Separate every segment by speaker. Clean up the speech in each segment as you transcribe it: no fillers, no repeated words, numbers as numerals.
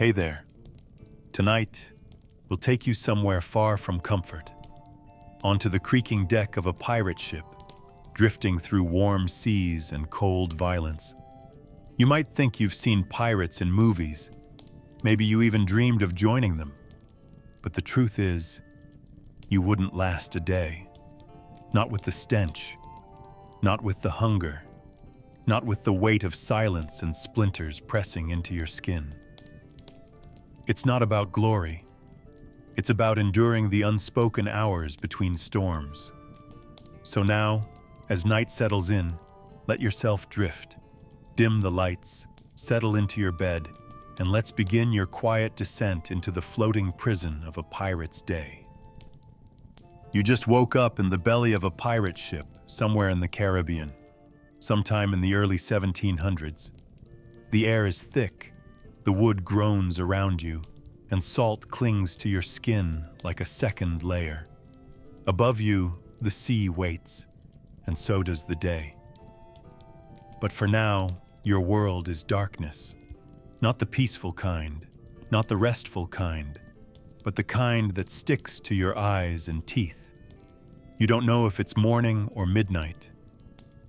Speaker 1: Hey there. Tonight, we'll take you somewhere far from comfort, onto the creaking deck of a pirate ship, drifting through warm seas and cold violence. You might think you've seen pirates in movies. Maybe you even dreamed of joining them. But the truth is, you wouldn't last a day. Not with the stench, not with the hunger, not with the weight of silence and splinters pressing into your skin. It's not about glory. It's about enduring the unspoken hours between storms. So now, as night settles in, let yourself drift. Dim the lights, settle into your bed, and let's begin your quiet descent into the floating prison of a pirate's day. You just woke up in the belly of a pirate ship somewhere in the Caribbean, sometime in the early 1700s. The air is thick, the wood groans around you, and salt clings to your skin like a second layer. Above you, the sea waits, and so does the day. But for now, your world is darkness. Not the peaceful kind, not the restful kind, but the kind that sticks to your eyes and teeth. You don't know if it's morning or midnight,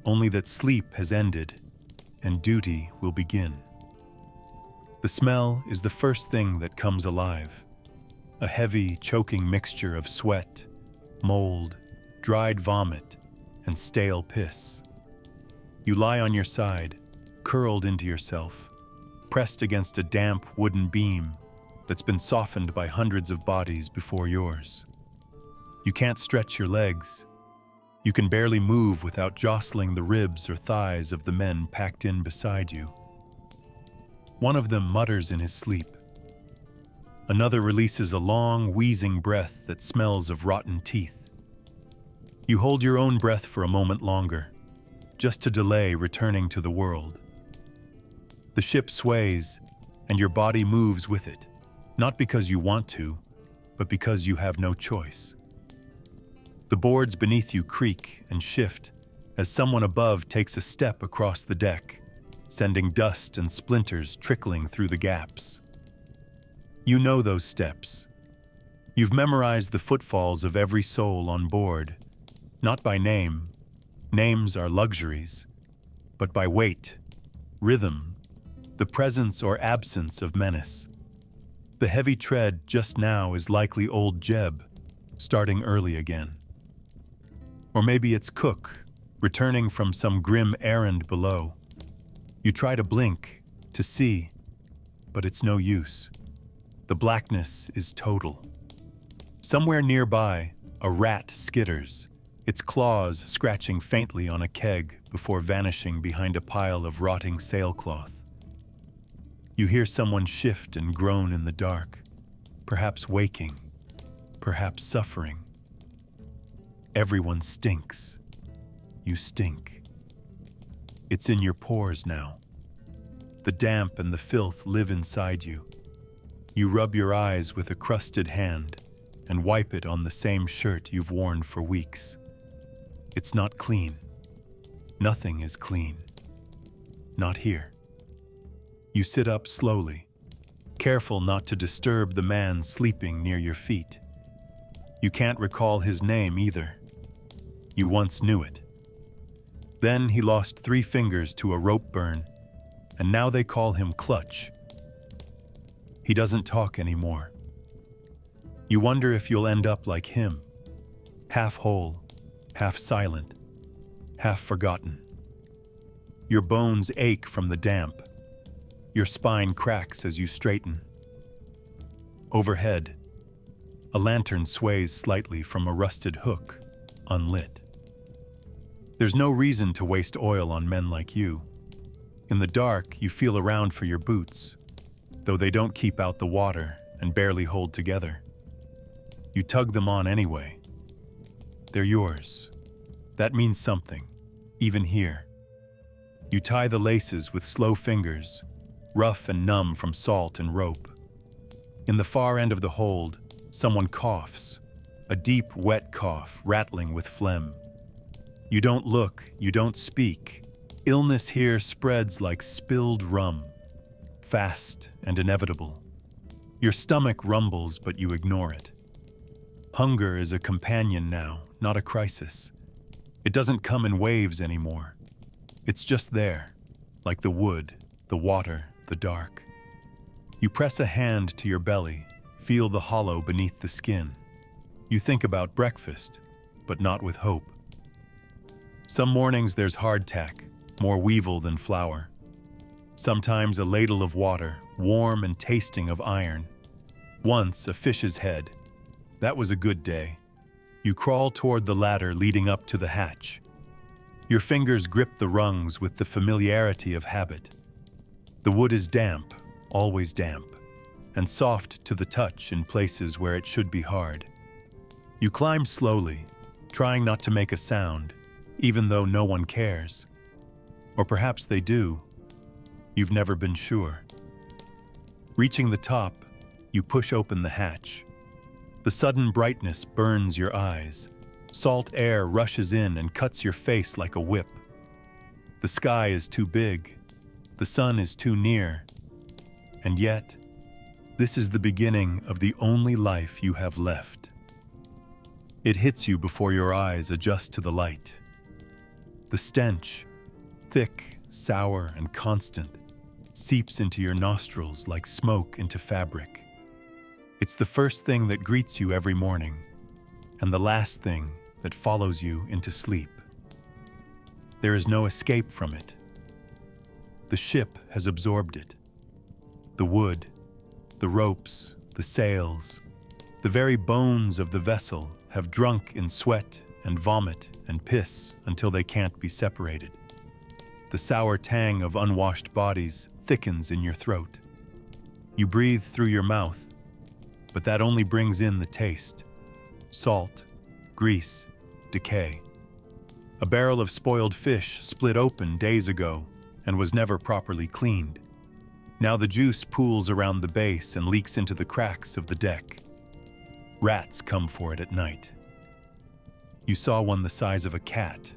Speaker 1: only that sleep has ended and duty will begin. The smell is the first thing that comes alive, a heavy, choking mixture of sweat, mold, dried vomit, and stale piss. You lie on your side, curled into yourself, pressed against a damp wooden beam that's been softened by hundreds of bodies before yours. You can't stretch your legs. You can barely move without jostling the ribs or thighs of the men packed in beside you. One of them mutters in his sleep. Another releases a long, wheezing breath that smells of rotten teeth. You hold your own breath for a moment longer, just to delay returning to the world. The ship sways, and your body moves with it, not because you want to, but because you have no choice. The boards beneath you creak and shift as someone above takes a step across the deck, sending dust and splinters trickling through the gaps. You know those steps. You've memorized the footfalls of every soul on board, not by name. Names are luxuries, but by weight, rhythm, the presence or absence of menace. The heavy tread just now is likely old Jeb, starting early again. Or maybe it's Cook, returning from some grim errand below. You try to blink, to see, but it's no use. The blackness is total. Somewhere nearby, a rat skitters, its claws scratching faintly on a keg before vanishing behind a pile of rotting sailcloth. You hear someone shift and groan in the dark, perhaps waking, perhaps suffering. Everyone stinks. You stink. It's in your pores now. The damp and the filth live inside you. You rub your eyes with a crusted hand and wipe it on the same shirt you've worn for weeks. It's not clean. Nothing is clean. Not here. You sit up slowly, careful not to disturb the man sleeping near your feet. You can't recall his name either. You once knew it. Then he lost 3 fingers to a rope burn, and now they call him Clutch. He doesn't talk anymore. You wonder if you'll end up like him, half whole, half silent, half forgotten. Your bones ache from the damp. Your spine cracks as you straighten. Overhead, a lantern sways slightly from a rusted hook, unlit. There's no reason to waste oil on men like you. In the dark, you feel around for your boots, though they don't keep out the water and barely hold together. You tug them on anyway. They're yours. That means something, even here. You tie the laces with slow fingers, rough and numb from salt and rope. In the far end of the hold, someone coughs, a deep, wet cough rattling with phlegm. You don't look, you don't speak. Illness here spreads like spilled rum, fast and inevitable. Your stomach rumbles, but you ignore it. Hunger is a companion now, not a crisis. It doesn't come in waves anymore. It's just there, like the wood, the water, the dark. You press a hand to your belly, feel the hollow beneath the skin. You think about breakfast, but not with hope. Some mornings there's hardtack, more weevil than flour. Sometimes a ladle of water, warm and tasting of iron. Once a fish's head. That was a good day. You crawl toward the ladder leading up to the hatch. Your fingers grip the rungs with the familiarity of habit. The wood is damp, always damp, and soft to the touch in places where it should be hard. You climb slowly, trying not to make a sound, even though no one cares. Or perhaps they do. You've never been sure. Reaching the top, you push open the hatch. The sudden brightness burns your eyes. Salt air rushes in and cuts your face like a whip. The sky is too big. The sun is too near. And yet, this is the beginning of the only life you have left. It hits you before your eyes adjust to the light. The stench, thick, sour, and constant, seeps into your nostrils like smoke into fabric. It's the first thing that greets you every morning, and the last thing that follows you into sleep. There is no escape from it. The ship has absorbed it. The wood, the ropes, the sails, the very bones of the vessel have drunk in sweat and vomit and piss until they can't be separated. The sour tang of unwashed bodies thickens in your throat. You breathe through your mouth, but that only brings in the taste. Salt, grease, decay. A barrel of spoiled fish split open days ago and was never properly cleaned. Now the juice pools around the base and leaks into the cracks of the deck. Rats come for it at night. You saw one the size of a cat,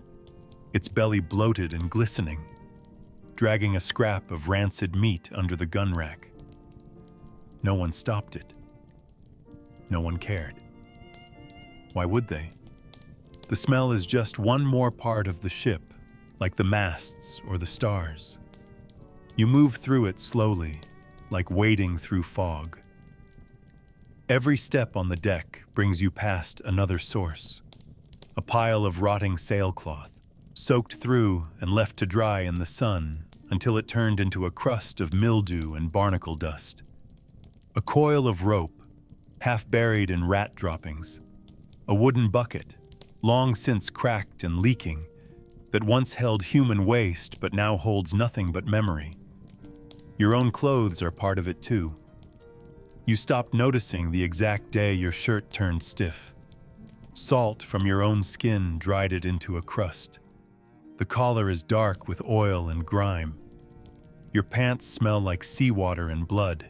Speaker 1: its belly bloated and glistening, dragging a scrap of rancid meat under the gun rack. No one stopped it. No one cared. Why would they? The smell is just one more part of the ship, like the masts or the stars. You move through it slowly, like wading through fog. Every step on the deck brings you past another source, a pile of rotting sailcloth, soaked through and left to dry in the sun until it turned into a crust of mildew and barnacle dust. A coil of rope, half buried in rat droppings. A wooden bucket, long since cracked and leaking, that once held human waste but now holds nothing but memory. Your own clothes are part of it too. You stopped noticing the exact day your shirt turned stiff. Salt from your own skin dried it into a crust. The collar is dark with oil and grime. Your pants smell like seawater and blood,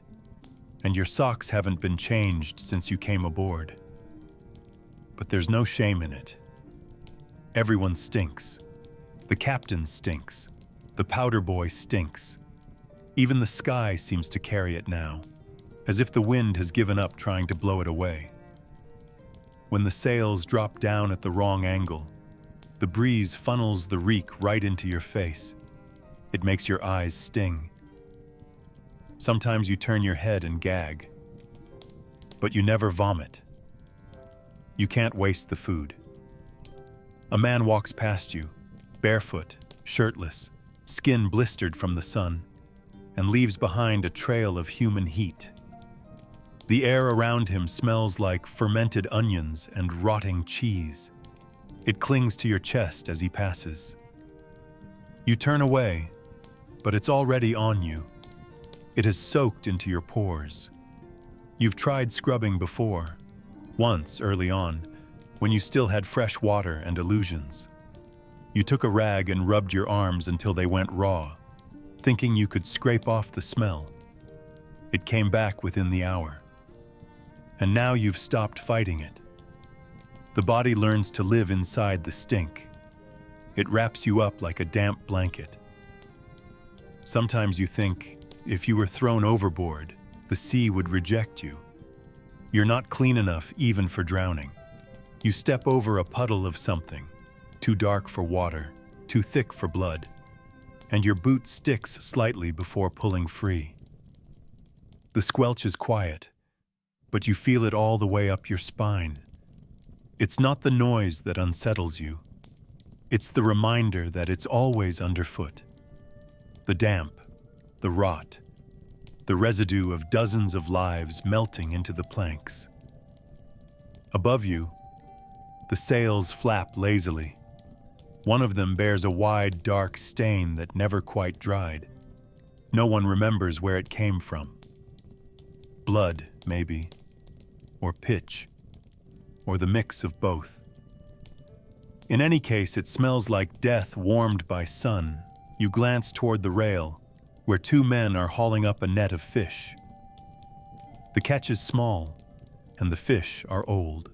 Speaker 1: and your socks haven't been changed since you came aboard. But there's no shame in it. Everyone stinks. The captain stinks. The powder boy stinks. Even the sky seems to carry it now, as if the wind has given up trying to blow it away. When the sails drop down at the wrong angle, the breeze funnels the reek right into your face. It makes your eyes sting. Sometimes you turn your head and gag, but you never vomit. You can't waste the food. A man walks past you, barefoot, shirtless, skin blistered from the sun, and leaves behind a trail of human heat. The air around him smells like fermented onions and rotting cheese. It clings to your chest as he passes. You turn away, but it's already on you. It has soaked into your pores. You've tried scrubbing before, once early on, when you still had fresh water and illusions. You took a rag and rubbed your arms until they went raw, thinking you could scrape off the smell. It came back within the hour. And now you've stopped fighting it. The body learns to live inside the stink. It wraps you up like a damp blanket. Sometimes you think, if you were thrown overboard, the sea would reject you. You're not clean enough even for drowning. You step over a puddle of something, too dark for water, too thick for blood, and your boot sticks slightly before pulling free. The squelch is quiet, but you feel it all the way up your spine. It's not the noise that unsettles you. It's the reminder that it's always underfoot. The damp, the rot, the residue of dozens of lives melting into the planks. Above you, the sails flap lazily. One of them bears a wide, dark stain that never quite dried. No one remembers where it came from. Blood, maybe, or pitch, or the mix of both. In any case, it smells like death warmed by sun. You glance toward the rail, where two men are hauling up a net of fish. The catch is small, and the fish are old.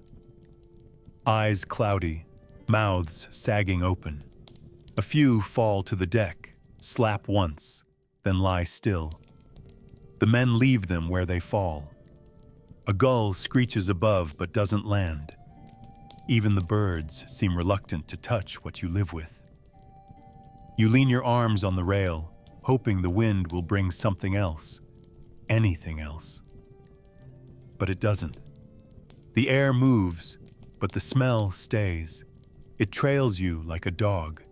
Speaker 1: Eyes cloudy, mouths sagging open. A few fall to the deck, slap once, then lie still. The men leave them where they fall. A gull screeches above but doesn't land. Even the birds seem reluctant to touch what you live with. You lean your arms on the rail, hoping the wind will bring something else, anything else. But it doesn't. The air moves, but the smell stays. It trails you like a dog.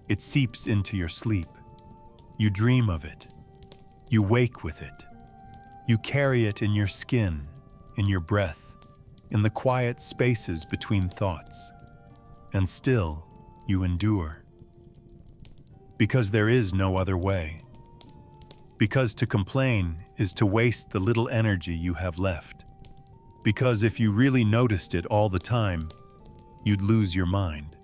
Speaker 1: It seeps into your sleep. You dream of it. You wake with it. You carry it in your skin, in your breath, in the quiet spaces between thoughts. And still, you endure. Because there is no other way. Because to complain is to waste the little energy you have left. Because if you really noticed it all the time, you'd lose your mind.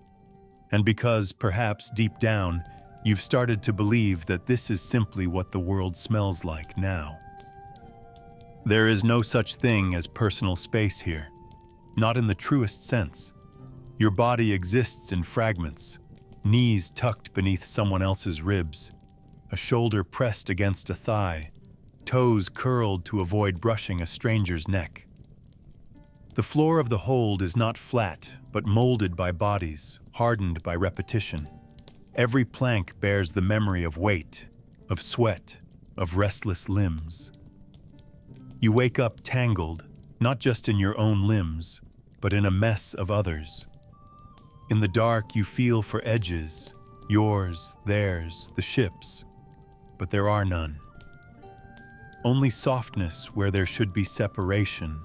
Speaker 1: And because, perhaps deep down, you've started to believe that this is simply what the world smells like now. There is no such thing as personal space here, not in the truest sense. Your body exists in fragments, knees tucked beneath someone else's ribs, a shoulder pressed against a thigh, toes curled to avoid brushing a stranger's neck. The floor of the hold is not flat, but molded by bodies, hardened by repetition. Every plank bears the memory of weight, of sweat, of restless limbs. You wake up tangled, not just in your own limbs, but in a mess of others. In the dark, you feel for edges, yours, theirs, the ship's, but there are none. Only softness where there should be separation,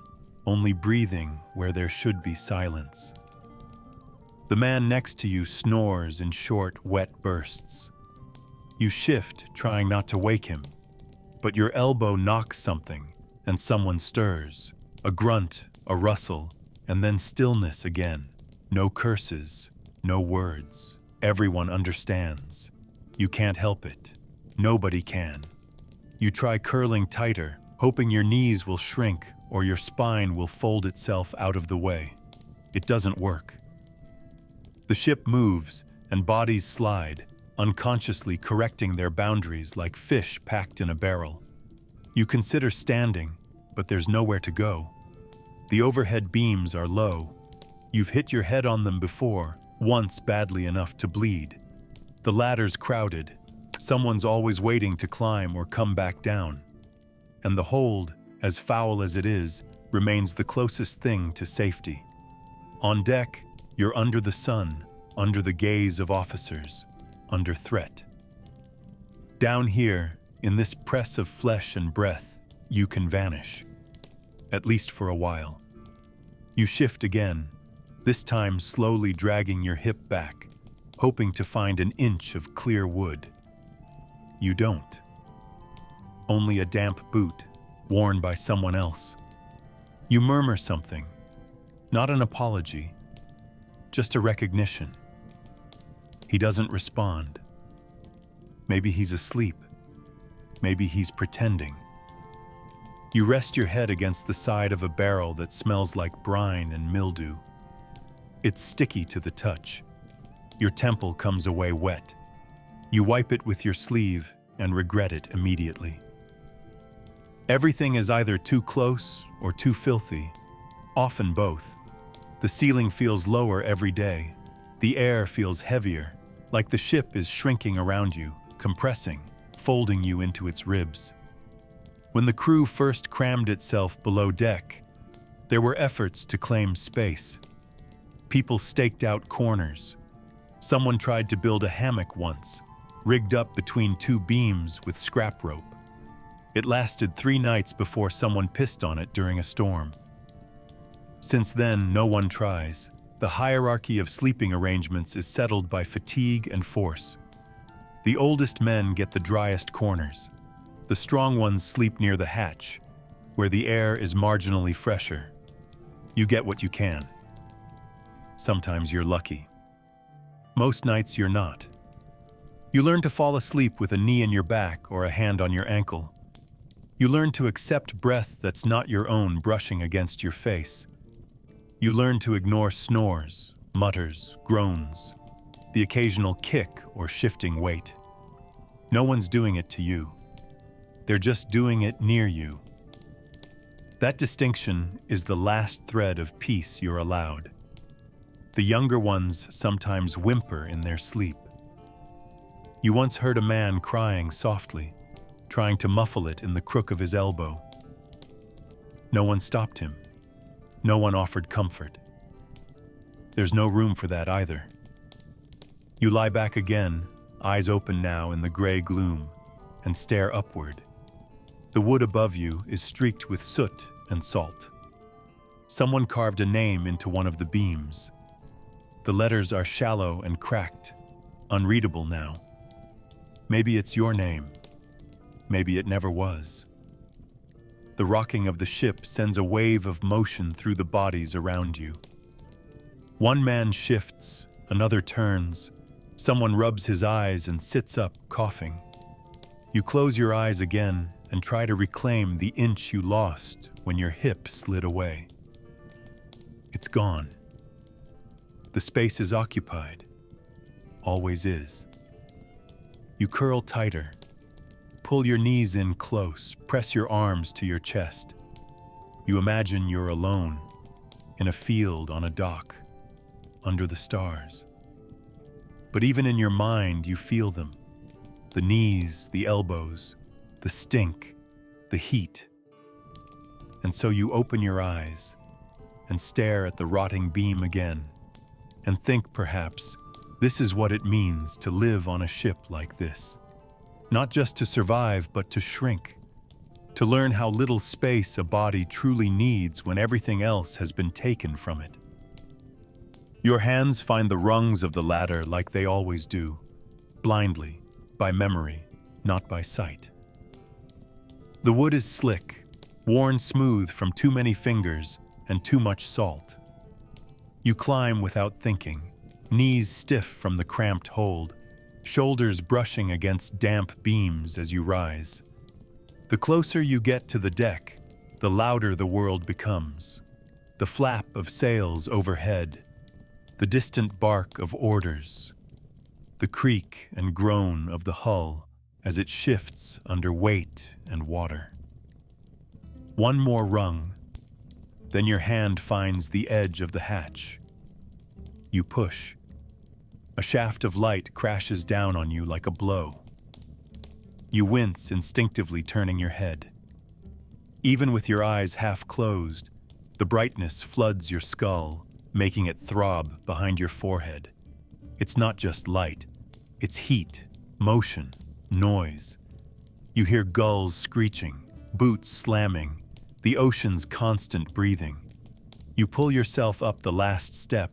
Speaker 1: only breathing where there should be silence. The man next to you snores in short, wet bursts. You shift, trying not to wake him, but your elbow knocks something, and someone stirs. A grunt, a rustle, and then stillness again. No curses, no words. Everyone understands. You can't help it. Nobody can. You try curling tighter, hoping your knees will shrink or your spine will fold itself out of the way. It doesn't work. The ship moves, and bodies slide, unconsciously correcting their boundaries like fish packed in a barrel. You consider standing, but there's nowhere to go. The overhead beams are low. You've hit your head on them before, once badly enough to bleed. The ladder's crowded. Someone's always waiting to climb or come back down. And the hold, as foul as it is, remains the closest thing to safety. On deck, you're under the sun, under the gaze of officers, under threat. Down here, in this press of flesh and breath, you can vanish. At least for a while. You shift again, this time slowly dragging your hip back, hoping to find an inch of clear wood. You don't. Only a damp boot, worn by someone else. You murmur something, not an apology, just a recognition. He doesn't respond. Maybe he's asleep. Maybe he's pretending. You rest your head against the side of a barrel that smells like brine and mildew. It's sticky to the touch. Your temple comes away wet. You wipe it with your sleeve and regret it immediately. Everything is either too close or too filthy, often both. The ceiling feels lower every day. The air feels heavier, like the ship is shrinking around you, compressing, folding you into its ribs. When the crew first crammed itself below deck, there were efforts to claim space. People staked out corners. Someone tried to build a hammock once, rigged up between two beams with scrap rope. It lasted 3 nights before someone pissed on it during a storm. Since then, no one tries. The hierarchy of sleeping arrangements is settled by fatigue and force. The oldest men get the driest corners. The strong ones sleep near the hatch, where the air is marginally fresher. You get what you can. Sometimes you're lucky. Most nights you're not. You learn to fall asleep with a knee in your back or a hand on your ankle. You learn to accept breath that's not your own brushing against your face. You learn to ignore snores, mutters, groans, the occasional kick or shifting weight. No one's doing it to you. They're just doing it near you. That distinction is the last thread of peace you're allowed. The younger ones sometimes whimper in their sleep. You once heard a man crying softly, trying to muffle it in the crook of his elbow. No one stopped him. No one offered comfort. There's no room for that either. You lie back again, eyes open now in the gray gloom, and stare upward. The wood above you is streaked with soot and salt. Someone carved a name into one of the beams. The letters are shallow and cracked, unreadable now. Maybe it's your name. Maybe it never was. The rocking of the ship sends a wave of motion through the bodies around you. One man shifts, another turns. Someone rubs his eyes and sits up, coughing. You close your eyes again and try to reclaim the inch you lost when your hip slid away. It's gone. The space is occupied. Always is. You curl tighter. Pull your knees in close, press your arms to your chest. You imagine you're alone, in a field on a dock, under the stars. But even in your mind, you feel them. The knees, the elbows, the stink, the heat. And so you open your eyes and stare at the rotting beam again and think perhaps this is what it means to live on a ship like this. Not just to survive, but to shrink. To learn how little space a body truly needs when everything else has been taken from it. Your hands find the rungs of the ladder like they always do, blindly, by memory, not by sight. The wood is slick, worn smooth from too many fingers and too much salt. You climb without thinking, knees stiff from the cramped hold, shoulders brushing against damp beams as you rise. The closer you get to the deck, the louder the world becomes. The flap of sails overhead, the distant bark of orders, the creak and groan of the hull as it shifts under weight and water. One more rung, then your hand finds the edge of the hatch. You push. A shaft of light crashes down on you like a blow. You wince, instinctively turning your head. Even with your eyes half closed, the brightness floods your skull, making it throb behind your forehead. It's not just light, it's heat, motion, noise. You hear gulls screeching, boots slamming, the ocean's constant breathing. You pull yourself up the last step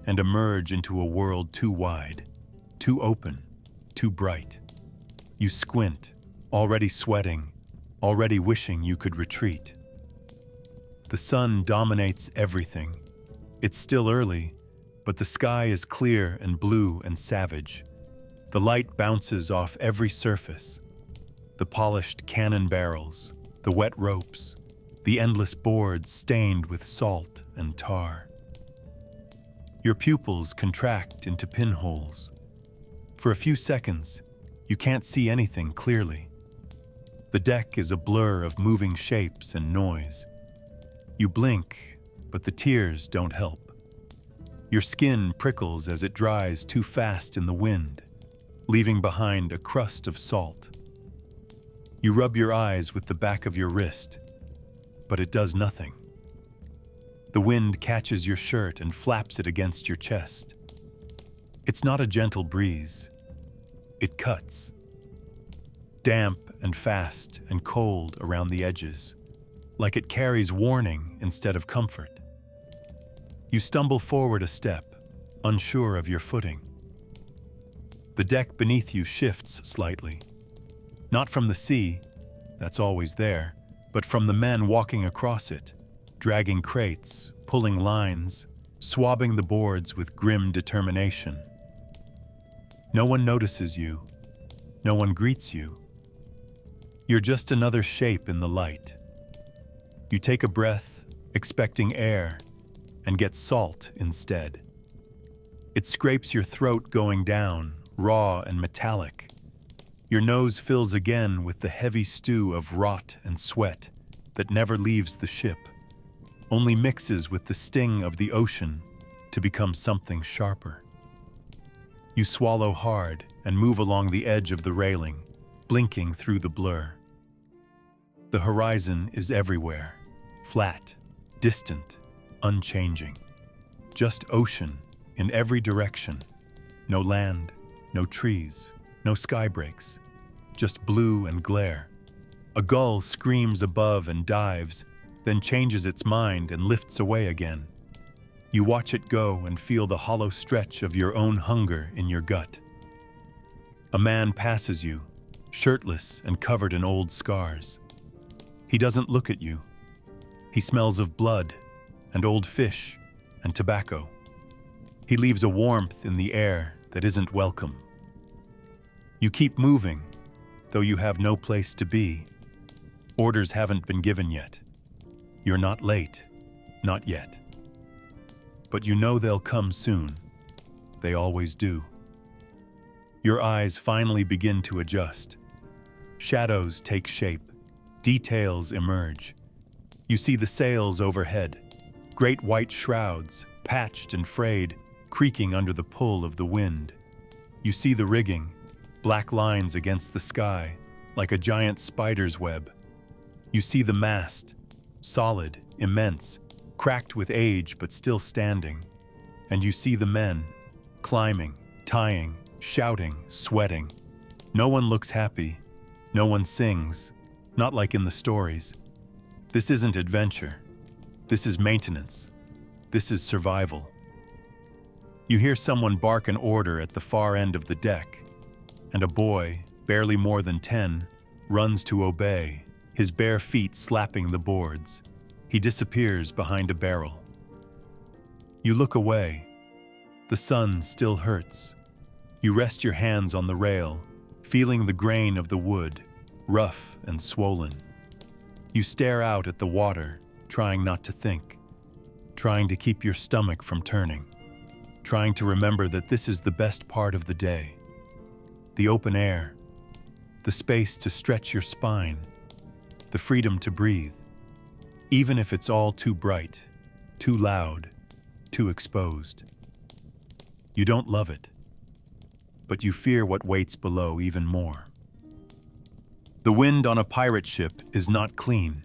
Speaker 1: and emerge into a world too wide, too open, too bright. You squint, already sweating, already wishing you could retreat. The sun dominates everything. It's still early, but the sky is clear and blue and savage. The light bounces off every surface. The polished cannon barrels, the wet ropes, the endless boards stained with salt and tar. Your pupils contract into pinholes. For a few seconds, you can't see anything clearly. The deck is a blur of moving shapes and noise. You blink, but the tears don't help. Your skin prickles as it dries too fast in the wind, leaving behind a crust of salt. You rub your eyes with the back of your wrist, but it does nothing. The wind catches your shirt and flaps it against your chest. It's not a gentle breeze. It cuts. Damp and fast and cold around the edges, like it carries warning instead of comfort. You stumble forward a step, unsure of your footing. The deck beneath you shifts slightly. Not from the sea, that's always there, but from the men walking across it, dragging crates, pulling lines, swabbing the boards with grim determination. No one notices you. No one greets you. You're just another shape in the light. You take a breath, expecting air, and get salt instead. It scrapes your throat going down, raw and metallic. Your nose fills again with the heavy stew of rot and sweat that never leaves the ship, only mixes with the sting of the ocean to become something sharper. You swallow hard and move along the edge of the railing, blinking through the blur. The horizon is everywhere, flat, distant, unchanging. Just ocean in every direction. No land, no trees, no sky breaks. Just blue and glare. A gull screams above and dives, then changes its mind and lifts away again. You watch it go and feel the hollow stretch of your own hunger in your gut. A man passes you, shirtless and covered in old scars. He doesn't look at you. He smells of blood and old fish and tobacco. He leaves a warmth in the air that isn't welcome. You keep moving, though you have no place to be. Orders haven't been given yet. You're not late, not yet. But you know they'll come soon. They always do. Your eyes finally begin to adjust. Shadows take shape. Details emerge. You see the sails overhead. Great white shrouds, patched and frayed, creaking under the pull of the wind. You see the rigging, black lines against the sky, like a giant spider's web. You see the mast, solid, immense, cracked with age but still standing. And you see the men, climbing, tying, shouting, sweating. No one looks happy. No one sings, not like in the stories. This isn't adventure. This is maintenance. This is survival. You hear someone bark an order at the far end of the deck, and a boy, barely more than 10, runs to obey, his bare feet slapping the boards. He disappears behind a barrel. You look away. The sun still hurts. You rest your hands on the rail, feeling the grain of the wood, rough and swollen. You stare out at the water, trying not to think, trying to keep your stomach from turning, trying to remember that this is the best part of the day. The open air, the space to stretch your spine, the freedom to breathe, even if it's all too bright, too loud, too exposed. You don't love it, but you fear what waits below even more. The wind on a pirate ship is not clean.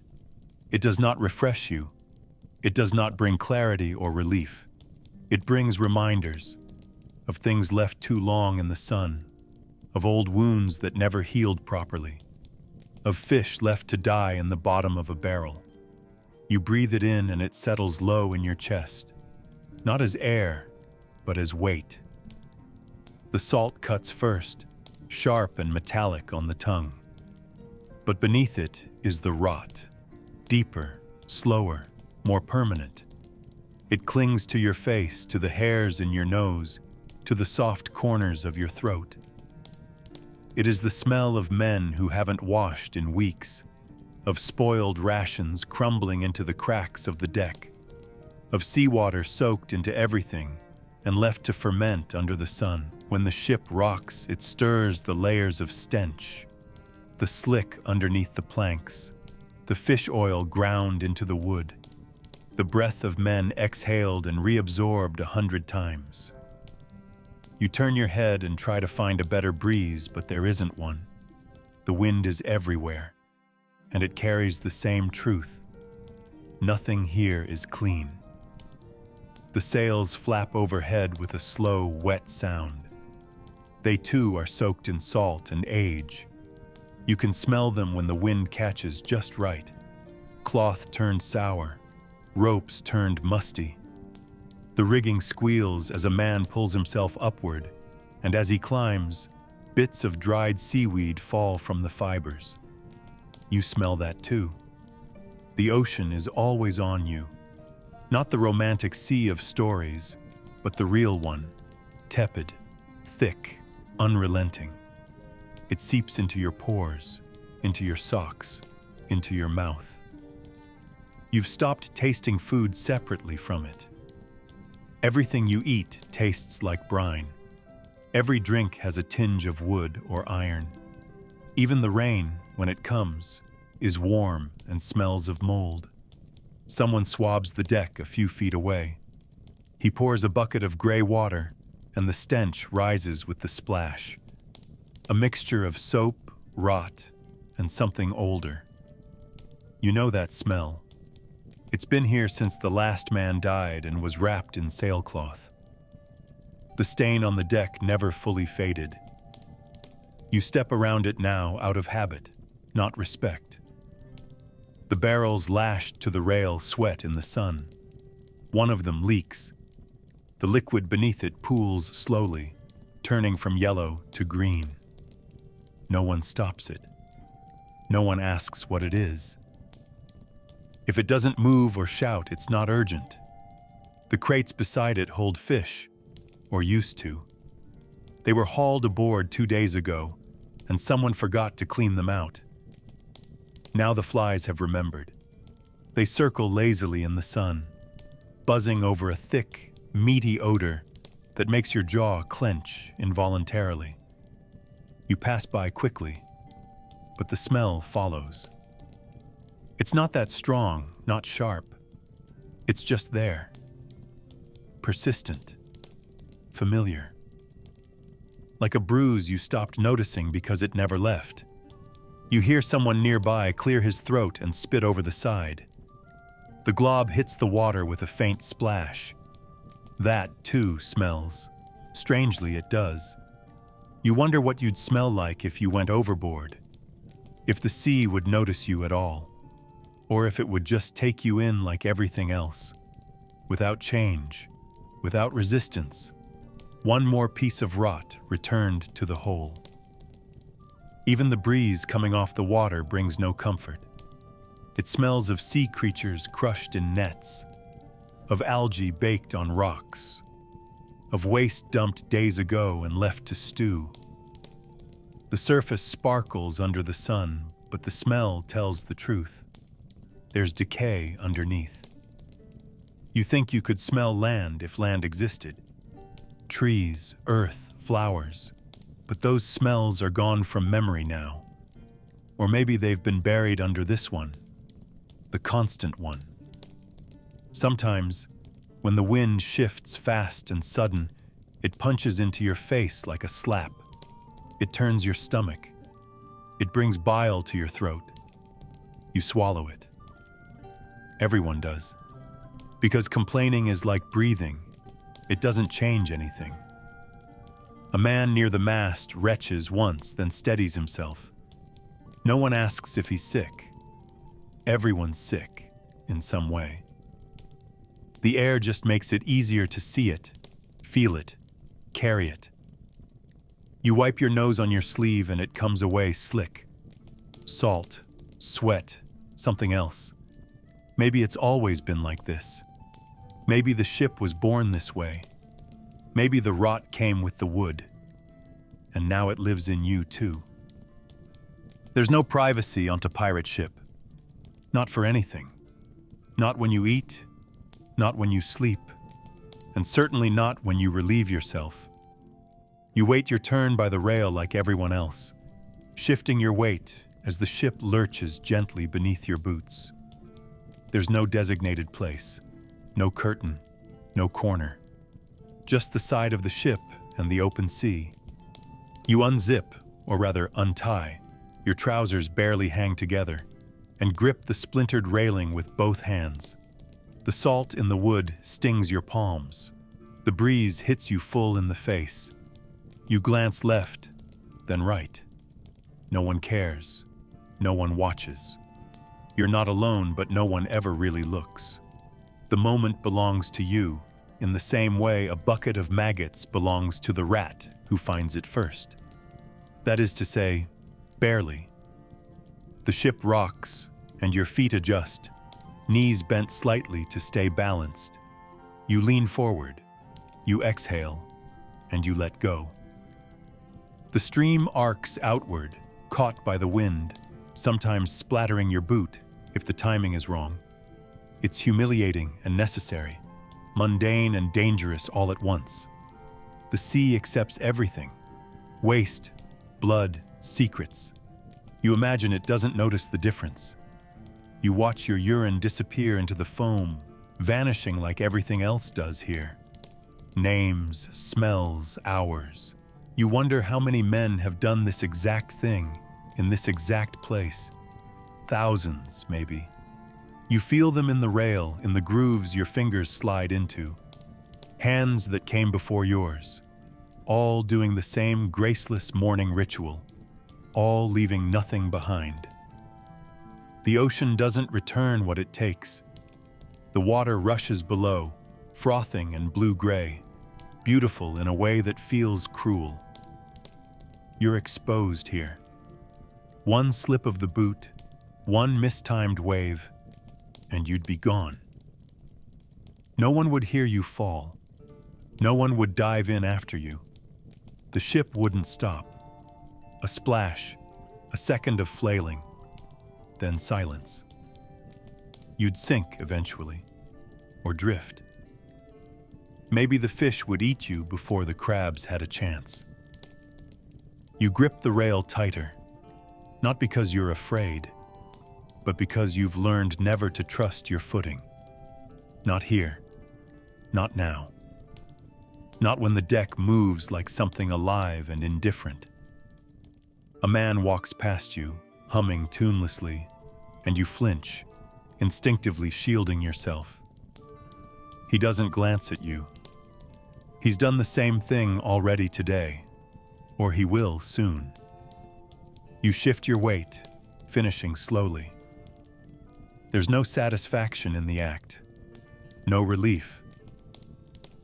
Speaker 1: It does not refresh you. It does not bring clarity or relief. It brings reminders of things left too long in the sun, of old wounds that never healed properly, of fish left to die in the bottom of a barrel. You breathe it in and it settles low in your chest, not as air, but as weight. The salt cuts first, sharp and metallic on the tongue. But beneath it is the rot, deeper, slower, more permanent. It clings to your face, to the hairs in your nose, to the soft corners of your throat. It is the smell of men who haven't washed in weeks, of spoiled rations crumbling into the cracks of the deck, of seawater soaked into everything and left to ferment under the sun. When the ship rocks, it stirs the layers of stench. the slick underneath the planks, the fish oil ground into the wood, the breath of men exhaled and reabsorbed 100 times. You turn your head and try to find a better breeze, but there isn't one. The wind is everywhere, and it carries the same truth. Nothing here is clean. The sails flap overhead with a slow, wet sound. They too are soaked in salt and age. You can smell them when the wind catches just right. Cloth turned sour, ropes turned musty. The rigging squeals as a man pulls himself upward, and as he climbs, bits of dried seaweed fall from the fibers. You smell that too. The ocean is always on you. Not the romantic sea of stories, but the real one, tepid, thick, unrelenting. It seeps into your pores, into your socks, into your mouth. You've stopped tasting food separately from it. Everything you eat tastes like brine. Every drink has a tinge of wood or iron. Even the rain, when it comes, is warm and smells of mold. Someone swabs the deck a few feet away. He pours a bucket of gray water, and the stench rises with the splash. A mixture of soap, rot, and something older. You know that smell. It's been here since the last man died and was wrapped in sailcloth. The stain on the deck never fully faded. You step around it now out of habit, not respect. The barrels lashed to the rail sweat in the sun. One of them leaks. The liquid beneath it pools slowly, turning from yellow to green. No one stops it. No one asks what it is. If it doesn't move or shout, it's not urgent. The crates beside it hold fish, or used to. They were hauled aboard 2 days ago, and someone forgot to clean them out. Now the flies have remembered. They circle lazily in the sun, buzzing over a thick, meaty odor that makes your jaw clench involuntarily. You pass by quickly, but the smell follows. It's not that strong, not sharp. It's just there. Persistent. Familiar. Like a bruise you stopped noticing because it never left. You hear someone nearby clear his throat and spit over the side. The glob hits the water with a faint splash. That, too, smells. Strangely, it does. You wonder what you'd smell like if you went overboard. If the sea would notice you at all. Or if it would just take you in like everything else. Without change. Without resistance. One more piece of rot returned to the whole. Even the breeze coming off the water brings no comfort. It smells of sea creatures crushed in nets, of algae baked on rocks, of waste dumped days ago and left to stew. The surface sparkles under the sun, but the smell tells the truth. There's decay underneath. You think you could smell land if land existed. Trees, earth, flowers. But those smells are gone from memory now. Or maybe they've been buried under this one, the constant one. Sometimes, when the wind shifts fast and sudden, it punches into your face like a slap. It turns your stomach. It brings bile to your throat. You swallow it. Everyone does. Because complaining is like breathing. It doesn't change anything. A man near the mast retches once, then steadies himself. No one asks if he's sick. Everyone's sick, in some way. The air just makes it easier to see it, feel it, carry it. You wipe your nose on your sleeve and it comes away slick. Salt, sweat, something else. Maybe it's always been like this. Maybe the ship was born this way. Maybe the rot came with the wood, and now it lives in you too. There's no privacy onto pirate ship. Not for anything. Not when you eat, not when you sleep, and certainly not when you relieve yourself. You wait your turn by the rail like everyone else, shifting your weight, as the ship lurches gently beneath your boots. There's no designated place, no curtain, no corner. Just the side of the ship and the open sea. You unzip, or rather untie, your trousers barely hang together, and grip the splintered railing with both hands. The salt in the wood stings your palms. The breeze hits you full in the face. You glance left, then right. No one cares. No one watches. You're not alone, but no one ever really looks. The moment belongs to you, in the same way a bucket of maggots belongs to the rat who finds it first. That is to say, barely. The ship rocks, and your feet adjust, knees bent slightly to stay balanced. You lean forward, you exhale, and you let go. The stream arcs outward, caught by the wind, sometimes splattering your boot if the timing is wrong. It's humiliating and necessary, mundane and dangerous all at once. The sea accepts everything: waste, blood, secrets. You imagine it doesn't notice the difference. You watch your urine disappear into the foam, vanishing like everything else does here. Names, smells, hours. You wonder how many men have done this exact thing, in this exact place. Thousands, maybe. You feel them in the rail, in the grooves your fingers slide into. Hands that came before yours, all doing the same graceless morning ritual, all leaving nothing behind. The ocean doesn't return what it takes. The water rushes below, frothing and blue-gray, beautiful in a way that feels cruel. You're exposed here. One slip of the boot, one mistimed wave, and you'd be gone. No one would hear you fall. No one would dive in after you. The ship wouldn't stop. A splash, a second of flailing, then silence. You'd sink eventually, or drift. Maybe the fish would eat you before the crabs had a chance. You grip the rail tighter, not because you're afraid, but because you've learned never to trust your footing. Not here, not now. Not when the deck moves like something alive and indifferent. A man walks past you, humming tunelessly, and you flinch, instinctively shielding yourself. He doesn't glance at you. He's done the same thing already today, or he will soon. You shift your weight, finishing slowly. There's no satisfaction in the act, no relief.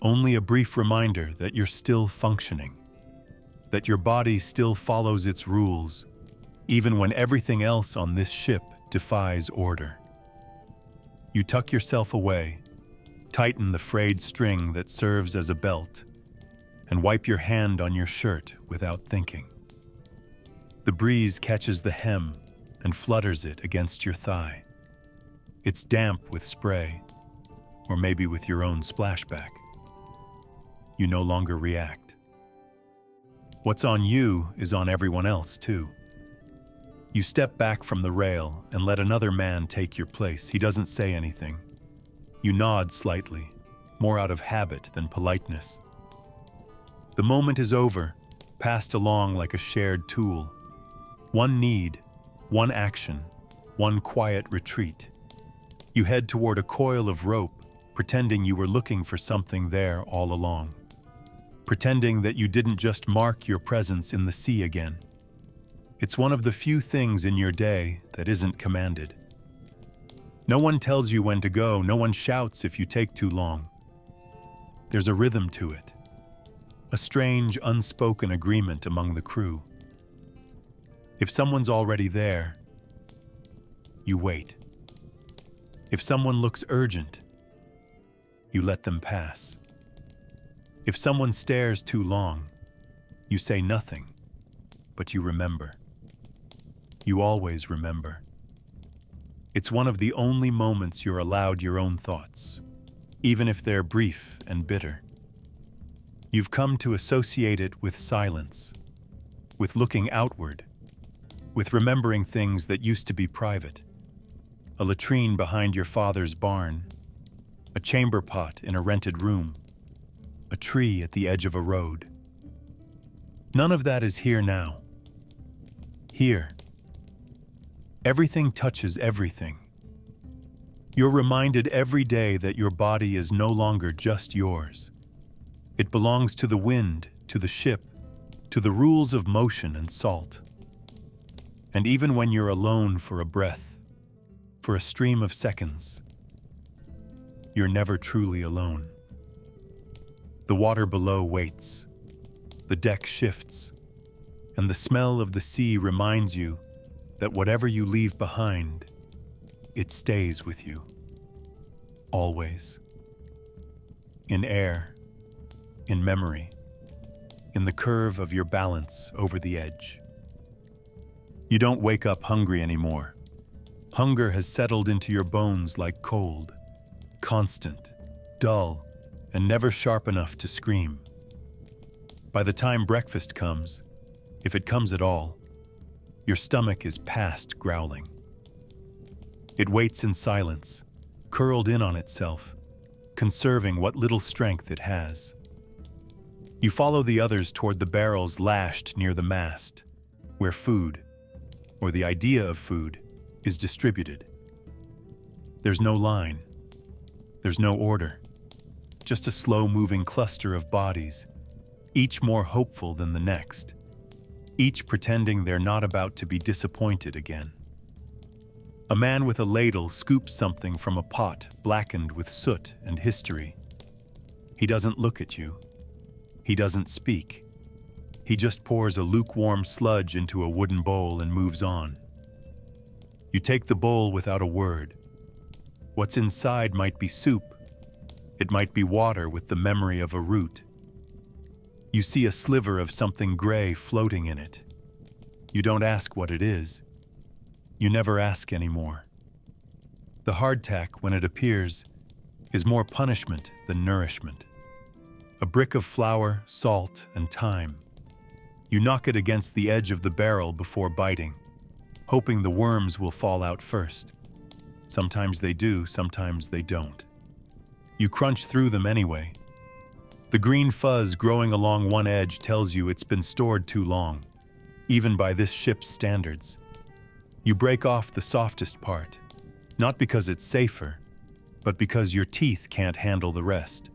Speaker 1: Only a brief reminder that you're still functioning, that your body still follows its rules, even when everything else on this ship defies order. You tuck yourself away, tighten the frayed string that serves as a belt, and wipe your hand on your shirt without thinking. The breeze catches the hem and flutters it against your thigh. It's damp with spray, or maybe with your own splashback. You no longer react. What's on you is on everyone else, too. You step back from the rail and let another man take your place. He doesn't say anything. You nod slightly, more out of habit than politeness. The moment is over, passed along like a shared tool. One need, one action, one quiet retreat. You head toward a coil of rope, pretending you were looking for something there all along. Pretending that you didn't just mark your presence in the sea again. It's one of the few things in your day that isn't commanded. No one tells you when to go, no one shouts if you take too long. There's a rhythm to it, a strange, unspoken agreement among the crew. If someone's already there, you wait. If someone looks urgent, you let them pass. If someone stares too long, you say nothing, but you remember. You always remember. It's one of the only moments you're allowed your own thoughts, even if they're brief and bitter. You've come to associate it with silence, with looking outward, with remembering things that used to be private. A latrine behind your father's barn, a chamber pot in a rented room, a tree at the edge of a road. None of that is here now. Here, everything touches everything. You're reminded every day that your body is no longer just yours. It belongs to the wind, to the ship, to the rules of motion and salt. And even when you're alone for a breath, for a stream of seconds, you're never truly alone. The water below waits, the deck shifts, and the smell of the sea reminds you that whatever you leave behind, it stays with you. Always. In air, in memory, in the curve of your balance over the edge. You don't wake up hungry anymore. Hunger has settled into your bones like cold, constant, dull, and never sharp enough to scream. By the time breakfast comes, if it comes at all, your stomach is past growling. It waits in silence, curled in on itself, conserving what little strength it has. You follow the others toward the barrels lashed near the mast, where food, or the idea of food, is distributed. There's no line. There's no order. Just a slow-moving cluster of bodies, each more hopeful than the next, each pretending they're not about to be disappointed again. A man with a ladle scoops something from a pot blackened with soot and history. He doesn't look at you. He doesn't speak. He just pours a lukewarm sludge into a wooden bowl and moves on. You take the bowl without a word. What's inside might be soup. It might be water with the memory of a root. You see a sliver of something gray floating in it. You don't ask what it is. You never ask anymore. The hardtack, when it appears, is more punishment than nourishment. A brick of flour, salt, and thyme. You knock it against the edge of the barrel before biting, hoping the worms will fall out first. Sometimes they do, sometimes they don't. You crunch through them anyway. The green fuzz growing along one edge tells you it's been stored too long, even by this ship's standards. You break off the softest part, not because it's safer, but because your teeth can't handle the rest.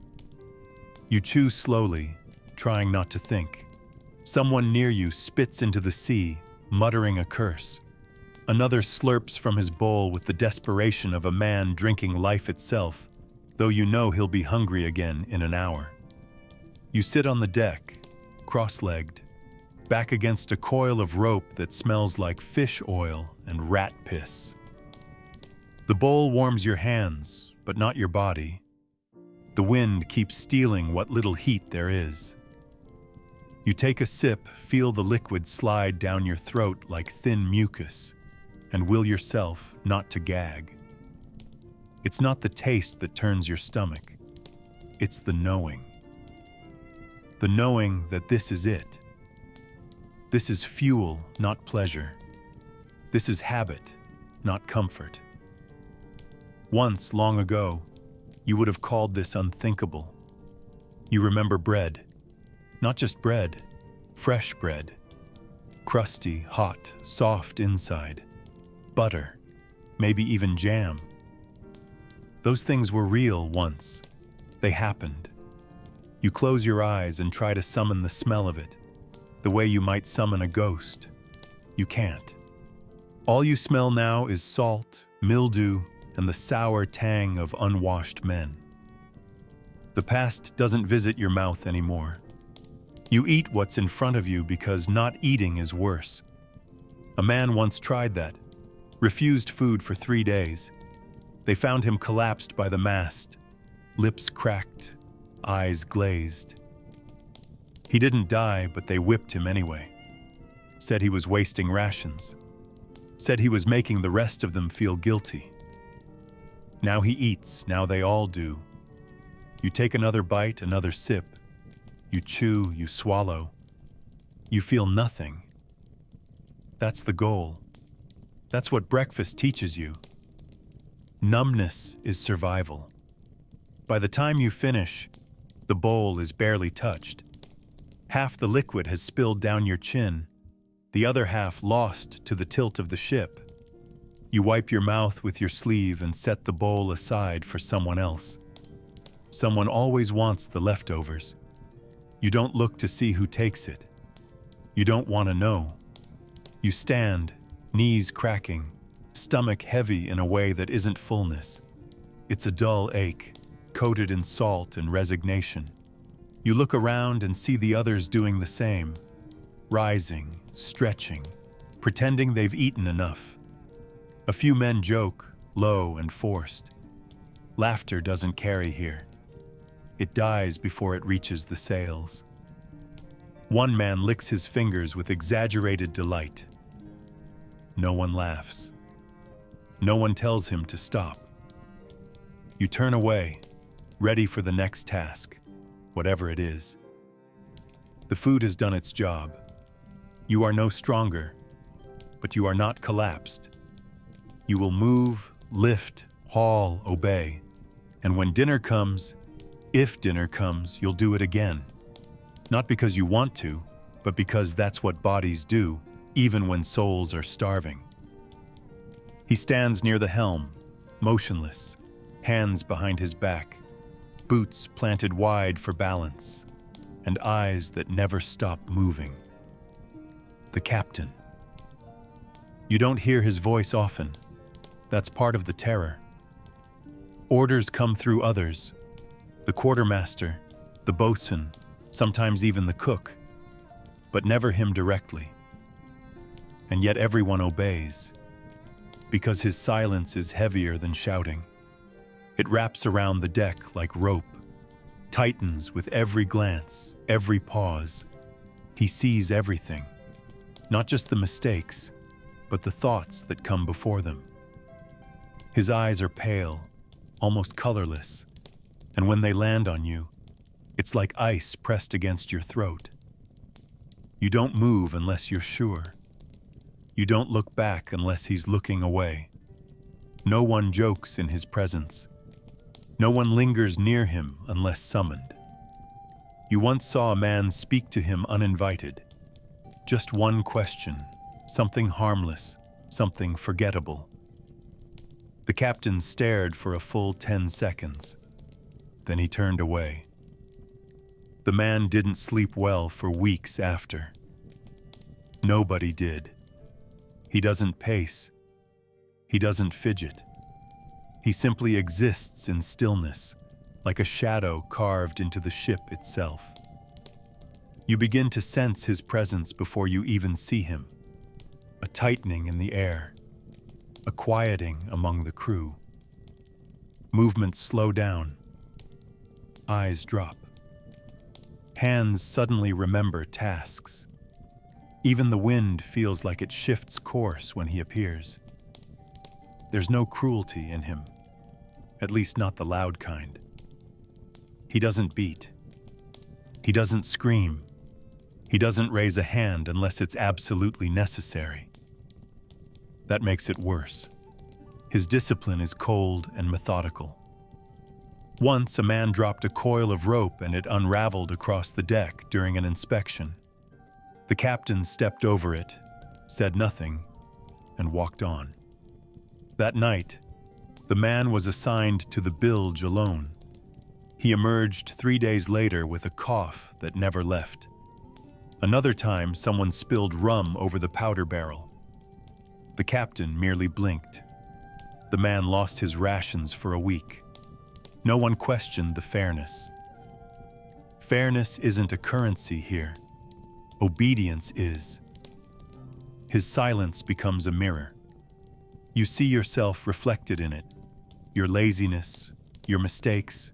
Speaker 1: You chew slowly, trying not to think. Someone near you spits into the sea, muttering a curse. Another slurps from his bowl with the desperation of a man drinking life itself, though you know he'll be hungry again in an hour. You sit on the deck, cross-legged, back against a coil of rope that smells like fish oil and rat piss. The bowl warms your hands, but not your body. The wind keeps stealing what little heat there is. You take a sip, feel the liquid slide down your throat like thin mucus, and will yourself not to gag. It's not the taste that turns your stomach. It's the knowing. The knowing that this is it. This is fuel, not pleasure. This is habit, not comfort. Once, long ago, you would have called this unthinkable. You remember bread. Not just bread, fresh bread. Crusty, hot, soft inside. Butter, maybe even jam. Those things were real once. They happened. You close your eyes and try to summon the smell of it, the way you might summon a ghost. You can't. All you smell now is salt, mildew, and the sour tang of unwashed men. The past doesn't visit your mouth anymore. You eat what's in front of you because not eating is worse. A man once tried that, refused food for 3 days. They found him collapsed by the mast, lips cracked, eyes glazed. He didn't die, but they whipped him anyway. Said he was wasting rations. Said he was making the rest of them feel guilty. Now he eats, now they all do. You take another bite, another sip. You chew, you swallow. You feel nothing. That's the goal. That's what breakfast teaches you. Numbness is survival. By the time you finish, the bowl is barely touched. Half the liquid has spilled down your chin, the other half lost to the tilt of the ship. You wipe your mouth with your sleeve and set the bowl aside for someone else. Someone always wants the leftovers. You don't look to see who takes it. You don't want to know. You stand, knees cracking, stomach heavy in a way that isn't fullness. It's a dull ache, coated in salt and resignation. You look around and see the others doing the same, rising, stretching, pretending they've eaten enough. A few men joke, low and forced. Laughter doesn't carry here. It dies before it reaches the sails. One man licks his fingers with exaggerated delight. No one laughs. No one tells him to stop. You turn away, ready for the next task, whatever it is. The food has done its job. You are no stronger, but you are not collapsed. You will move, lift, haul, obey. And when dinner comes, if dinner comes, you'll do it again. Not because you want to, but because that's what bodies do, even when souls are starving. He stands near the helm, motionless, hands behind his back, boots planted wide for balance, and eyes that never stop moving. The captain. You don't hear his voice often. That's part of the terror. Orders come through others. The quartermaster, the boatswain, sometimes even the cook, but never him directly. And yet everyone obeys, because his silence is heavier than shouting. It wraps around the deck like rope, tightens with every glance, every pause. He sees everything, not just the mistakes, but the thoughts that come before them. His eyes are pale, almost colorless, and when they land on you, it's like ice pressed against your throat. You don't move unless you're sure. You don't look back unless he's looking away. No one jokes in his presence. No one lingers near him unless summoned. You once saw a man speak to him uninvited. Just one question, something harmless, something forgettable. The captain stared for a full 10 seconds. Then he turned away. The man didn't sleep well for weeks after. Nobody did. He doesn't pace. He doesn't fidget. He simply exists in stillness, like a shadow carved into the ship itself. You begin to sense his presence before you even see him. A tightening in the air, a quieting among the crew. Movements slow down. Eyes drop. Hands suddenly remember tasks. Even the wind feels like it shifts course when he appears. There's no cruelty in him, at least not the loud kind. He doesn't beat. He doesn't scream. He doesn't raise a hand unless it's absolutely necessary. That makes it worse. His discipline is cold and methodical. Once, a man dropped a coil of rope and it unraveled across the deck during an inspection. The captain stepped over it, said nothing, and walked on. That night, the man was assigned to the bilge alone. He emerged 3 days later with a cough that never left. Another time, someone spilled rum over the powder barrel. The captain merely blinked. The man lost his rations for a week. No one questioned the fairness. Fairness isn't a currency here. Obedience is. His silence becomes a mirror. You see yourself reflected in it. Your laziness, your mistakes,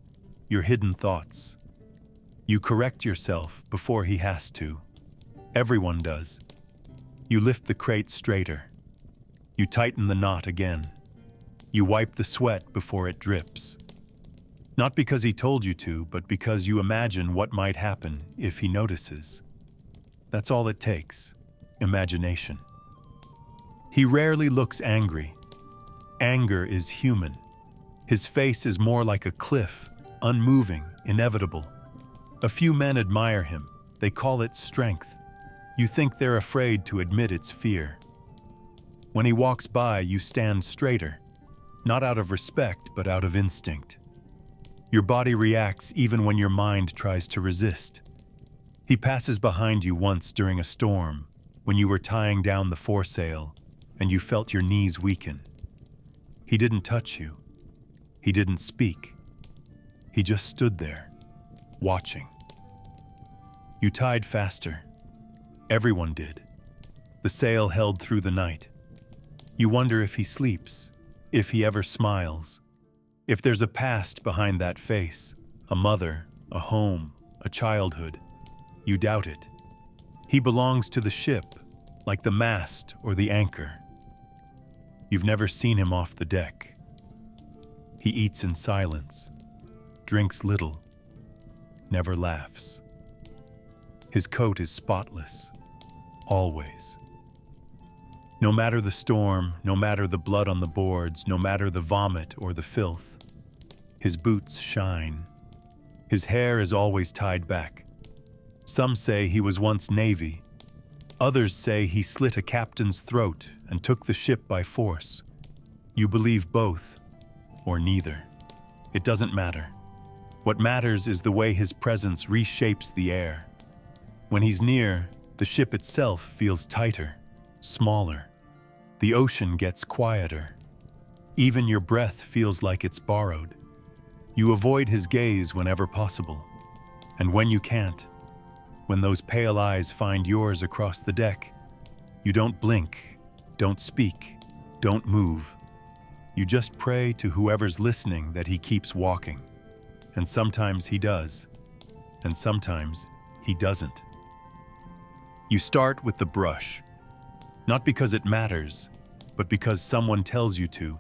Speaker 1: your hidden thoughts. You correct yourself before he has to. Everyone does. You lift the crate straighter. You tighten the knot again. You wipe the sweat before it drips. Not because he told you to, but because you imagine what might happen if he notices. That's all it takes. Imagination. He rarely looks angry. Anger is human. His face is more like a cliff, unmoving, inevitable. A few men admire him. They call it strength. You think they're afraid to admit it's fear. When he walks by, you stand straighter, not out of respect, but out of instinct. Your body reacts even when your mind tries to resist. He passes behind you once during a storm, when you were tying down the foresail and you felt your knees weaken. He didn't touch you. He didn't speak. He just stood there, watching. You tied faster. Everyone did. The sail held through the night. You wonder if he sleeps, if he ever smiles, if there's a past behind that face, a mother, a home, a childhood. You doubt it. He belongs to the ship, like the mast or the anchor. You've never seen him off the deck. He eats in silence, drinks little, never laughs. His coat is spotless, always. No matter the storm, no matter the blood on the boards, no matter the vomit or the filth, his boots shine. His hair is always tied back. Some say he was once Navy. Others say he slit a captain's throat and took the ship by force. You believe both, or neither. It doesn't matter. What matters is the way his presence reshapes the air. When he's near, the ship itself feels tighter, smaller. The ocean gets quieter. Even your breath feels like it's borrowed. You avoid his gaze whenever possible. And when you can't, when those pale eyes find yours across the deck, you don't blink, don't speak, don't move. You just pray to whoever's listening that he keeps walking. And sometimes he does, and sometimes he doesn't. You start with the brush, not because it matters, but because someone tells you to,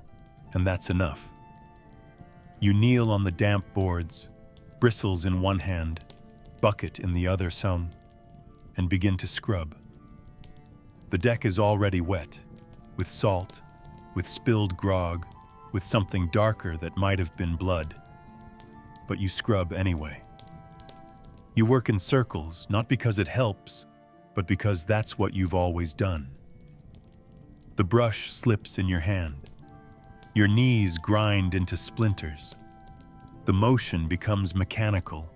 Speaker 1: and that's enough. You kneel on the damp boards, bristles in one hand, bucket in the other sewn, and begin to scrub. The deck is already wet, with salt, with spilled grog, with something darker that might have been blood. But you scrub anyway. You work in circles, not because it helps, but because that's what you've always done. The brush slips in your hand. Your knees grind into splinters. The motion becomes mechanical,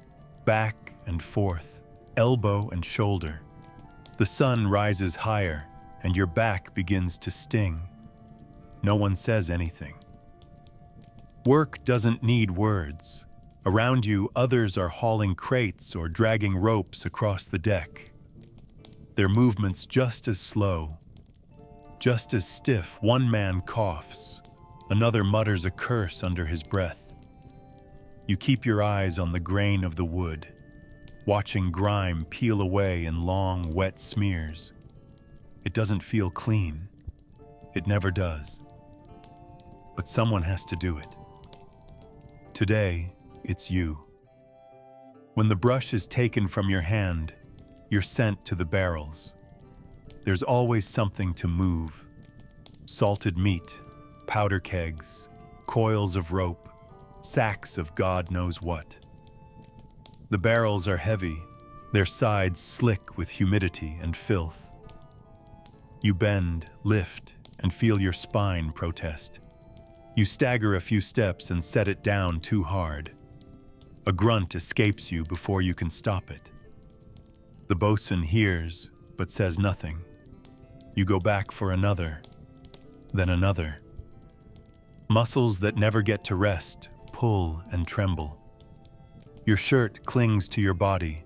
Speaker 1: back and forth, elbow and shoulder. The sun rises higher, and your back begins to sting. No one says anything. Work doesn't need words. Around you, others are hauling crates or dragging ropes across the deck. Their movements just as slow, just as stiff. One man coughs. Another mutters a curse under his breath. You keep your eyes on the grain of the wood, watching grime peel away in long, wet smears. It doesn't feel clean. It never does. But someone has to do it. Today, it's you. When the brush is taken from your hand, you're sent to the barrels. There's always something to move. Salted meat, powder kegs, coils of rope, sacks of God knows what. The barrels are heavy, their sides slick with humidity and filth. You bend, lift, and feel your spine protest. You stagger a few steps and set it down too hard. A grunt escapes you before you can stop it. The bosun hears, but says nothing. You go back for another, then another. Muscles that never get to rest pull and tremble. Your shirt clings to your body.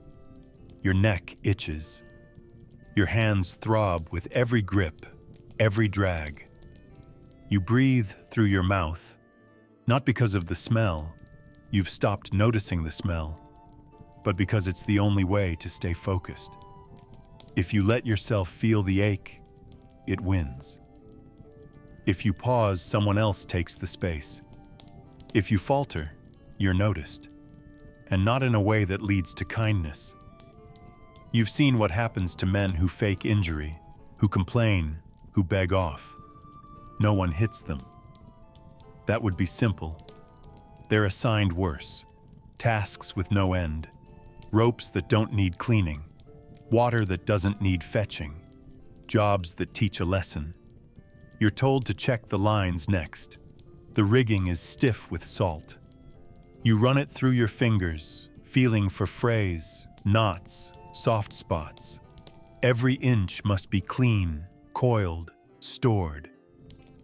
Speaker 1: Your neck itches. Your hands throb with every grip, every drag. You breathe through your mouth, not because of the smell. You've stopped noticing the smell, but because it's the only way to stay focused. If you let yourself feel the ache, it wins. If you pause, someone else takes the space. If you falter, you're noticed, and not in a way that leads to kindness. You've seen what happens to men who fake injury, who complain, who beg off. no one hits them. That would be simple. They're assigned worse. Tasks with no end. Ropes that don't need cleaning. Water that doesn't need fetching. Jobs that teach a lesson. You're told to check the lines next. The rigging is stiff with salt. You run it through your fingers, feeling for frays, knots, soft spots. Every inch must be clean, coiled, stored.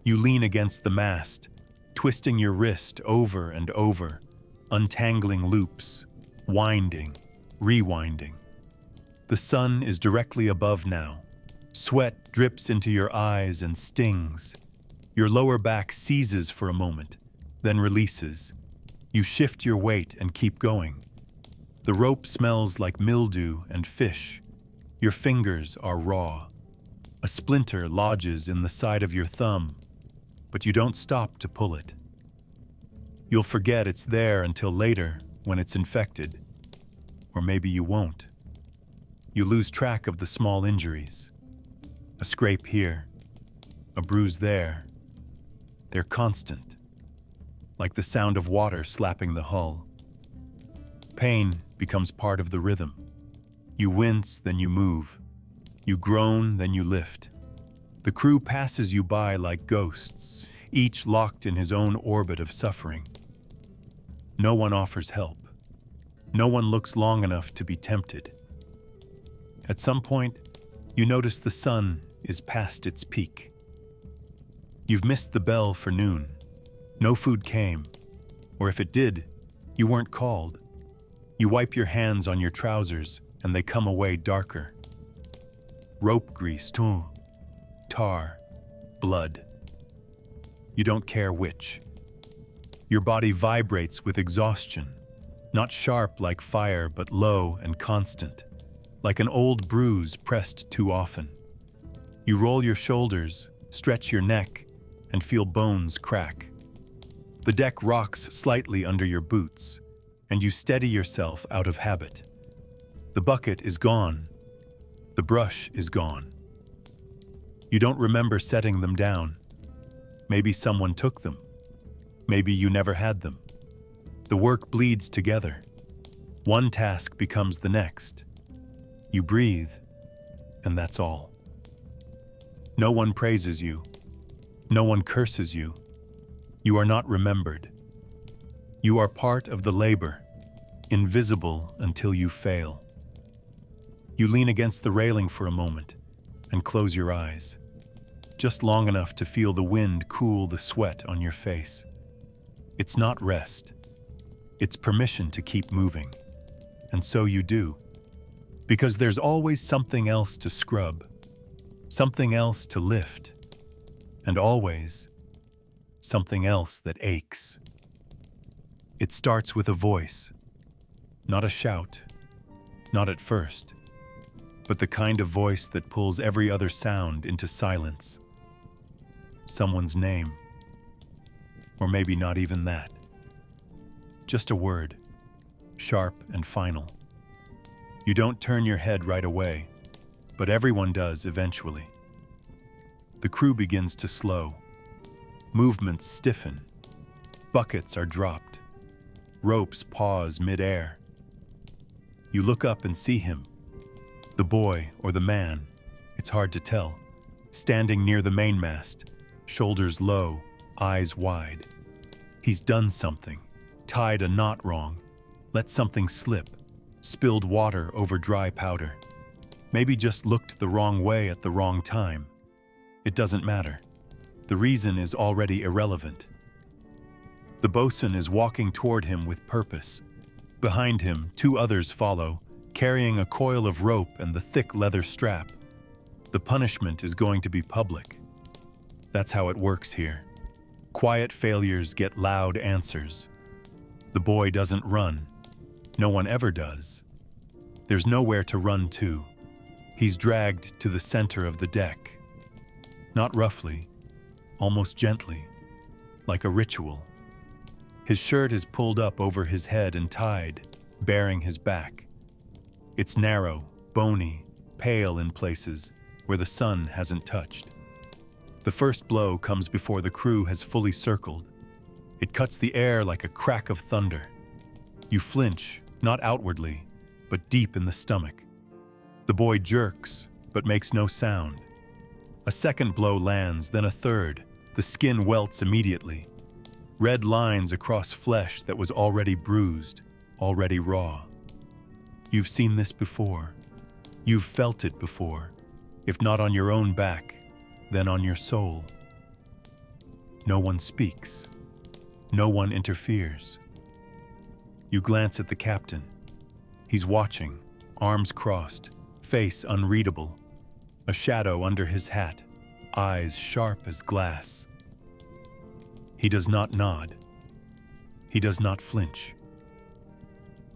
Speaker 1: You lean against the mast, twisting your wrist over and over, untangling loops, winding, rewinding. The sun is directly above now. Sweat drips into your eyes and stings. Your lower back seizes for a moment, then releases. You shift your weight and keep going. The rope smells like mildew and fish. Your fingers are raw. A splinter lodges in the side of your thumb, but you don't stop to pull it. You'll forget it's there until later when it's infected. Or maybe you won't. You lose track of the small injuries. A scrape here, a bruise there. They're constant, like the sound of water slapping the hull. Pain becomes part of the rhythm. You wince, then you move. You groan, then you lift. The crew passes you by like ghosts, each locked in his own orbit of suffering. No one offers help. No one looks long enough to be tempted. At some point, you notice the sun is past its peak. You've missed the bell for noon. No food came, or if it did, you weren't called. You wipe your hands on your trousers, and they come away darker. Rope grease, tar, blood. You don't care which. Your body vibrates with exhaustion, not sharp like fire, but low and constant, like an old bruise pressed too often. You roll your shoulders, stretch your neck, and feel bones crack. The deck rocks slightly under your boots, and you steady yourself out of habit. The bucket is gone. The brush is gone. You don't remember setting them down. Maybe someone took them. Maybe you never had them. The work bleeds together. One task becomes the next. You breathe, and that's all. No one praises you. No one curses you. You are not remembered. You are part of the labor, invisible until you fail. You lean against the railing for a moment and close your eyes, just long enough to feel the wind cool the sweat on your face. It's not rest. It's permission to keep moving. And so you do. Because there's always something else to scrub, something else to lift, and always something else that aches. It starts with a voice, not a shout, not at first, but the kind of voice that pulls every other sound into silence. Someone's name, or maybe not even that. Just a word, sharp and final. You don't turn your head right away, but everyone does eventually. The crew begins to slow. Movements stiffen. Buckets are dropped. Ropes pause mid-air. You look up and see him, the boy or the man, it's hard to tell, standing near the mainmast, shoulders low, eyes wide. He's done something, tied a knot wrong, let something slip, spilled water over dry powder. Maybe just looked the wrong way at the wrong time. It doesn't matter. The reason is already irrelevant. The bosun is walking toward him with purpose. Behind him, two others follow, carrying a coil of rope and the thick leather strap. The punishment is going to be public. That's how it works here. Quiet failures get loud answers. The boy doesn't run. No one ever does. There's nowhere to run to. He's dragged to the center of the deck. Not roughly, almost gently, like a ritual. His shirt is pulled up over his head and tied, baring his back. It's narrow, bony, pale in places where the sun hasn't touched. The first blow comes before the crew has fully circled. It cuts the air like a crack of thunder. You flinch, not outwardly, but deep in the stomach. The boy jerks, but makes no sound. A second blow lands, then a third. The skin welts immediately. Red lines across flesh that was already bruised, already raw. You've seen this before. You've felt it before. If not on your own back, then on your soul. No one speaks. No one interferes. You glance at the captain. He's watching, arms crossed, face unreadable, a shadow under his hat, eyes sharp as glass. He does not nod. He does not flinch.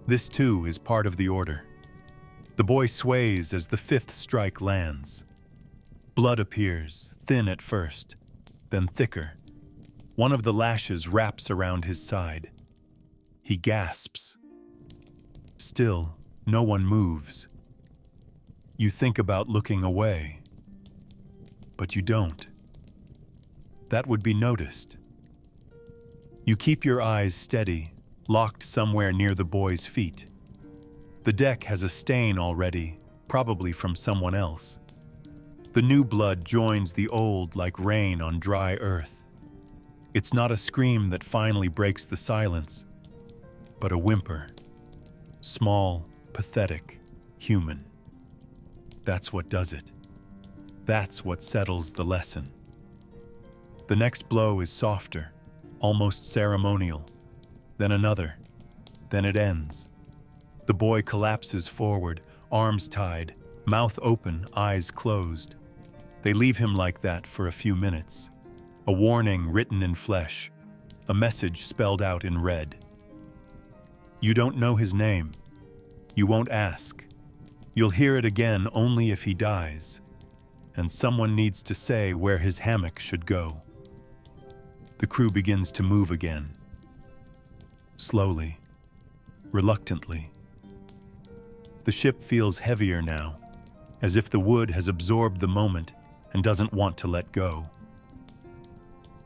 Speaker 1: This too is part of the order. The boy sways as the fifth strike lands. Blood appears, thin at first, then thicker. One of the lashes wraps around his side. He gasps. Still, no one moves. You think about looking away, but you don't. That would be noticed. You keep your eyes steady, locked somewhere near the boy's feet. The deck has a stain already, probably from someone else. The new blood joins the old like rain on dry earth. It's not a scream that finally breaks the silence, but a whimper. Small, pathetic, human. That's what does it. That's what settles the lesson. The next blow is softer, almost ceremonial. Then another. Then it ends. The boy collapses forward, arms tied, mouth open, eyes closed. They leave him like that for a few minutes. A warning written in flesh, a message spelled out in red. You don't know his name. You won't ask. You'll hear it again only if he dies, and someone needs to say where his hammock should go. The crew begins to move again. Slowly, reluctantly. The ship feels heavier now, as if the wood has absorbed the moment and doesn't want to let go.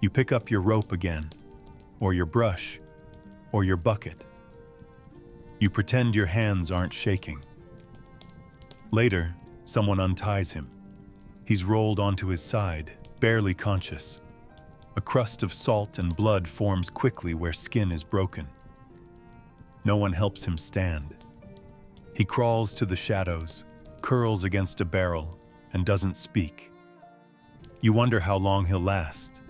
Speaker 1: You pick up your rope again, or your brush, or your bucket. You pretend your hands aren't shaking. Later, someone unties him. He's rolled onto his side, barely conscious. A crust of salt and blood forms quickly where skin is broken. No one helps him stand. He crawls to the shadows, curls against a barrel, and doesn't speak. You wonder how long he'll last.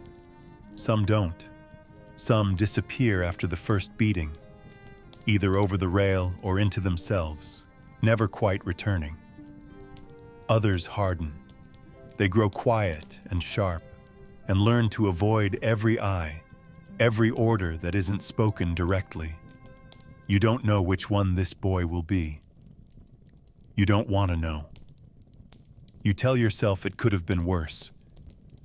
Speaker 1: Some don't. Some disappear after the first beating, either over the rail or into themselves, never quite returning. Others harden. They grow quiet and sharp, and learn to avoid every eye, every order that isn't spoken directly. You don't know which one this boy will be. You don't want to know. You tell yourself it could have been worse,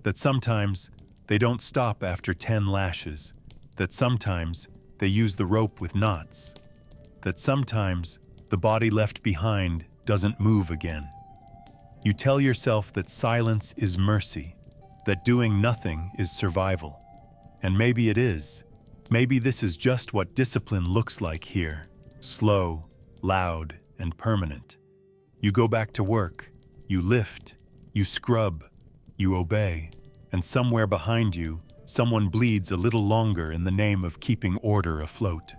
Speaker 1: that sometimes they don't stop after 10 lashes, that sometimes they use the rope with knots, that sometimes the body left behind doesn't move again. You tell yourself that silence is mercy, that doing nothing is survival. And maybe it is. Maybe this is just what discipline looks like here. Slow, loud, and permanent. You go back to work. You lift. You scrub. You obey. And somewhere behind you, someone bleeds a little longer in the name of keeping order afloat.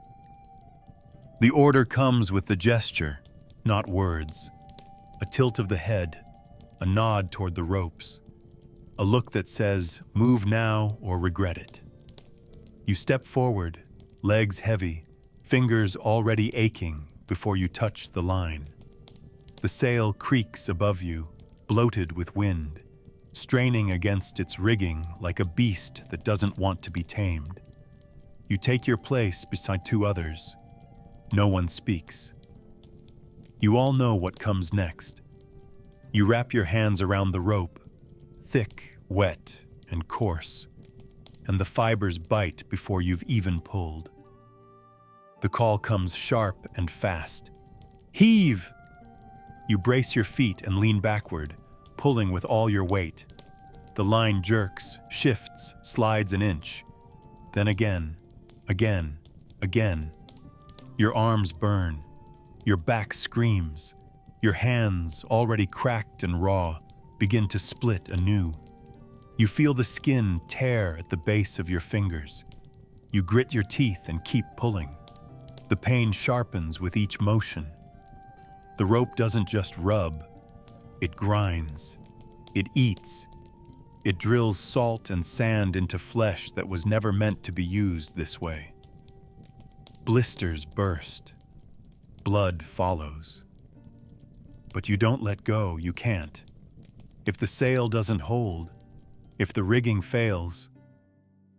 Speaker 1: The order comes with the gesture, not words. A tilt of the head, a nod toward the ropes, a look that says, move now or regret it. You step forward, legs heavy, fingers already aching before you touch the line. The sail creaks above you, bloated with wind, straining against its rigging like a beast that doesn't want to be tamed. You take your place beside two others. No one speaks. You all know what comes next. You wrap your hands around the rope, thick, wet, and coarse, and the fibers bite before you've even pulled. The call comes sharp and fast. Heave! You brace your feet and lean backward, pulling with all your weight. The line jerks, shifts, slides an inch. Then again, again, again. Your arms burn. Your back screams. Your hands, already cracked and raw, begin to split anew. You feel the skin tear at the base of your fingers. You grit your teeth and keep pulling. The pain sharpens with each motion. The rope doesn't just rub, it grinds. It eats. It drills salt and sand into flesh that was never meant to be used this way. Blisters burst. Blood follows. But you don't let go, you can't. If the sail doesn't hold, if the rigging fails,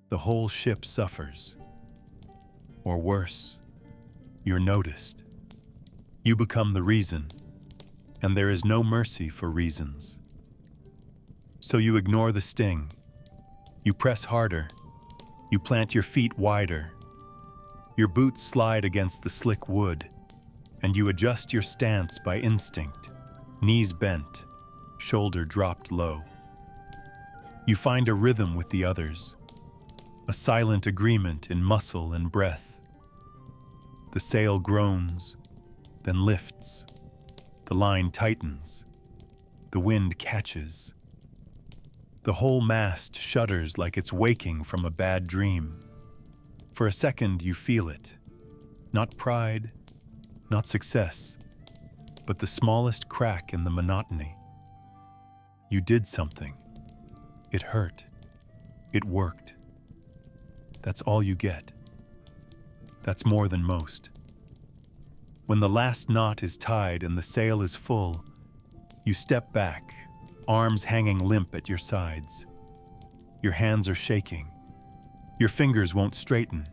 Speaker 1: the whole ship suffers. Or worse, you're noticed. You become the reason, and there is no mercy for reasons. So you ignore the sting. You press harder. You plant your feet wider. Your boots slide against the slick wood, and you adjust your stance by instinct, knees bent, shoulder dropped low. You find a rhythm with the others, a silent agreement in muscle and breath. The sail groans, then lifts. The line tightens. The wind catches. The whole mast shudders like it's waking from a bad dream. For a second, you feel it. Not pride, not success, but the smallest crack in the monotony. You did something. It hurt. It worked. That's all you get. That's more than most. When the last knot is tied and the sail is full, you step back, arms hanging limp at your sides. Your hands are shaking. Your fingers won't straighten.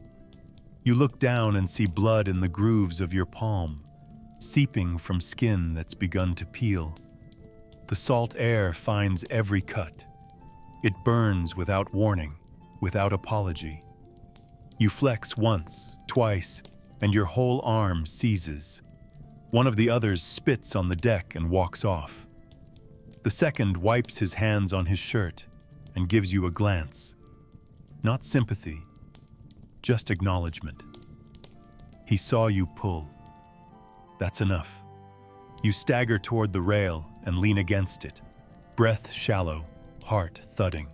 Speaker 1: You look down and see blood in the grooves of your palm, seeping from skin that's begun to peel. The salt air finds every cut. It burns without warning, without apology. You flex once, twice, and your whole arm seizes. One of the others spits on the deck and walks off. The second wipes his hands on his shirt and gives you a glance. Not sympathy, just acknowledgement. He saw you pull. That's enough. You stagger toward the rail and lean against it, breath shallow, heart thudding.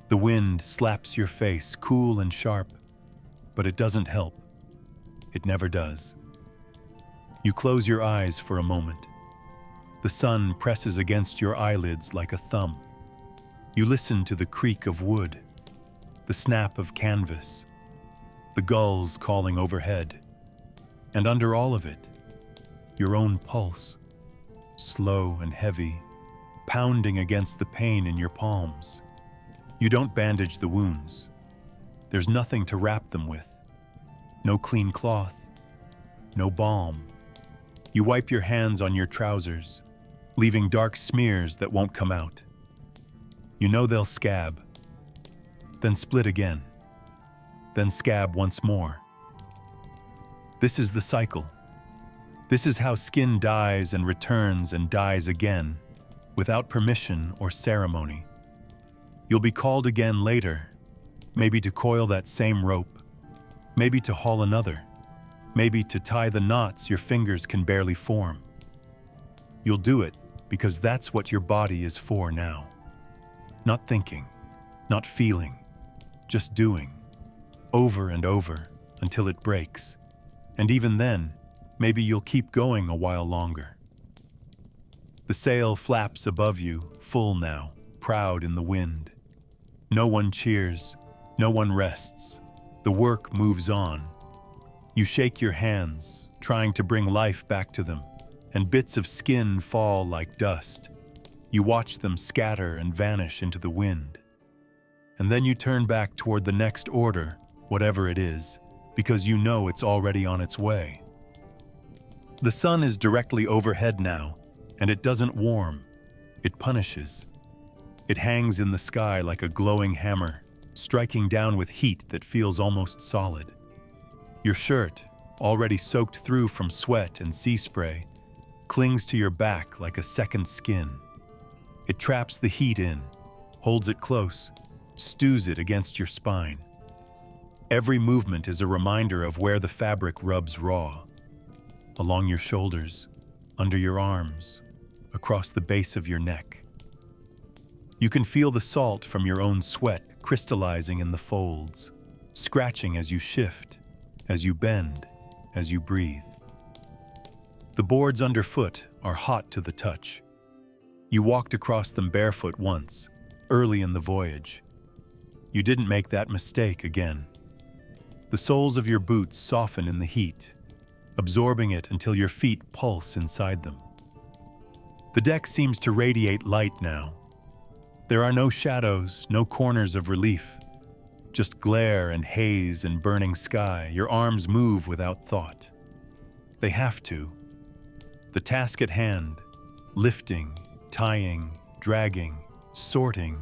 Speaker 1: The wind slaps your face, cool and sharp, but it doesn't help. It never does. You close your eyes for a moment. The sun presses against your eyelids like a thumb. You listen to the creak of wood, the snap of canvas, the gulls calling overhead, and under all of it, your own pulse, slow and heavy, pounding against the pain in your palms. You don't bandage the wounds. There's nothing to wrap them with. No clean cloth, no balm. You wipe your hands on your trousers, leaving dark smears that won't come out. You know they'll scab, then split again, then scab once more. This is the cycle. This is how skin dies and returns and dies again, without permission or ceremony. You'll be called again later, maybe to coil that same rope, maybe to haul another, maybe to tie the knots your fingers can barely form. You'll do it because that's what your body is for now. Not thinking, not feeling, just doing, over and over until it breaks. And even then, maybe you'll keep going a while longer. The sail flaps above you, full now, proud in the wind. No one cheers, no one rests. The work moves on. You shake your hands, trying to bring life back to them, and bits of skin fall like dust. You watch them scatter and vanish into the wind. And then you turn back toward the next order, whatever it is, because you know it's already on its way. The sun is directly overhead now, and it doesn't warm. It punishes. It hangs in the sky like a glowing hammer, striking down with heat that feels almost solid. Your shirt, already soaked through from sweat and sea spray, clings to your back like a second skin. It traps the heat in, holds it close, stews it against your spine. Every movement is a reminder of where the fabric rubs raw. Along your shoulders, under your arms, across the base of your neck. You can feel the salt from your own sweat crystallizing in the folds, scratching as you shift, as you bend, as you breathe. The boards underfoot are hot to the touch. You walked across them barefoot once, early in the voyage. You didn't make that mistake again. The soles of your boots soften in the heat, absorbing it until your feet pulse inside them. The deck seems to radiate light now. There are no shadows, no corners of relief, just glare and haze and burning sky. Your arms move without thought. They have to. The task at hand, lifting, tying, dragging, sorting,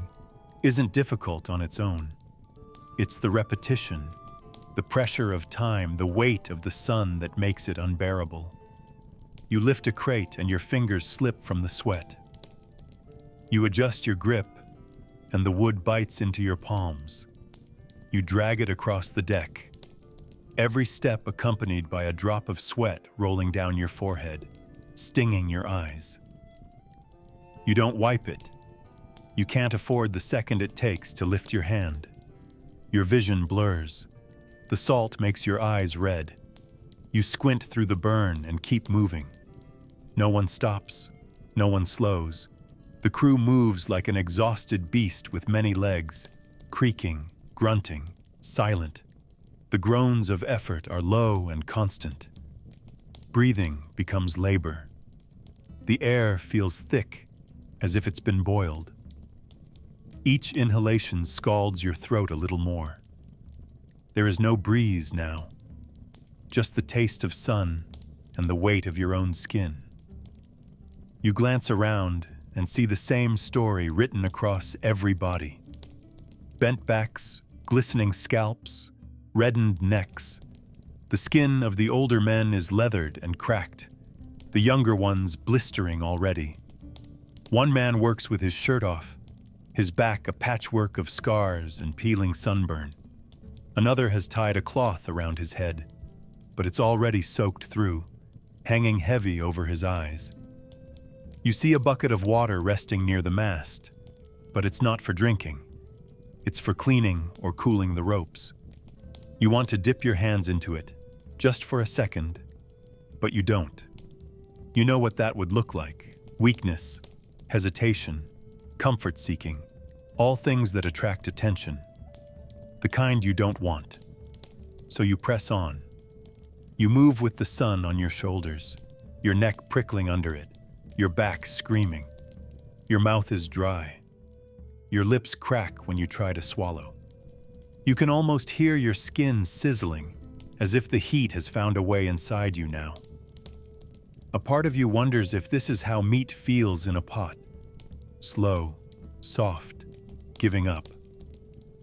Speaker 1: isn't difficult on its own. It's the repetition, the pressure of time, the weight of the sun that makes it unbearable. You lift a crate and your fingers slip from the sweat. You adjust your grip and the wood bites into your palms. You drag it across the deck, every step accompanied by a drop of sweat rolling down your forehead, stinging your eyes. You don't wipe it. You can't afford the second it takes to lift your hand. Your vision blurs. The salt makes your eyes red. You squint through the burn and keep moving. No one stops. No one slows. The crew moves like an exhausted beast with many legs, creaking, grunting, silent. The groans of effort are low and constant. Breathing becomes labor. The air feels thick, as if it's been boiled. Each inhalation scalds your throat a little more. There is no breeze now, just the taste of sun and the weight of your own skin. You glance around and see the same story written across every body. Bent backs, glistening scalps, reddened necks. The skin of the older men is leathered and cracked, the younger ones blistering already. One man works with his shirt off, his back a patchwork of scars and peeling sunburn. Another has tied a cloth around his head, but it's already soaked through, hanging heavy over his eyes. You see a bucket of water resting near the mast, but it's not for drinking. It's for cleaning or cooling the ropes. You want to dip your hands into it, just for a second, but you don't. You know what that would look like: weakness, hesitation, comfort-seeking, all things that attract attention. The kind you don't want. So you press on. You move with the sun on your shoulders, your neck prickling under it, your back screaming. Your mouth is dry. Your lips crack when you try to swallow. You can almost hear your skin sizzling, as if the heat has found a way inside you now. A part of you wonders if this is how meat feels in a pot. Slow, soft, giving up.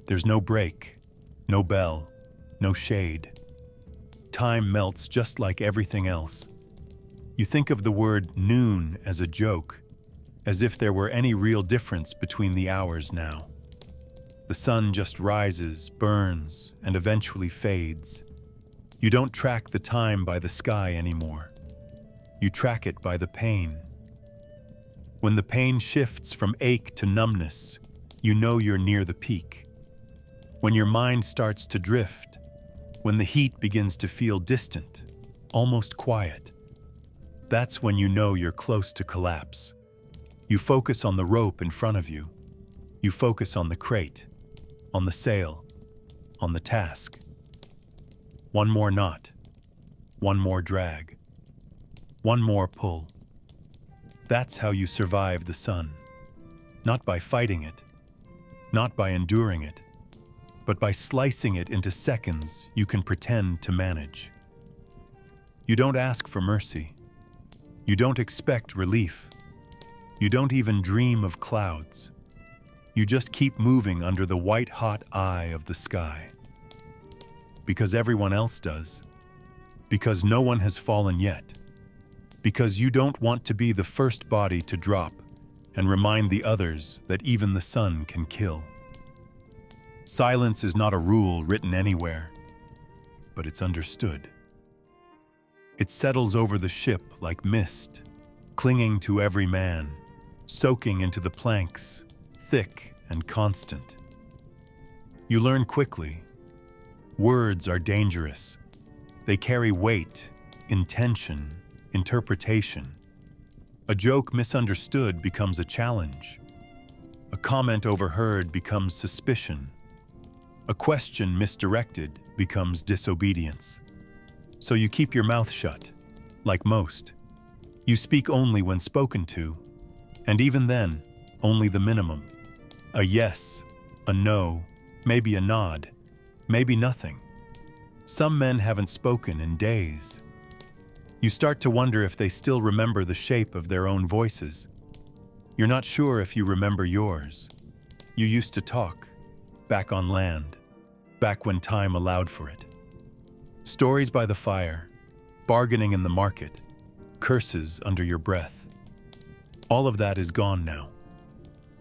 Speaker 1: There's no break, no bell, no shade. Time melts just like everything else. You think of the word noon as a joke, as if there were any real difference between the hours now. The sun just rises, burns, and eventually fades. You don't track the time by the sky anymore. You track it by the pain. When the pain shifts from ache to numbness, you know you're near the peak. When your mind starts to drift, when the heat begins to feel distant, almost quiet, that's when you know you're close to collapse. You focus on the rope in front of you. You focus on the crate, on the sail, on the task. One more knot, one more drag, one more pull. That's how you survive the sun. Not by fighting it, not by enduring it, but by slicing it into seconds you can pretend to manage. You don't ask for mercy. You don't expect relief. You don't even dream of clouds. You just keep moving under the white-hot eye of the sky. Because everyone else does. Because no one has fallen yet. Because you don't want to be the first body to drop and remind the others that even the sun can kill. Silence is not a rule written anywhere, but it's understood. It settles over the ship like mist, clinging to every man, soaking into the planks, thick and constant. You learn quickly. Words are dangerous. They carry weight, intention, interpretation. A joke misunderstood becomes a challenge. A comment overheard becomes suspicion. A question misdirected becomes disobedience. So you keep your mouth shut, like most. You speak only when spoken to, and even then, only the minimum. A yes, a no, maybe a nod, maybe nothing. Some men haven't spoken in days. You start to wonder if they still remember the shape of their own voices. You're not sure if you remember yours. You used to talk, back on land, back when time allowed for it. Stories by the fire, bargaining in the market, curses under your breath. All of that is gone now.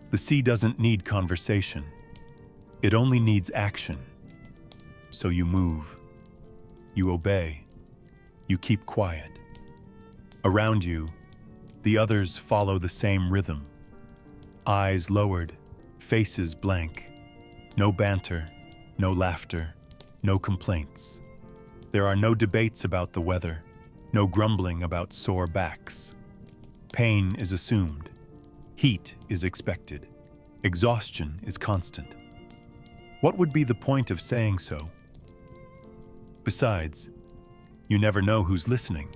Speaker 1: The sea doesn't need conversation. It only needs action. So you move. You obey. You keep quiet. Around you, the others follow the same rhythm. Eyes lowered, faces blank. No banter, no laughter, no complaints. There are no debates about the weather, no grumbling about sore backs. Pain is assumed. Heat is expected. Exhaustion is constant. What would be the point of saying so? Besides, you never know who's listening.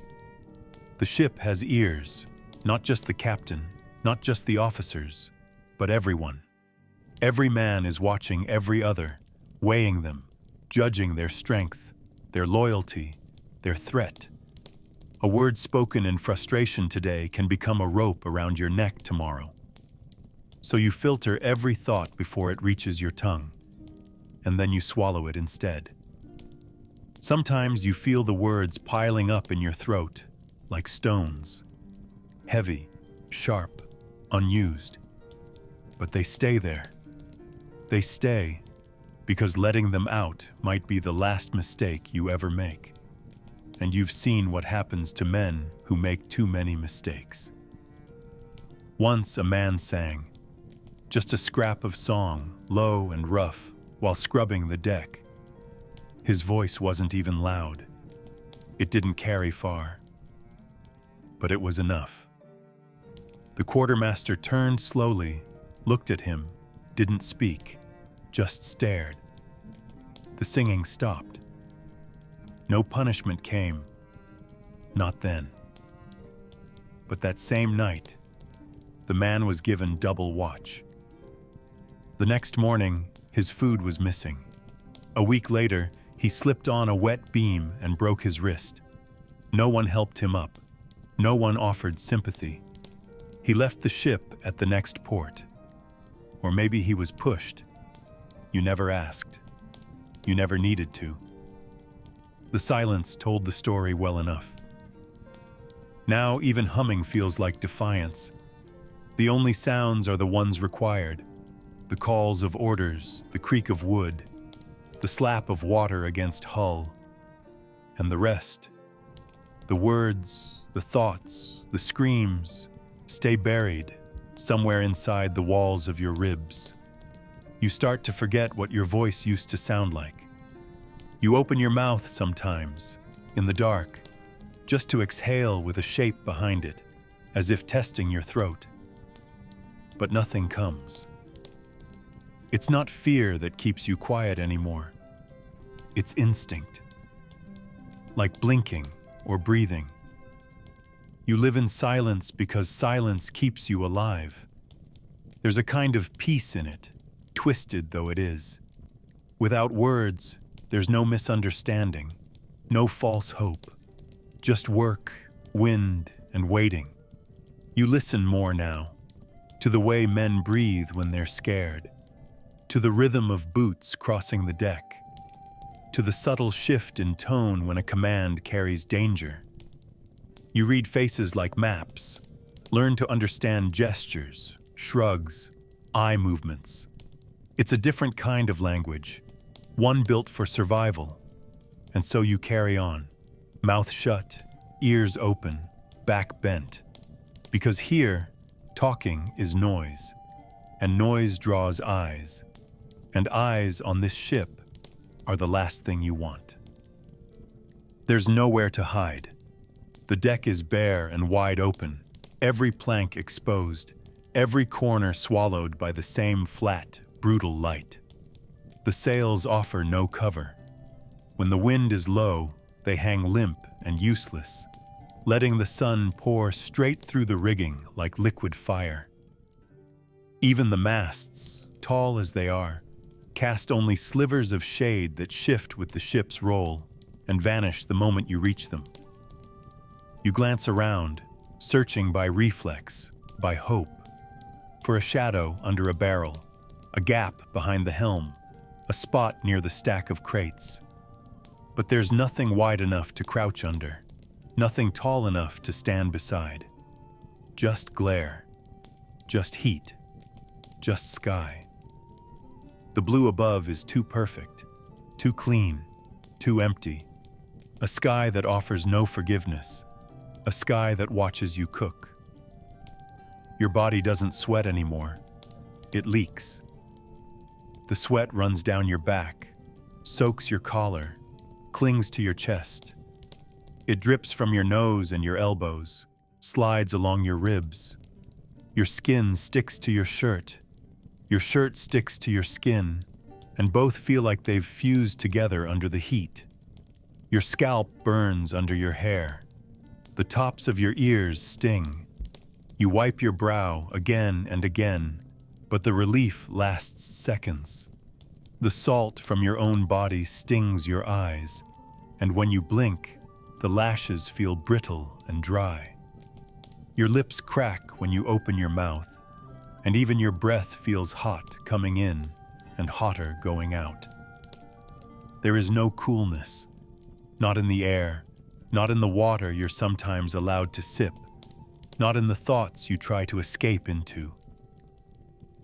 Speaker 1: The ship has ears, not just the captain, not just the officers, but everyone. Every man is watching every other, weighing them, judging their strength, their loyalty, their threat. A word spoken in frustration today can become a rope around your neck tomorrow. So you filter every thought before it reaches your tongue, and then you swallow it instead. Sometimes you feel the words piling up in your throat, like stones, heavy, sharp, unused. But they stay there. They stay because letting them out might be the last mistake you ever make. And you've seen what happens to men who make too many mistakes. Once a man sang, just a scrap of song, low and rough, while scrubbing the deck. His voice wasn't even loud. It didn't carry far. But it was enough. The quartermaster turned slowly, looked at him, didn't speak, just stared. The singing stopped. No punishment came. Not then. But that same night, the man was given double watch. The next morning, his food was missing. A week later, he slipped on a wet beam and broke his wrist. No one helped him up. No one offered sympathy. He left the ship at the next port. Or maybe he was pushed. You never asked. You never needed to. The silence told the story well enough. Now even humming feels like defiance. The only sounds are the ones required. The calls of orders, the creak of wood, the slap of water against hull. And the rest, the words, the thoughts, the screams, stay buried somewhere inside the walls of your ribs. You start to forget what your voice used to sound like. You open your mouth sometimes, in the dark, just to exhale with a shape behind it, as if testing your throat. But nothing comes. It's not fear that keeps you quiet anymore. It's instinct. Like blinking or breathing. You live in silence because silence keeps you alive. There's a kind of peace in it, twisted though it is. Without words, there's no misunderstanding, no false hope. Just work, wind, and waiting. You listen more now, to the way men breathe when they're scared, to the rhythm of boots crossing the deck, to the subtle shift in tone when a command carries danger. You read faces like maps, learn to understand gestures, shrugs, eye movements. It's a different kind of language, one built for survival. And so you carry on, mouth shut, ears open, back bent. Because here, talking is noise, and noise draws eyes. And eyes on this ship are the last thing you want. There's nowhere to hide. The deck is bare and wide open, every plank exposed, every corner swallowed by the same flat, brutal light. The sails offer no cover. When the wind is low, they hang limp and useless, letting the sun pour straight through the rigging like liquid fire. Even the masts, tall as they are, cast only slivers of shade that shift with the ship's roll and vanish the moment you reach them. You glance around, searching by reflex, by hope, for a shadow under a barrel, a gap behind the helm, a spot near the stack of crates. But there's nothing wide enough to crouch under, nothing tall enough to stand beside. Just glare, just heat, just sky. The blue above is too perfect, too clean, too empty. A sky that offers no forgiveness, a sky that watches you cook. Your body doesn't sweat anymore, it leaks. The sweat runs down your back, soaks your collar, clings to your chest. It drips from your nose and your elbows, slides along your ribs. Your skin sticks to your shirt sticks to your skin, and both feel like they've fused together under the heat. Your scalp burns under your hair. The tops of your ears sting. You wipe your brow again and again, but the relief lasts seconds. The salt from your own body stings your eyes, and when you blink, the lashes feel brittle and dry. Your lips crack when you open your mouth, and even your breath feels hot coming in and hotter going out. There is no coolness, not in the air, not in the water you're sometimes allowed to sip, not in the thoughts you try to escape into.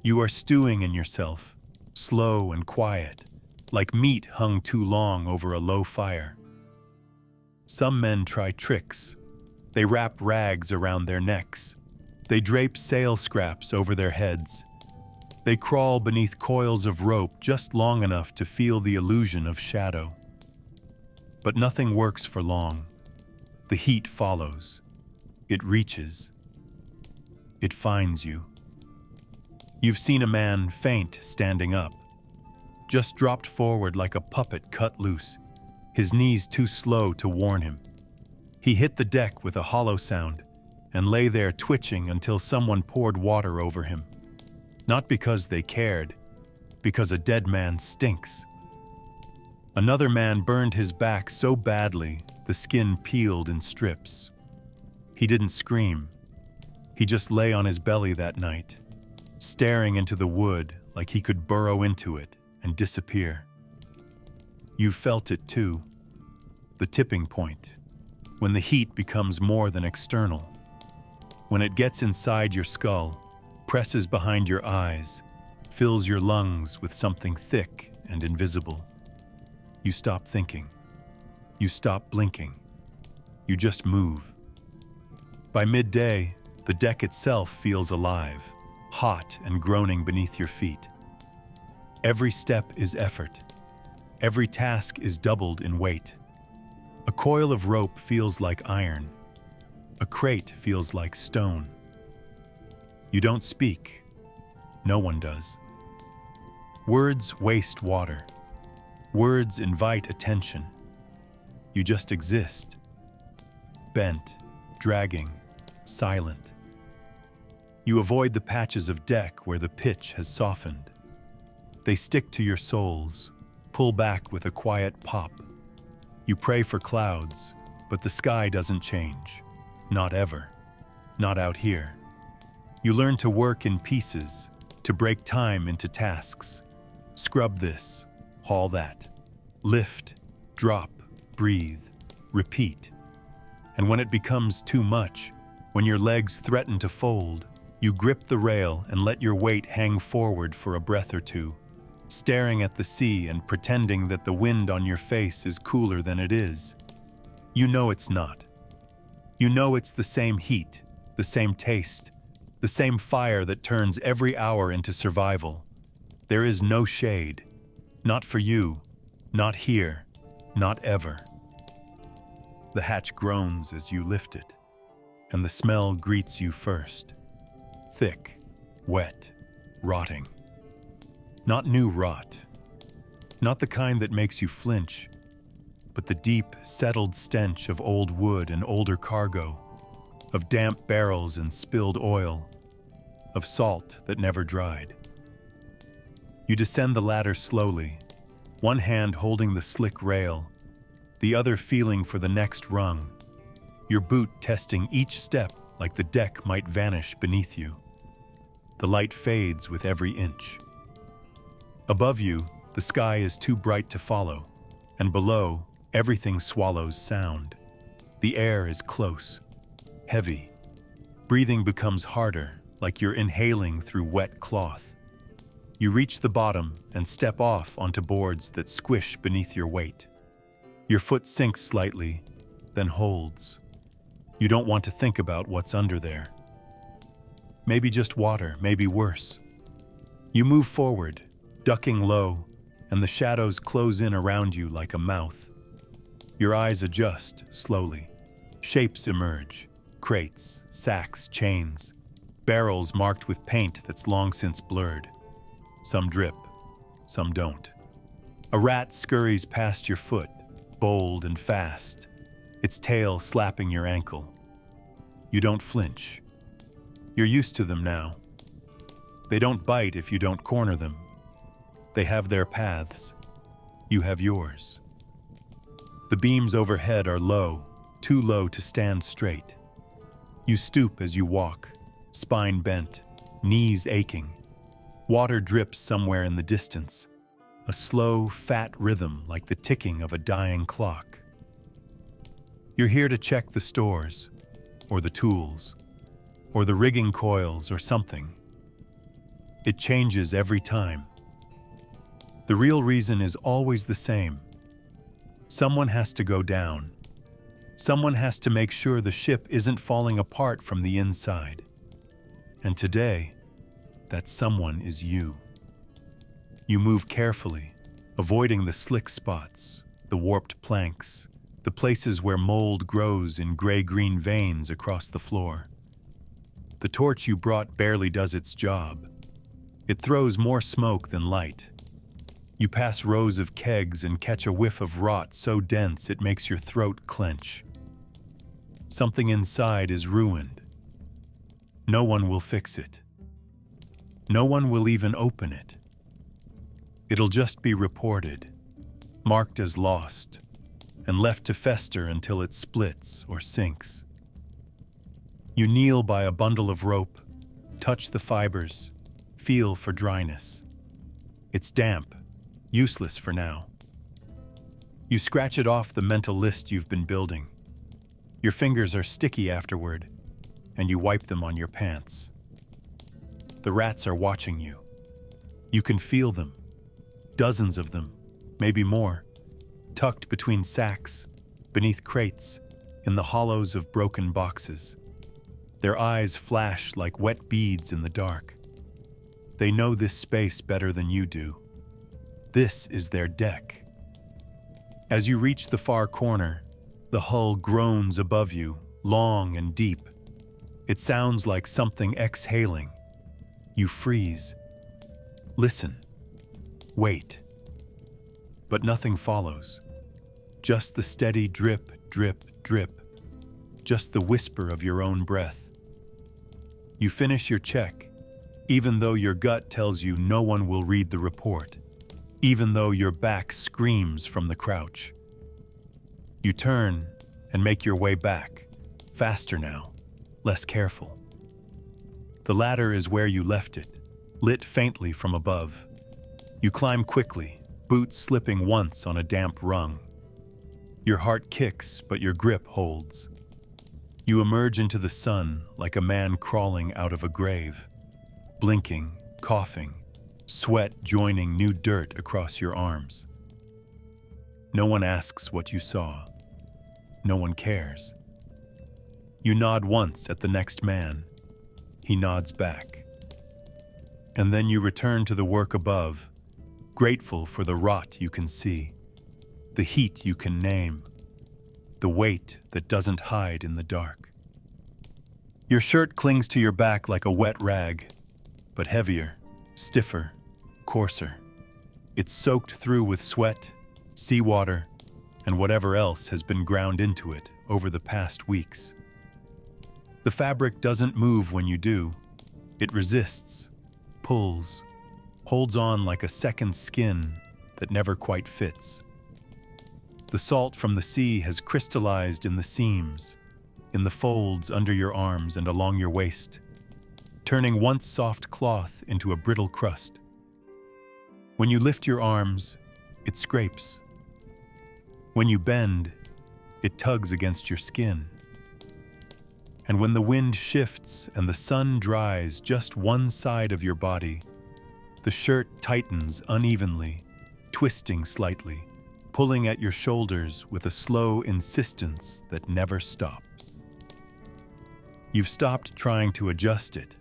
Speaker 1: You are stewing in yourself, slow and quiet, like meat hung too long over a low fire. Some men try tricks. They wrap rags around their necks. They drape sail scraps over their heads. They crawl beneath coils of rope just long enough to feel the illusion of shadow. But nothing works for long. The heat follows. It reaches. It finds you. You've seen a man faint standing up, just dropped forward like a puppet cut loose, his knees too slow to warn him. He hit the deck with a hollow sound and lay there twitching until someone poured water over him. Not because they cared, because a dead man stinks. Another man burned his back so badly the skin peeled in strips. He didn't scream. He just lay on his belly that night, staring into the wood like he could burrow into it and disappear. You felt it too, the tipping point, when the heat becomes more than external. When it gets inside your skull, presses behind your eyes, fills your lungs with something thick and invisible. You stop thinking. You stop blinking. You just move. By midday, the deck itself feels alive, hot and groaning beneath your feet. Every step is effort. Every task is doubled in weight. A coil of rope feels like iron. A crate feels like stone. You don't speak. No one does. Words waste water. Words invite attention. You just exist. Bent, dragging, silent. You avoid the patches of deck where the pitch has softened. They stick to your soles, pull back with a quiet pop. You pray for clouds, but the sky doesn't change. Not ever. Not out here. You learn to work in pieces, to break time into tasks. Scrub this, haul that. Lift, drop, breathe, repeat. And when it becomes too much, when your legs threaten to fold, You grip the rail and let your weight hang forward for a breath or two, staring at the sea and pretending that the wind on your face is cooler than it is. You know it's not. You know it's the same heat, the same taste, the same fire that turns every hour into survival. There is no shade. Not for you, not here, not ever. The hatch groans as you lift it, and the smell greets you first. Thick, wet, rotting. Not new rot. Not the kind that makes you flinch, but the deep, settled stench of old wood and older cargo, of damp barrels and spilled oil, of salt that never dried. You descend the ladder slowly, one hand holding the slick rail, the other feeling for the next rung, your boot testing each step like the deck might vanish beneath you. The light fades with every inch. Above you, the sky is too bright to follow, and below, everything swallows sound. The air is close, heavy. Breathing becomes harder, like you're inhaling through wet cloth. You reach the bottom and step off onto boards that squish beneath your weight. Your foot sinks slightly, then holds. You don't want to think about what's under there. Maybe just water, maybe worse. You move forward, ducking low, and the shadows close in around you like a mouth. Your eyes adjust slowly. Shapes emerge. Crates, sacks, chains. Barrels marked with paint that's long since blurred. Some drip, some don't. A rat scurries past your foot, bold and fast, its tail slapping your ankle. You don't flinch. You're used to them now. They don't bite if you don't corner them. They have their paths. You have yours. The beams overhead are low, too low to stand straight. You stoop as you walk, spine bent, knees aching. Water drips somewhere in the distance, a slow, fat rhythm like the ticking of a dying clock. You're here to check the stores, or the tools, or the rigging coils or something. It changes every time. The real reason is always the same. Someone has to go down. Someone has to make sure the ship isn't falling apart from the inside. And today, that someone is you. You move carefully, avoiding the slick spots, the warped planks, the places where mold grows in gray-green veins across the floor. The torch you brought barely does its job. It throws more smoke than light. You pass rows of kegs and catch a whiff of rot so dense it makes your throat clench. Something inside is ruined. No one will fix it. No one will even open it. It'll just be reported, marked as lost, and left to fester until it splits or sinks. You kneel by a bundle of rope, touch the fibers, feel for dryness. It's damp, useless for now. You scratch it off the mental list you've been building. Your fingers are sticky afterward, and you wipe them on your pants. The rats are watching you. You can feel them, dozens of them, maybe more, tucked between sacks, beneath crates, in the hollows of broken boxes. Their eyes flash like wet beads in the dark. They know this space better than you do. This is their deck. As you reach the far corner, the hull groans above you, long and deep. It sounds like something exhaling. You freeze. Listen. Wait. But nothing follows. Just the steady drip, drip, drip. Just the whisper of your own breath. You finish your check, even though your gut tells you no one will read the report, even though your back screams from the crouch. You turn and make your way back, faster now, less careful. The ladder is where you left it, lit faintly from above. You climb quickly, boots slipping once on a damp rung. Your heart kicks, but your grip holds. You emerge into the sun like a man crawling out of a grave, blinking, coughing, sweat joining new dirt across your arms. No one asks what you saw. No one cares. You nod once at the next man. He nods back. And then you return to the work above, grateful for the rot you can see, the heat you can name, the weight that doesn't hide in the dark. Your shirt clings to your back like a wet rag, but heavier, stiffer, coarser. It's soaked through with sweat, seawater, and whatever else has been ground into it over the past weeks. The fabric doesn't move when you do. It resists, pulls, holds on like a second skin that never quite fits. The salt from the sea has crystallized in the seams, in the folds under your arms and along your waist, turning once soft cloth into a brittle crust. When you lift your arms, it scrapes. When you bend, it tugs against your skin. And when the wind shifts and the sun dries just one side of your body, the shirt tightens unevenly, twisting slightly, pulling at your shoulders with a slow insistence that never stops. You've stopped trying to adjust it.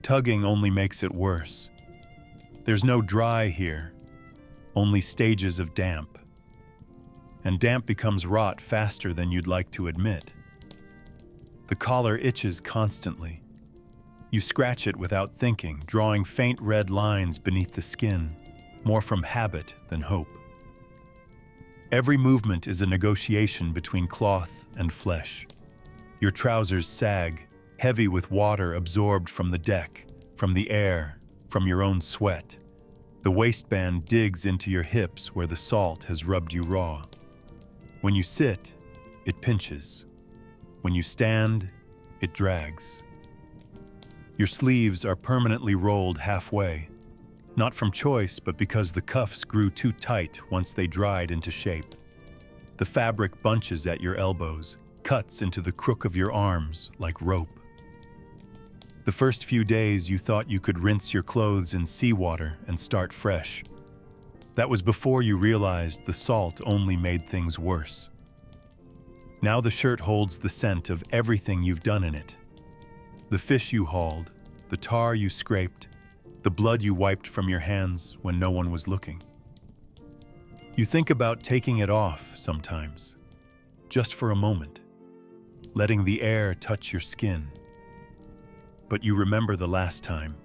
Speaker 1: Tugging only makes it worse. There's no dry here, only stages of damp. And damp becomes rot faster than you'd like to admit. The collar itches constantly. You scratch it without thinking, drawing faint red lines beneath the skin, more from habit than hope. Every movement is a negotiation between cloth and flesh. Your trousers sag, heavy with water absorbed from the deck, from the air, from your own sweat. The waistband digs into your hips where the salt has rubbed you raw. When you sit, it pinches. When you stand, it drags. Your sleeves are permanently rolled halfway, not from choice, but because the cuffs grew too tight once they dried into shape. The fabric bunches at your elbows, cuts into the crook of your arms like rope. The first few days you thought you could rinse your clothes in seawater and start fresh. That was before you realized the salt only made things worse. Now the shirt holds the scent of everything you've done in it. The fish you hauled, the tar you scraped, the blood you wiped from your hands when no one was looking. You think about taking it off sometimes, just for a moment, letting the air touch your skin. But you remember the last time,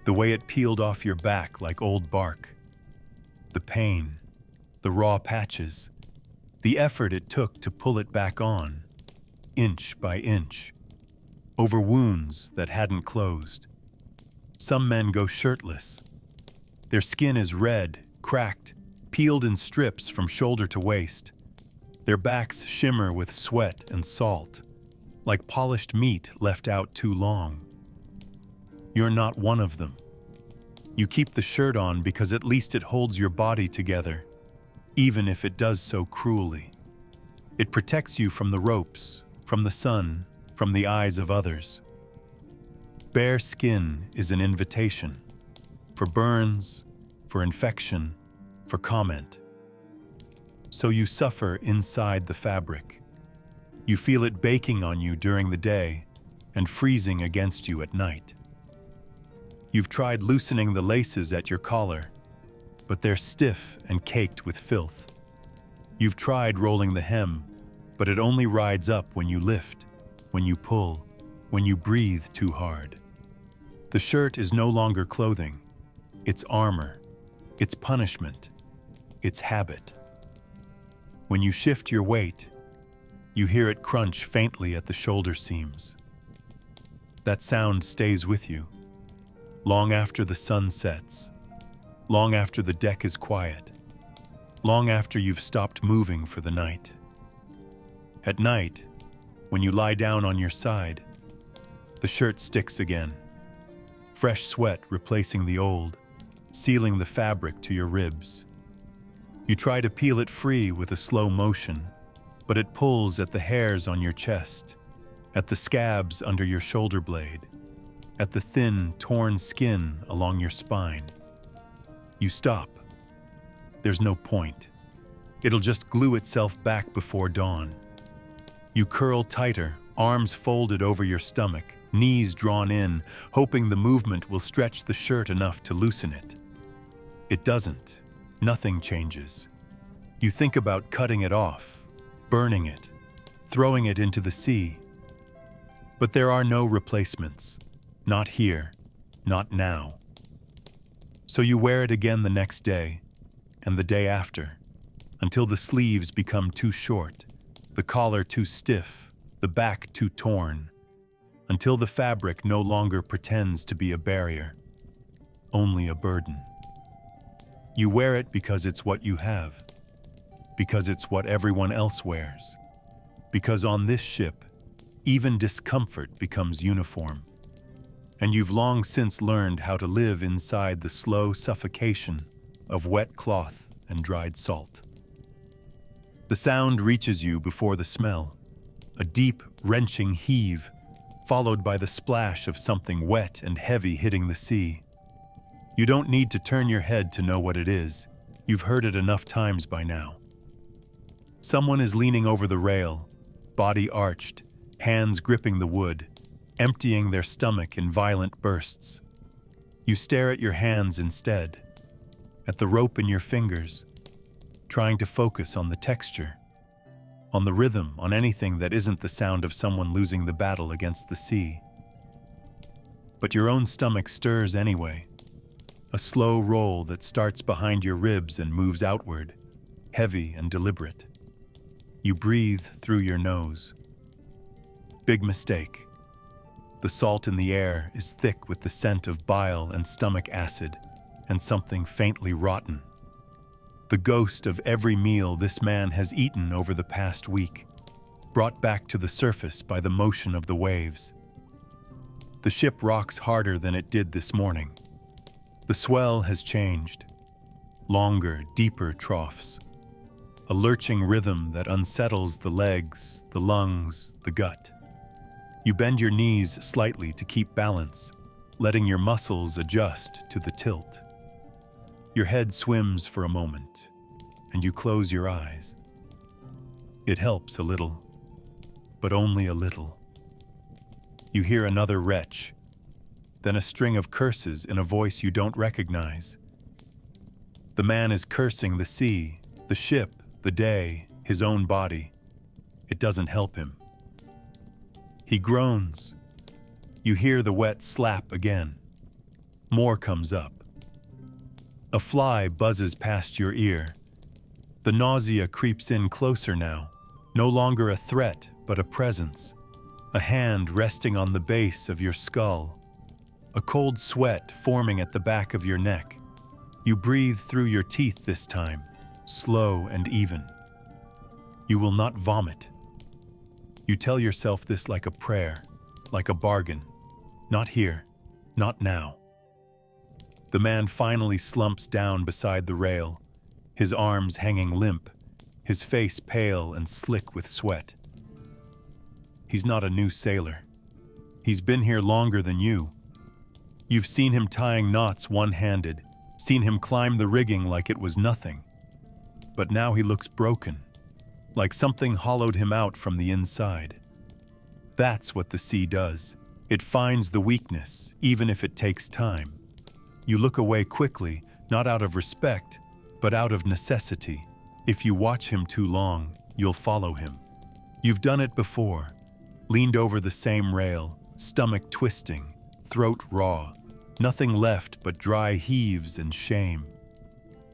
Speaker 1: the way it peeled off your back like old bark, the pain, the raw patches, the effort it took to pull it back on, inch by inch, over wounds that hadn't closed. Some men go shirtless. Their skin is red, cracked, peeled in strips from shoulder to waist. Their backs shimmer with sweat and salt, like polished meat left out too long. You're not one of them. You keep the shirt on because at least it holds your body together, even if it does so cruelly. It protects you from the ropes, from the sun, from the eyes of others. Bare skin is an invitation for burns, for infection, for comment. So you suffer inside the fabric. You feel it baking on you during the day and freezing against you at night. You've tried loosening the laces at your collar, but they're stiff and caked with filth. You've tried rolling the hem, but it only rides up when you lift, when you pull, when you breathe too hard. The shirt is no longer clothing. It's armor. It's punishment. It's habit. When you shift your weight, you hear it crunch faintly at the shoulder seams. That sound stays with you, long after the sun sets, long after the deck is quiet, long after you've stopped moving for the night. At night, when you lie down on your side, the shirt sticks again, fresh sweat replacing the old, sealing the fabric to your ribs. You try to peel it free with a slow motion, but it pulls at the hairs on your chest, at the scabs under your shoulder blade, at the thin, torn skin along your spine. You stop. There's no point. It'll just glue itself back before dawn. You curl tighter, arms folded over your stomach, knees drawn in, hoping the movement will stretch the shirt enough to loosen it. It doesn't. Nothing changes. You think about cutting it off, burning it, throwing it into the sea. But there are no replacements. Not here, not now. So you wear it again the next day, and the day after, until the sleeves become too short, the collar too stiff, the back too torn, until the fabric no longer pretends to be a barrier, only a burden. You wear it because it's what you have, because it's what everyone else wears, because on this ship, even discomfort becomes uniform. And you've long since learned how to live inside the slow suffocation of wet cloth and dried salt. The sound reaches you before the smell, a deep, wrenching heave, followed by the splash of something wet and heavy hitting the sea. You don't need to turn your head to know what it is. You've heard it enough times by now. Someone is leaning over the rail, body arched, hands gripping the wood, emptying their stomach in violent bursts. You stare at your hands instead, at the rope in your fingers, trying to focus on the texture, on the rhythm, on anything that isn't the sound of someone losing the battle against the sea. But your own stomach stirs anyway, a slow roll that starts behind your ribs and moves outward, heavy and deliberate. You breathe through your nose. Big mistake. The salt in the air is thick with the scent of bile and stomach acid, and something faintly rotten. The ghost of every meal this man has eaten over the past week, brought back to the surface by the motion of the waves. The ship rocks harder than it did this morning. The swell has changed. Longer, deeper troughs. A lurching rhythm that unsettles the legs, the lungs, the gut. You bend your knees slightly to keep balance, letting your muscles adjust to the tilt. Your head swims for a moment, and you close your eyes. It helps a little, but only a little. You hear another retch, then a string of curses in a voice you don't recognize. The man is cursing the sea, the ship, the day, his own body. It doesn't help him. He groans. You hear the wet slap again. More comes up. A fly buzzes past your ear. The nausea creeps in closer now, no longer a threat, but a presence. A hand resting on the base of your skull. A cold sweat forming at the back of your neck. You breathe through your teeth this time, slow and even. You will not vomit. You tell yourself this like a prayer, like a bargain. Not here, not now. The man finally slumps down beside the rail, his arms hanging limp, his face pale and slick with sweat. He's not a new sailor. He's been here longer than you. You've seen him tying knots one-handed, seen him climb the rigging like it was nothing. But now he looks broken, like something hollowed him out from the inside. That's what the sea does. It finds the weakness, even if it takes time. You look away quickly, not out of respect, but out of necessity. If you watch him too long, you'll follow him. You've done it before, leaned over the same rail, stomach twisting, throat raw, nothing left but dry heaves and shame.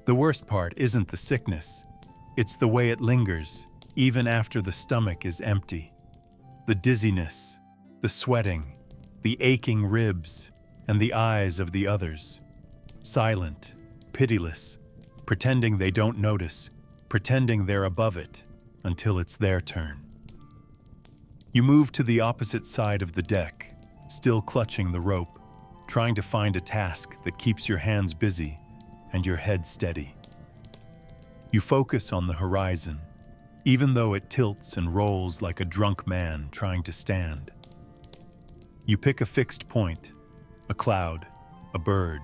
Speaker 1: The worst part isn't the sickness. It's the way it lingers, even after the stomach is empty. The dizziness, the sweating, the aching ribs, and the eyes of the others. Silent, pitiless, pretending they don't notice, pretending they're above it, until it's their turn. You move to the opposite side of the deck, still clutching the rope, trying to find a task that keeps your hands busy and your head steady. You focus on the horizon, even though it tilts and rolls like a drunk man trying to stand. You pick a fixed point, a cloud, a bird,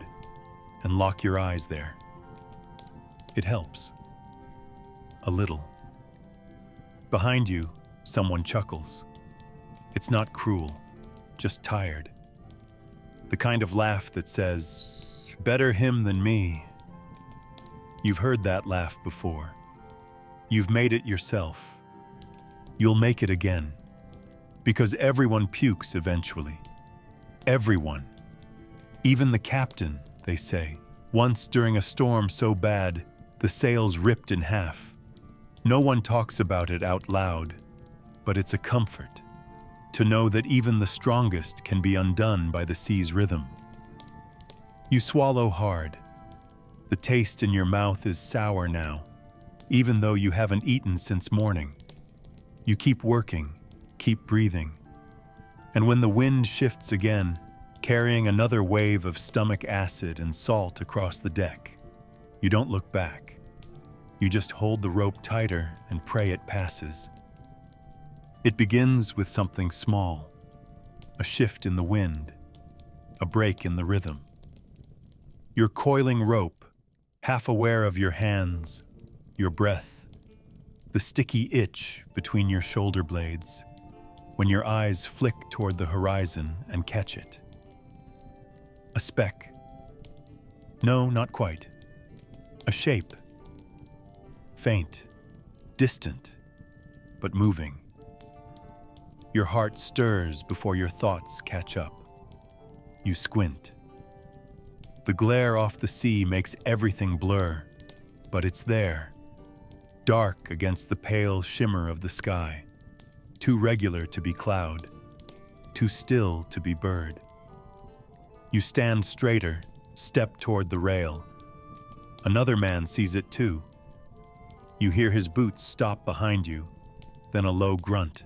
Speaker 1: and lock your eyes there. It helps. A little. Behind you, someone chuckles. It's not cruel, just tired. The kind of laugh that says, "Better him than me." You've heard that laugh before. You've made it yourself. You'll make it again. Because everyone pukes eventually. Everyone. Even the captain, they say. Once during a storm so bad, the sails ripped in half. No one talks about it out loud, but it's a comfort to know that even the strongest can be undone by the sea's rhythm. You swallow hard. The taste in your mouth is sour now, even though you haven't eaten since morning. You keep working, keep breathing. And when the wind shifts again, carrying another wave of stomach acid and salt across the deck, you don't look back. You just hold the rope tighter and pray it passes. It begins with something small, a shift in the wind, a break in the rhythm. You're coiling rope, half aware of your hands, your breath, the sticky itch between your shoulder blades, when your eyes flick toward the horizon and catch it. A speck. No, not quite. A shape. Faint, distant, but moving. Your heart stirs before your thoughts catch up. You squint. The glare off the sea makes everything blur, but it's there, dark against the pale shimmer of the sky, too regular to be cloud, too still to be bird. You stand straighter, step toward the rail. Another man sees it too. You hear his boots stop behind you, then a low grunt.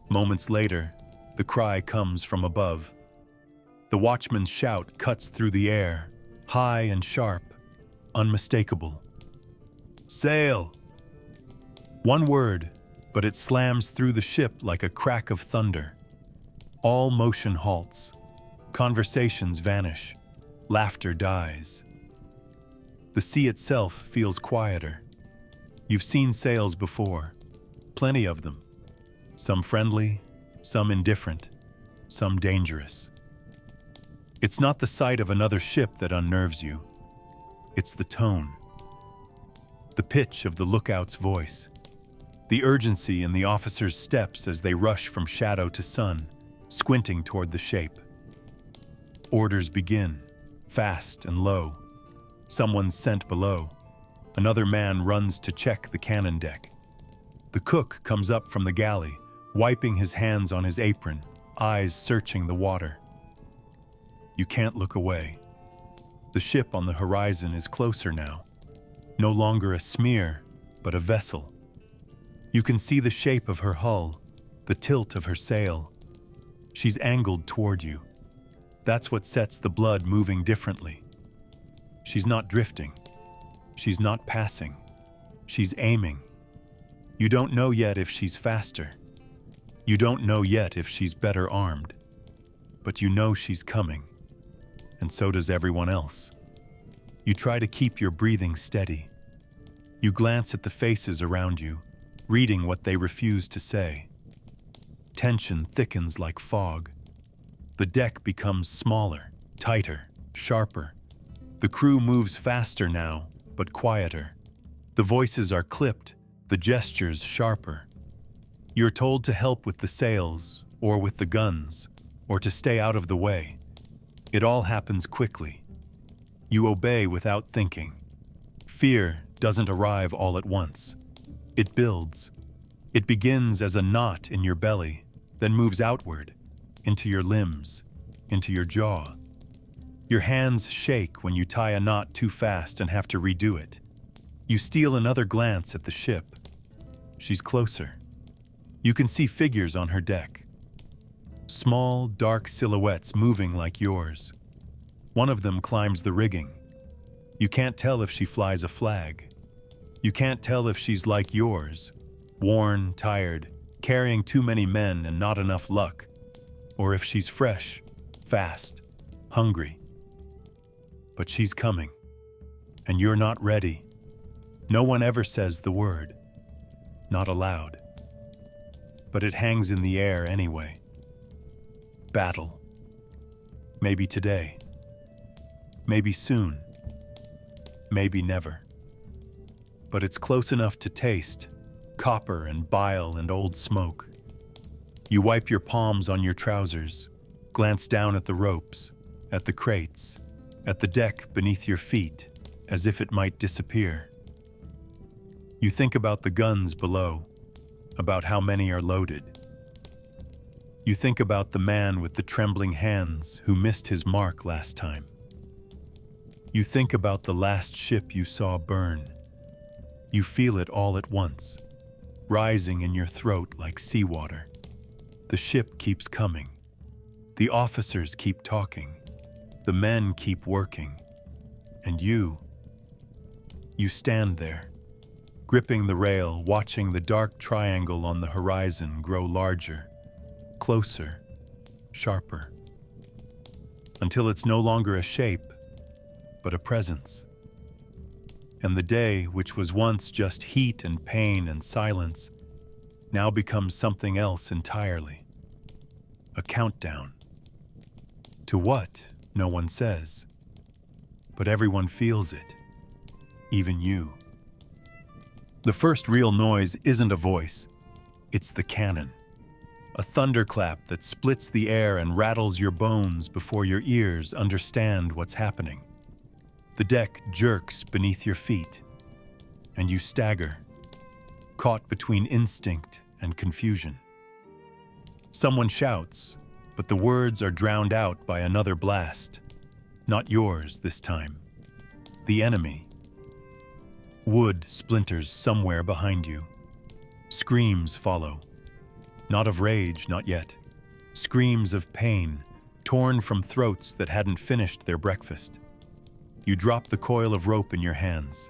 Speaker 1: Moments later, the cry comes from above. The watchman's shout cuts through the air, high and sharp, unmistakable. Sail! One word, but it slams through the ship like a crack of thunder. All motion halts. Conversations vanish. Laughter dies. The sea itself feels quieter. You've seen sails before, plenty of them. Some friendly, some indifferent, some dangerous. It's not the sight of another ship that unnerves you. It's the tone. The pitch of the lookout's voice. The urgency in the officers' steps as they rush from shadow to sun, squinting toward the shape. Orders begin, fast and low. Someone's sent below. Another man runs to check the cannon deck. The cook comes up from the galley, wiping his hands on his apron, eyes searching the water. You can't look away. The ship on the horizon is closer now. No longer a smear, but a vessel. You can see the shape of her hull, the tilt of her sail. She's angled toward you. That's what sets the blood moving differently. She's not drifting. She's not passing. She's aiming. You don't know yet if she's faster. You don't know yet if she's better armed. But you know she's coming. And so does everyone else. You try to keep your breathing steady. You glance at the faces around you, reading what they refuse to say. Tension thickens like fog. The deck becomes smaller, tighter, sharper. The crew moves faster now, but quieter. The voices are clipped, the gestures sharper. You're told to help with the sails, or with the guns, or to stay out of the way. It all happens quickly. You obey without thinking. Fear doesn't arrive all at once. It builds. It begins as a knot in your belly, then moves outward, into your limbs, into your jaw. Your hands shake when you tie a knot too fast and have to redo it. You steal another glance at the ship. She's closer. You can see figures on her deck. Small, dark silhouettes moving like yours. One of them climbs the rigging. You can't tell if she flies a flag. You can't tell if she's like yours, worn, tired, carrying too many men and not enough luck, or if she's fresh, fast, hungry. But she's coming, and you're not ready. No one ever says the word, not aloud. But it hangs in the air anyway. Battle. Maybe today. Maybe soon. Maybe never. But it's close enough to taste, copper and bile and old smoke. You wipe your palms on your trousers, glance down at the ropes, at the crates, at the deck beneath your feet, as if it might disappear. You think about the guns below, about how many are loaded. You think about the man with the trembling hands who missed his mark last time. You think about the last ship you saw burn. You feel it all at once, rising in your throat like seawater. The ship keeps coming. The officers keep talking. The men keep working. And you stand there, gripping the rail, watching the dark triangle on the horizon grow larger, closer, sharper, until it's no longer a shape, but a presence. And the day, which was once just heat and pain and silence, now becomes something else entirely. A countdown. To what? No one says. But everyone feels it. Even you. The first real noise isn't a voice. It's the cannon. A thunderclap that splits the air and rattles your bones before your ears understand what's happening. The deck jerks beneath your feet, and you stagger, caught between instinct and confusion. Someone shouts, but the words are drowned out by another blast. Not yours this time. The enemy. Wood splinters somewhere behind you. Screams follow. Not of rage, not yet. Screams of pain, torn from throats that hadn't finished their breakfast. You drop the coil of rope in your hands.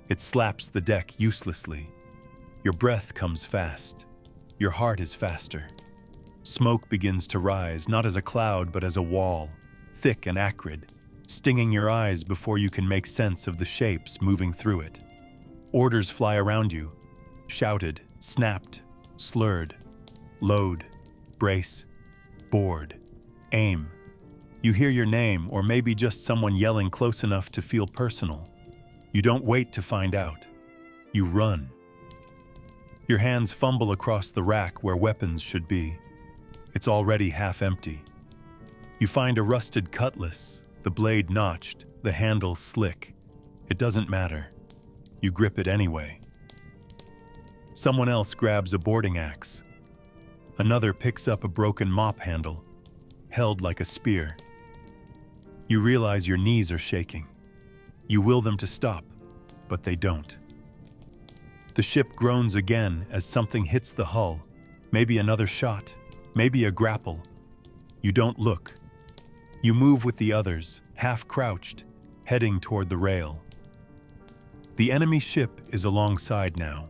Speaker 1: It slaps the deck uselessly. Your breath comes fast. Your heart is faster. Smoke begins to rise, not as a cloud, but as a wall, thick and acrid, stinging your eyes before you can make sense of the shapes moving through it. Orders fly around you, shouted, snapped, slurred. Load, brace, board, aim. You hear your name, or maybe just someone yelling close enough to feel personal. You don't wait to find out. You run. Your hands fumble across the rack where weapons should be. It's already half empty. You find a rusted cutlass, the blade notched, the handle slick. It doesn't matter. You grip it anyway. Someone else grabs a boarding axe. Another picks up a broken mop handle, held like a spear. You realize your knees are shaking. You will them to stop, but they don't. The ship groans again as something hits the hull. Maybe another shot, maybe a grapple. You don't look. You move with the others, half crouched, heading toward the rail. The enemy ship is alongside now.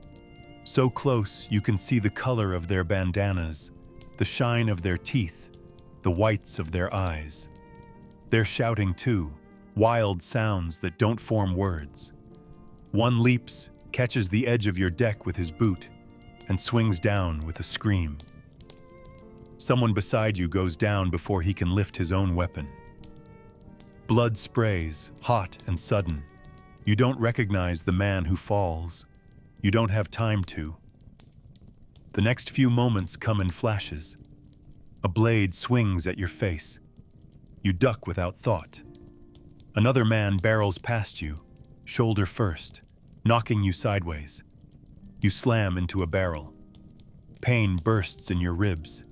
Speaker 1: So close you can see the color of their bandanas, the shine of their teeth, the whites of their eyes. They're shouting too, wild sounds that don't form words. One leaps, catches the edge of your deck with his boot, and swings down with a scream. Someone beside you goes down before he can lift his own weapon. Blood sprays, hot and sudden. You don't recognize the man who falls. You don't have time to. The next few moments come in flashes. A blade swings at your face. You duck without thought. Another man barrels past you, shoulder first, knocking you sideways. You slam into a barrel. Pain bursts in your ribs.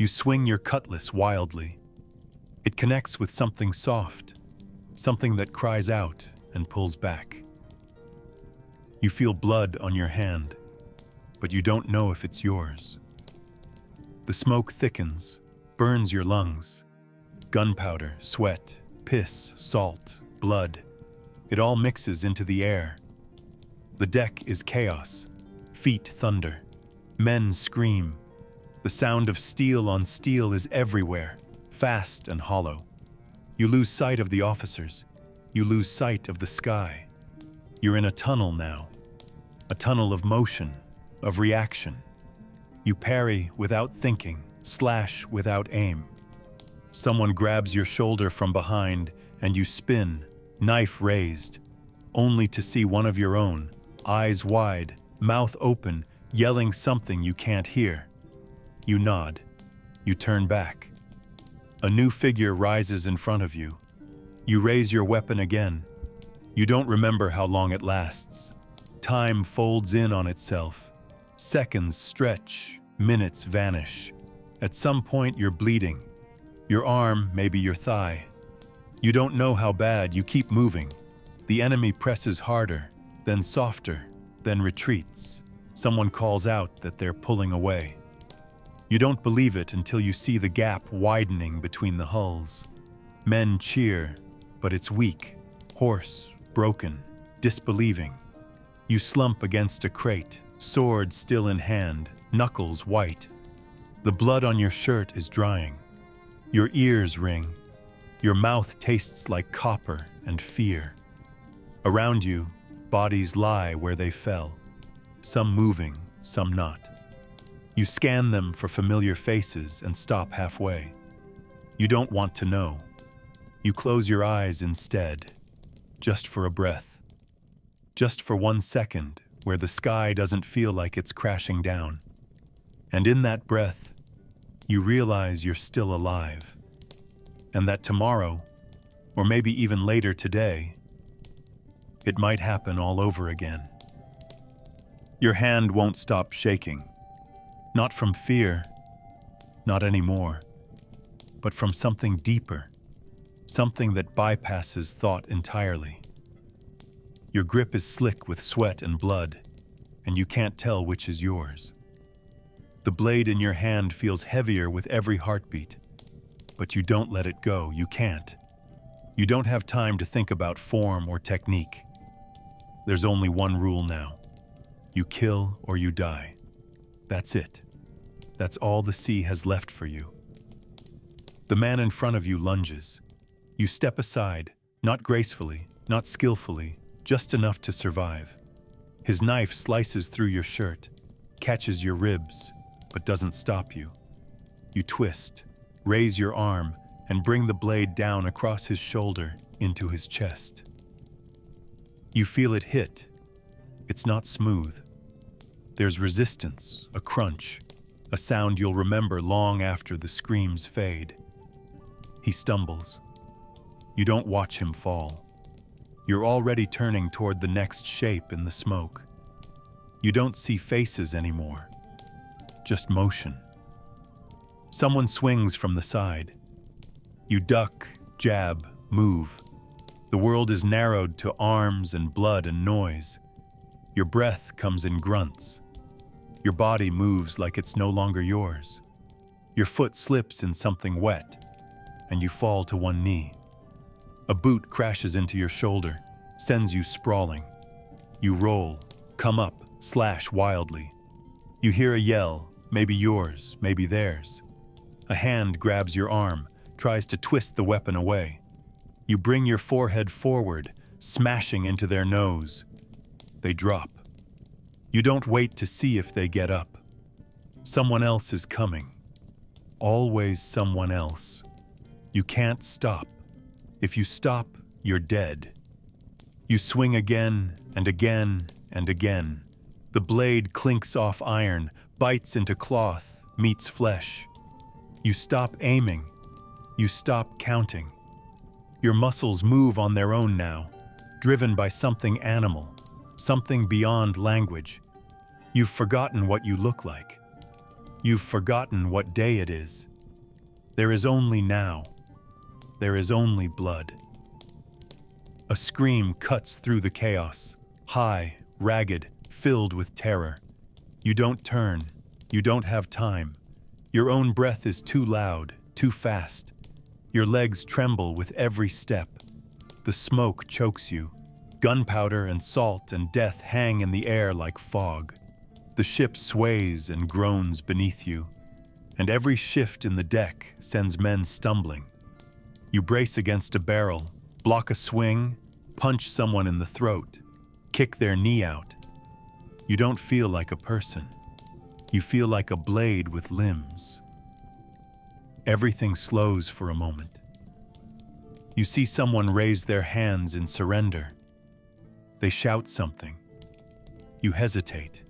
Speaker 1: You swing your cutlass wildly. It connects with something soft, something that cries out and pulls back. You feel blood on your hand, but you don't know if it's yours. The smoke thickens, burns your lungs. Gunpowder, sweat, piss, salt, blood. It all mixes into the air. The deck is chaos. Feet thunder. Men scream. The sound of steel on steel is everywhere, fast and hollow. You lose sight of the officers. You lose sight of the sky. You're in a tunnel now. A tunnel of motion, of reaction. You parry without thinking, slash without aim. Someone grabs your shoulder from behind and you spin, knife raised, only to see one of your own, eyes wide, mouth open, yelling something you can't hear. You nod. You turn back. A new figure rises in front of you. You raise your weapon again. You don't remember how long it lasts. Time folds in on itself. Seconds stretch, minutes vanish. At some point you're bleeding. Your arm, maybe your thigh. You don't know how bad, you keep moving. The enemy presses harder, then softer, then retreats. Someone calls out that they're pulling away. You don't believe it until you see the gap widening between the hulls. Men cheer, but it's weak, hoarse, broken, disbelieving. You slump against a crate, sword still in hand, knuckles white. The blood on your shirt is drying. Your ears ring. Your mouth tastes like copper and fear. Around you, bodies lie where they fell, some moving, some not. You scan them for familiar faces and stop halfway. You don't want to know. You close your eyes instead, just for a breath. Just for 1 second, where the sky doesn't feel like it's crashing down. And in that breath, you realize you're still alive. And that tomorrow, or maybe even later today, it might happen all over again. Your hand won't stop shaking. Not from fear, not anymore, but from something deeper, something that bypasses thought entirely. Your grip is slick with sweat and blood, and you can't tell which is yours. The blade in your hand feels heavier with every heartbeat, but you don't let it go, you can't. You don't have time to think about form or technique. There's only one rule now. You kill or you die. That's it. That's all the sea has left for you. The man in front of you lunges. You step aside, not gracefully, not skillfully, just enough to survive. His knife slices through your shirt, catches your ribs, but doesn't stop you. You twist, raise your arm, and bring the blade down across his shoulder into his chest. You feel it hit. It's not smooth. There's resistance, a crunch, a sound you'll remember long after the screams fade. He stumbles. You don't watch him fall. You're already turning toward the next shape in the smoke. You don't see faces anymore, just motion. Someone swings from the side. You duck, jab, move. The world is narrowed to arms and blood and noise. Your breath comes in grunts. Your body moves like it's no longer yours. Your foot slips in something wet, and you fall to one knee. A boot crashes into your shoulder, sends you sprawling. You roll, come up, slash wildly. You hear a yell, maybe yours, maybe theirs. A hand grabs your arm, tries to twist the weapon away. You bring your forehead forward, smashing into their nose. They drop. You don't wait to see if they get up. Someone else is coming. Always someone else. You can't stop. If you stop, you're dead. You swing again and again and again. The blade clinks off iron, bites into cloth, meets flesh. You stop aiming. You stop counting. Your muscles move on their own now, driven by something animal, something beyond language. You've forgotten what you look like. You've forgotten what day it is. There is only now. There is only blood. A scream cuts through the chaos, high, ragged, filled with terror. You don't turn. You don't have time. Your own breath is too loud, too fast. Your legs tremble with every step. The smoke chokes you. Gunpowder and salt and death hang in the air like fog. The ship sways and groans beneath you, and every shift in the deck sends men stumbling. You brace against a barrel, block a swing, punch someone in the throat, kick their knee out. You don't feel like a person. You feel like a blade with limbs. Everything slows for a moment. You see someone raise their hands in surrender. They shout something. You hesitate,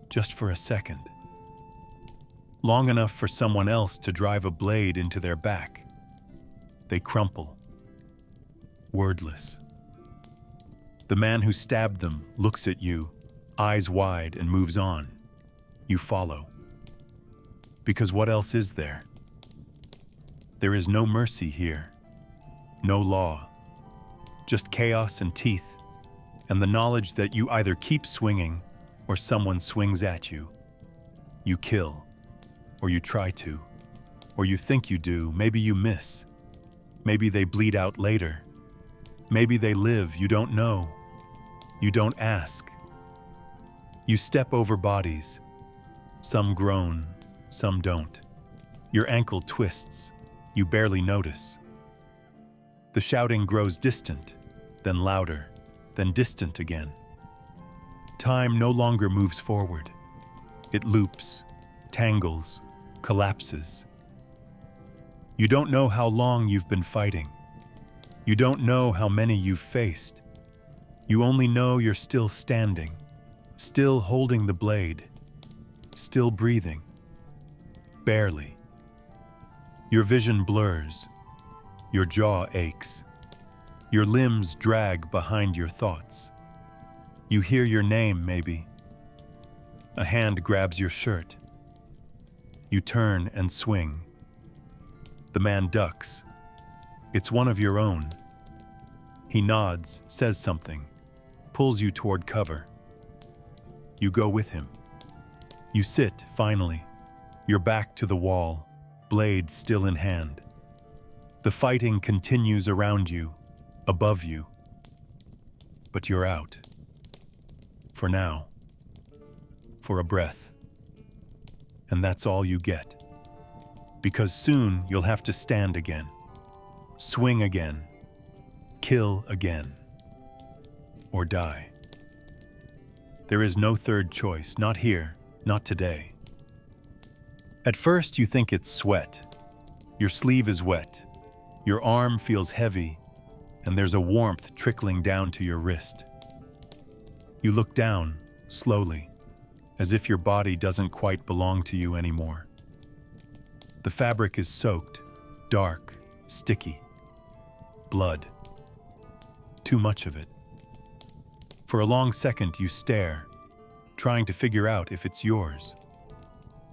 Speaker 1: just for a second. Long enough for someone else to drive a blade into their back. They crumple, wordless. The man who stabbed them looks at you, eyes wide, and moves on. You follow. Because what else is there? There is no mercy here, no law, just chaos and teeth, and the knowledge that you either keep swinging or someone swings at you. You kill, or you try to, or you think you do. Maybe you miss. Maybe they bleed out later. Maybe they live. You don't know. You don't ask. You step over bodies. Some groan, some don't. Your ankle twists. You barely notice. The shouting grows distant, then louder, then distant again. Time no longer moves forward. It loops, tangles, collapses. You don't know how long you've been fighting. You don't know how many you've faced. You only know you're still standing, still holding the blade, still breathing. Barely. Your vision blurs. Your jaw aches. Your limbs drag behind your thoughts. You hear your name, maybe. A hand grabs your shirt. You turn and swing. The man ducks. It's one of your own. He nods, says something, pulls you toward cover. You go with him. You sit, finally, your back to the wall, blade still in hand. The fighting continues around you, above you. But you're out. For now. For a breath. And that's all you get. Because soon you'll have to stand again. Swing again. Kill again. Or die. There is no third choice, not here, not today. At first you think it's sweat. Your sleeve is wet. Your arm feels heavy, and there's a warmth trickling down to your wrist. You look down, slowly, as if your body doesn't quite belong to you anymore. The fabric is soaked, dark, sticky. Blood. Too much of it. For a long second you stare, trying to figure out if it's yours.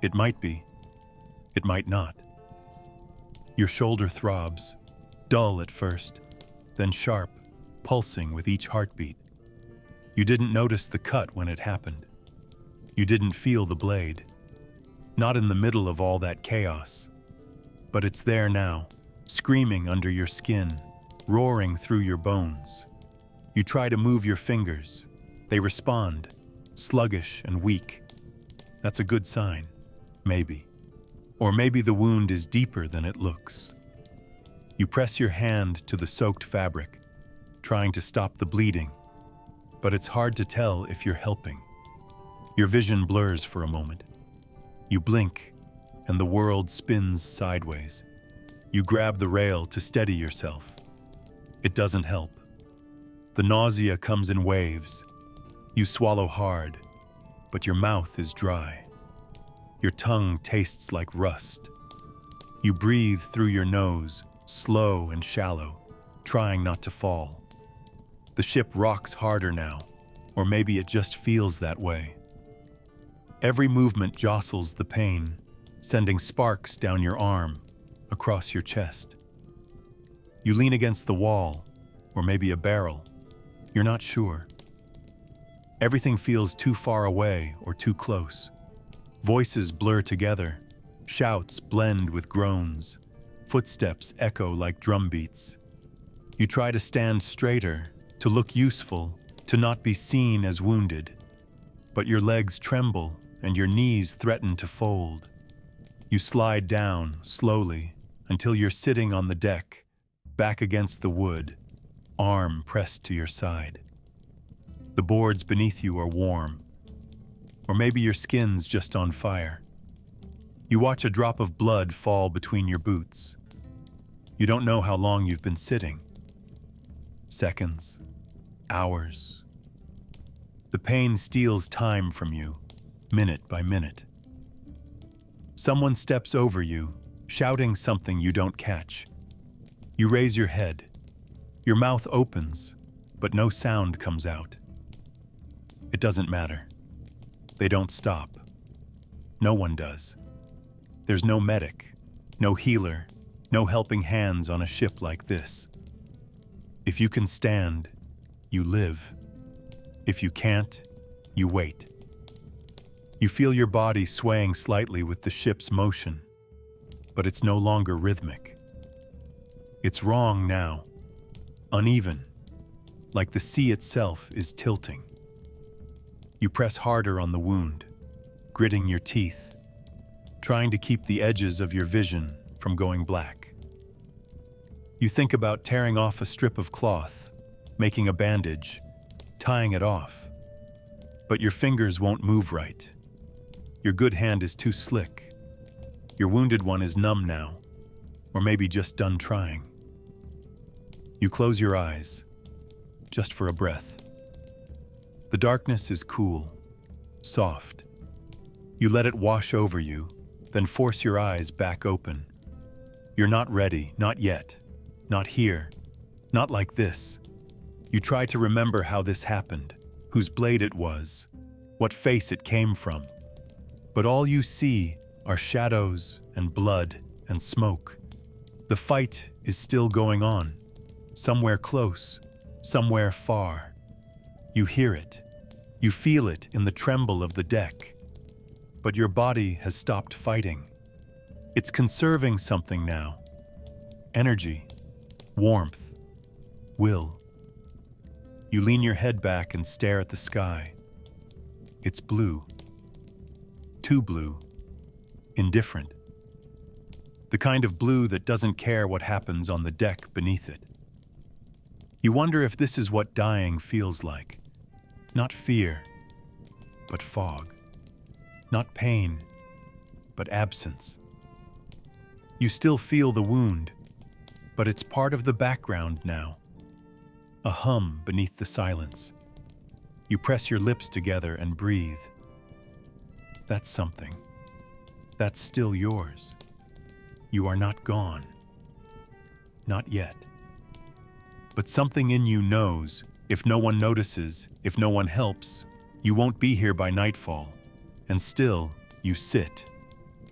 Speaker 1: It might be. It might not. Your shoulder throbs, dull at first, then sharp, pulsing with each heartbeat. You didn't notice the cut when it happened. You didn't feel the blade. Not in the middle of all that chaos. But it's there now, screaming under your skin, roaring through your bones. You try to move your fingers. They respond, sluggish and weak. That's a good sign, maybe. Or maybe the wound is deeper than it looks. You press your hand to the soaked fabric, trying to stop the bleeding, but it's hard to tell if you're helping. Your vision blurs for a moment. You blink, and the world spins sideways. You grab the rail to steady yourself. It doesn't help. The nausea comes in waves. You swallow hard, but your mouth is dry. Your tongue tastes like rust. You breathe through your nose, slow and shallow, trying not to fall. The ship rocks harder now, or maybe it just feels that way. Every movement jostles the pain, sending sparks down your arm, across your chest. You lean against the wall, or maybe a barrel. You're not sure. Everything feels too far away or too close. Voices blur together, shouts blend with groans, footsteps echo like drum beats. You try to stand straighter, to look useful, to not be seen as wounded. But your legs tremble and your knees threaten to fold. You slide down slowly until you're sitting on the deck, back against the wood, arm pressed to your side. The boards beneath you are warm, or maybe your skin's just on fire. You watch a drop of blood fall between your boots. You don't know how long you've been sitting. Seconds, hours. The pain steals time from you, minute by minute. Someone steps over you, shouting something you don't catch. You raise your head. Your mouth opens, but no sound comes out. It doesn't matter. They don't stop. No one does. There's no medic, no healer, no helping hands on a ship like this. If you can stand, you live. If you can't, you wait. You feel your body swaying slightly with the ship's motion, but it's no longer rhythmic. It's wrong now, uneven, like the sea itself is tilting. You press harder on the wound, gritting your teeth, trying to keep the edges of your vision from going black. You think about tearing off a strip of cloth, making a bandage, tying it off. But your fingers won't move right. Your good hand is too slick. Your wounded one is numb now, or maybe just done trying. You close your eyes, just for a breath. The darkness is cool, soft. You let it wash over you, then force your eyes back open. You're not ready, not yet, not here, not like this. You try to remember how this happened, whose blade it was, what face it came from. But all you see are shadows and blood and smoke. The fight is still going on, somewhere close, somewhere far. You hear it. You feel it in the tremble of the deck. But your body has stopped fighting. It's conserving something now. Energy, warmth, will. You lean your head back and stare at the sky. It's blue. Too blue. Indifferent. The kind of blue that doesn't care what happens on the deck beneath it. You wonder if this is what dying feels like. Not fear, but fog. Not pain, but absence. You still feel the wound, but it's part of the background now. A hum beneath the silence. You press your lips together and breathe. That's something. That's still yours. You are not gone. Not yet. But something in you knows, if no one notices, if no one helps, you won't be here by nightfall. And still, you sit,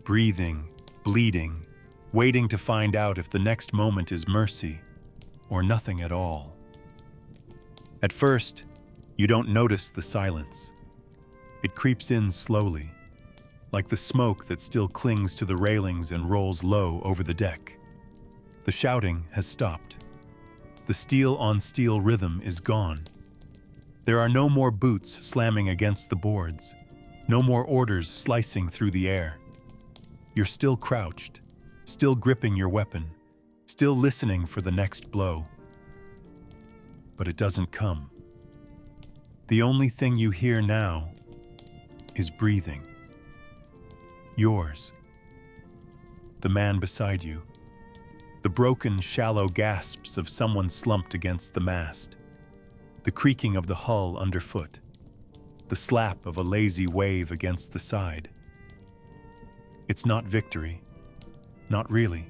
Speaker 1: breathing, bleeding, waiting to find out if the next moment is mercy or nothing at all. At first, you don't notice the silence. It creeps in slowly, like the smoke that still clings to the railings and rolls low over the deck. The shouting has stopped. The steel-on-steel rhythm is gone. There are no more boots slamming against the boards. No more orders slicing through the air. You're still crouched, still gripping your weapon, still listening for the next blow. But it doesn't come. The only thing you hear now is breathing. Yours. The man beside you. The broken, shallow gasps of someone slumped against the mast. The creaking of the hull underfoot. The slap of a lazy wave against the side. It's not victory. Not really.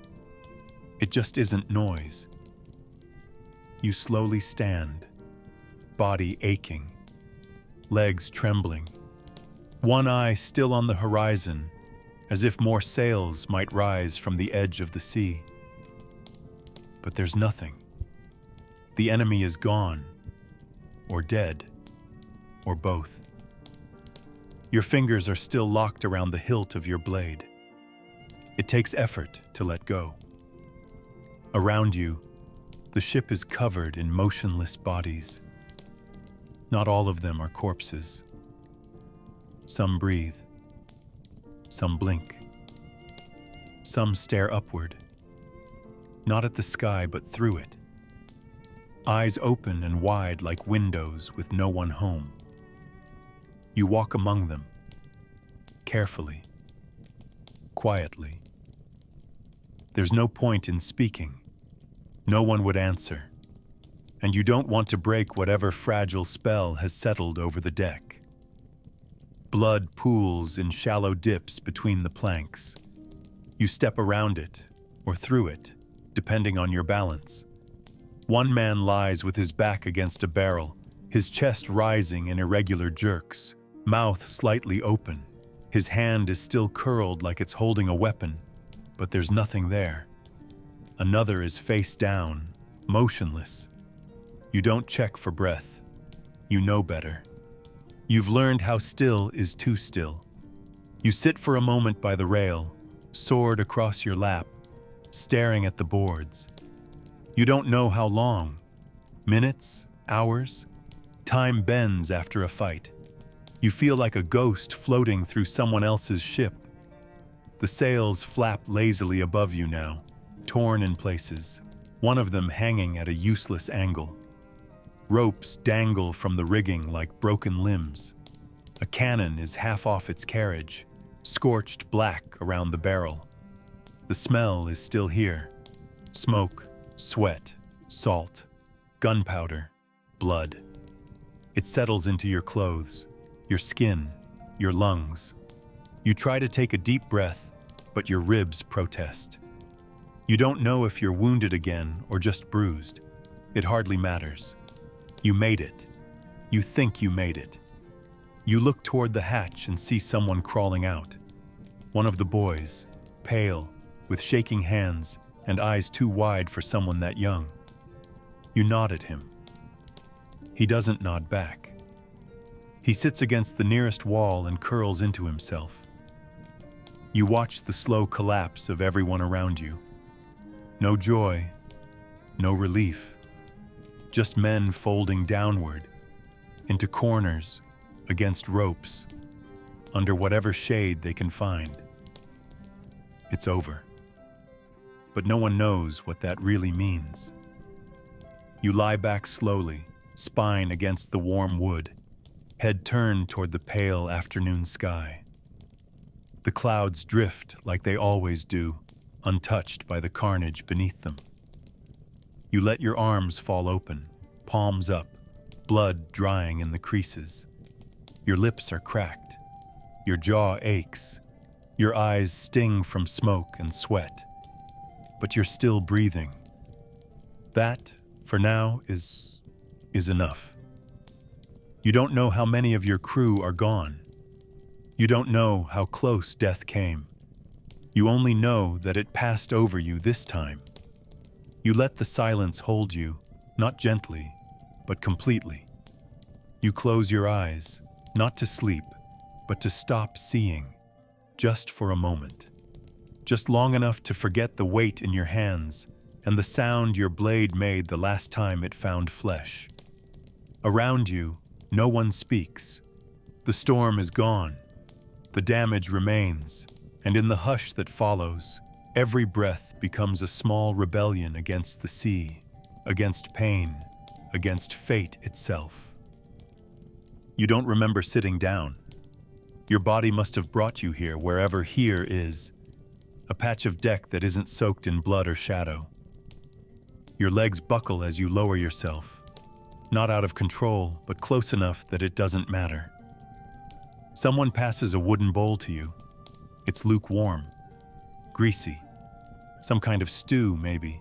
Speaker 1: It just isn't noise. You slowly stand, body aching, legs trembling, one eye still on the horizon, as if more sails might rise from the edge of the sea. But there's nothing. The enemy is gone, or dead, or both. Your fingers are still locked around the hilt of your blade. It takes effort to let go. Around you, the ship is covered in motionless bodies. Not all of them are corpses. Some breathe. Some blink. Some stare upward. Not at the sky, but through it. Eyes open and wide like windows with no one home. You walk among them, carefully, quietly. There's no point in speaking. No one would answer. And you don't want to break whatever fragile spell has settled over the deck. Blood pools in shallow dips between the planks. You step around it, or through it, depending on your balance. One man lies with his back against a barrel, his chest rising in irregular jerks, mouth slightly open. His hand is still curled like it's holding a weapon, but there's nothing there. Another is face down, motionless. You don't check for breath. You know better. You've learned how still is too still. You sit for a moment by the rail, sword across your lap, staring at the boards. You don't know how long. Minutes? Hours? Time bends after a fight. You feel like a ghost floating through someone else's ship. The sails flap lazily above you now, torn in places, one of them hanging at a useless angle. Ropes dangle from the rigging like broken limbs. A cannon is half off its carriage, scorched black around the barrel. The smell is still here. Smoke, sweat, salt, gunpowder, blood. It settles into your clothes, your skin, your lungs. You try to take a deep breath, but your ribs protest. You don't know if you're wounded again or just bruised. It hardly matters. You made it. You think you made it. You look toward the hatch and see someone crawling out. One of the boys, pale, with shaking hands and eyes too wide for someone that young. You nod at him. He doesn't nod back. He sits against the nearest wall and curls into himself. You watch the slow collapse of everyone around you. No joy, no relief. Just men folding downward, into corners, against ropes, under whatever shade they can find. It's over. But no one knows what that really means. You lie back slowly, spine against the warm wood, head turned toward the pale afternoon sky. The clouds drift like they always do, untouched by the carnage beneath them. You let your arms fall open, palms up, blood drying in the creases. Your lips are cracked. Your jaw aches. Your eyes sting from smoke and sweat. But you're still breathing. That, for now, is enough. You don't know how many of your crew are gone. You don't know how close death came. You only know that it passed over you this time. You let the silence hold you, not gently, but completely. You close your eyes, not to sleep, but to stop seeing, just for a moment. Just long enough to forget the weight in your hands and the sound your blade made the last time it found flesh. Around you, no one speaks. The storm is gone. The damage remains, and in the hush that follows, every breath becomes a small rebellion against the sea, against pain, against fate itself. You don't remember sitting down. Your body must have brought you here, wherever here is, a patch of deck that isn't soaked in blood or shadow. Your legs buckle as you lower yourself, not out of control, but close enough that it doesn't matter. Someone passes a wooden bowl to you. It's lukewarm, greasy, some kind of stew maybe,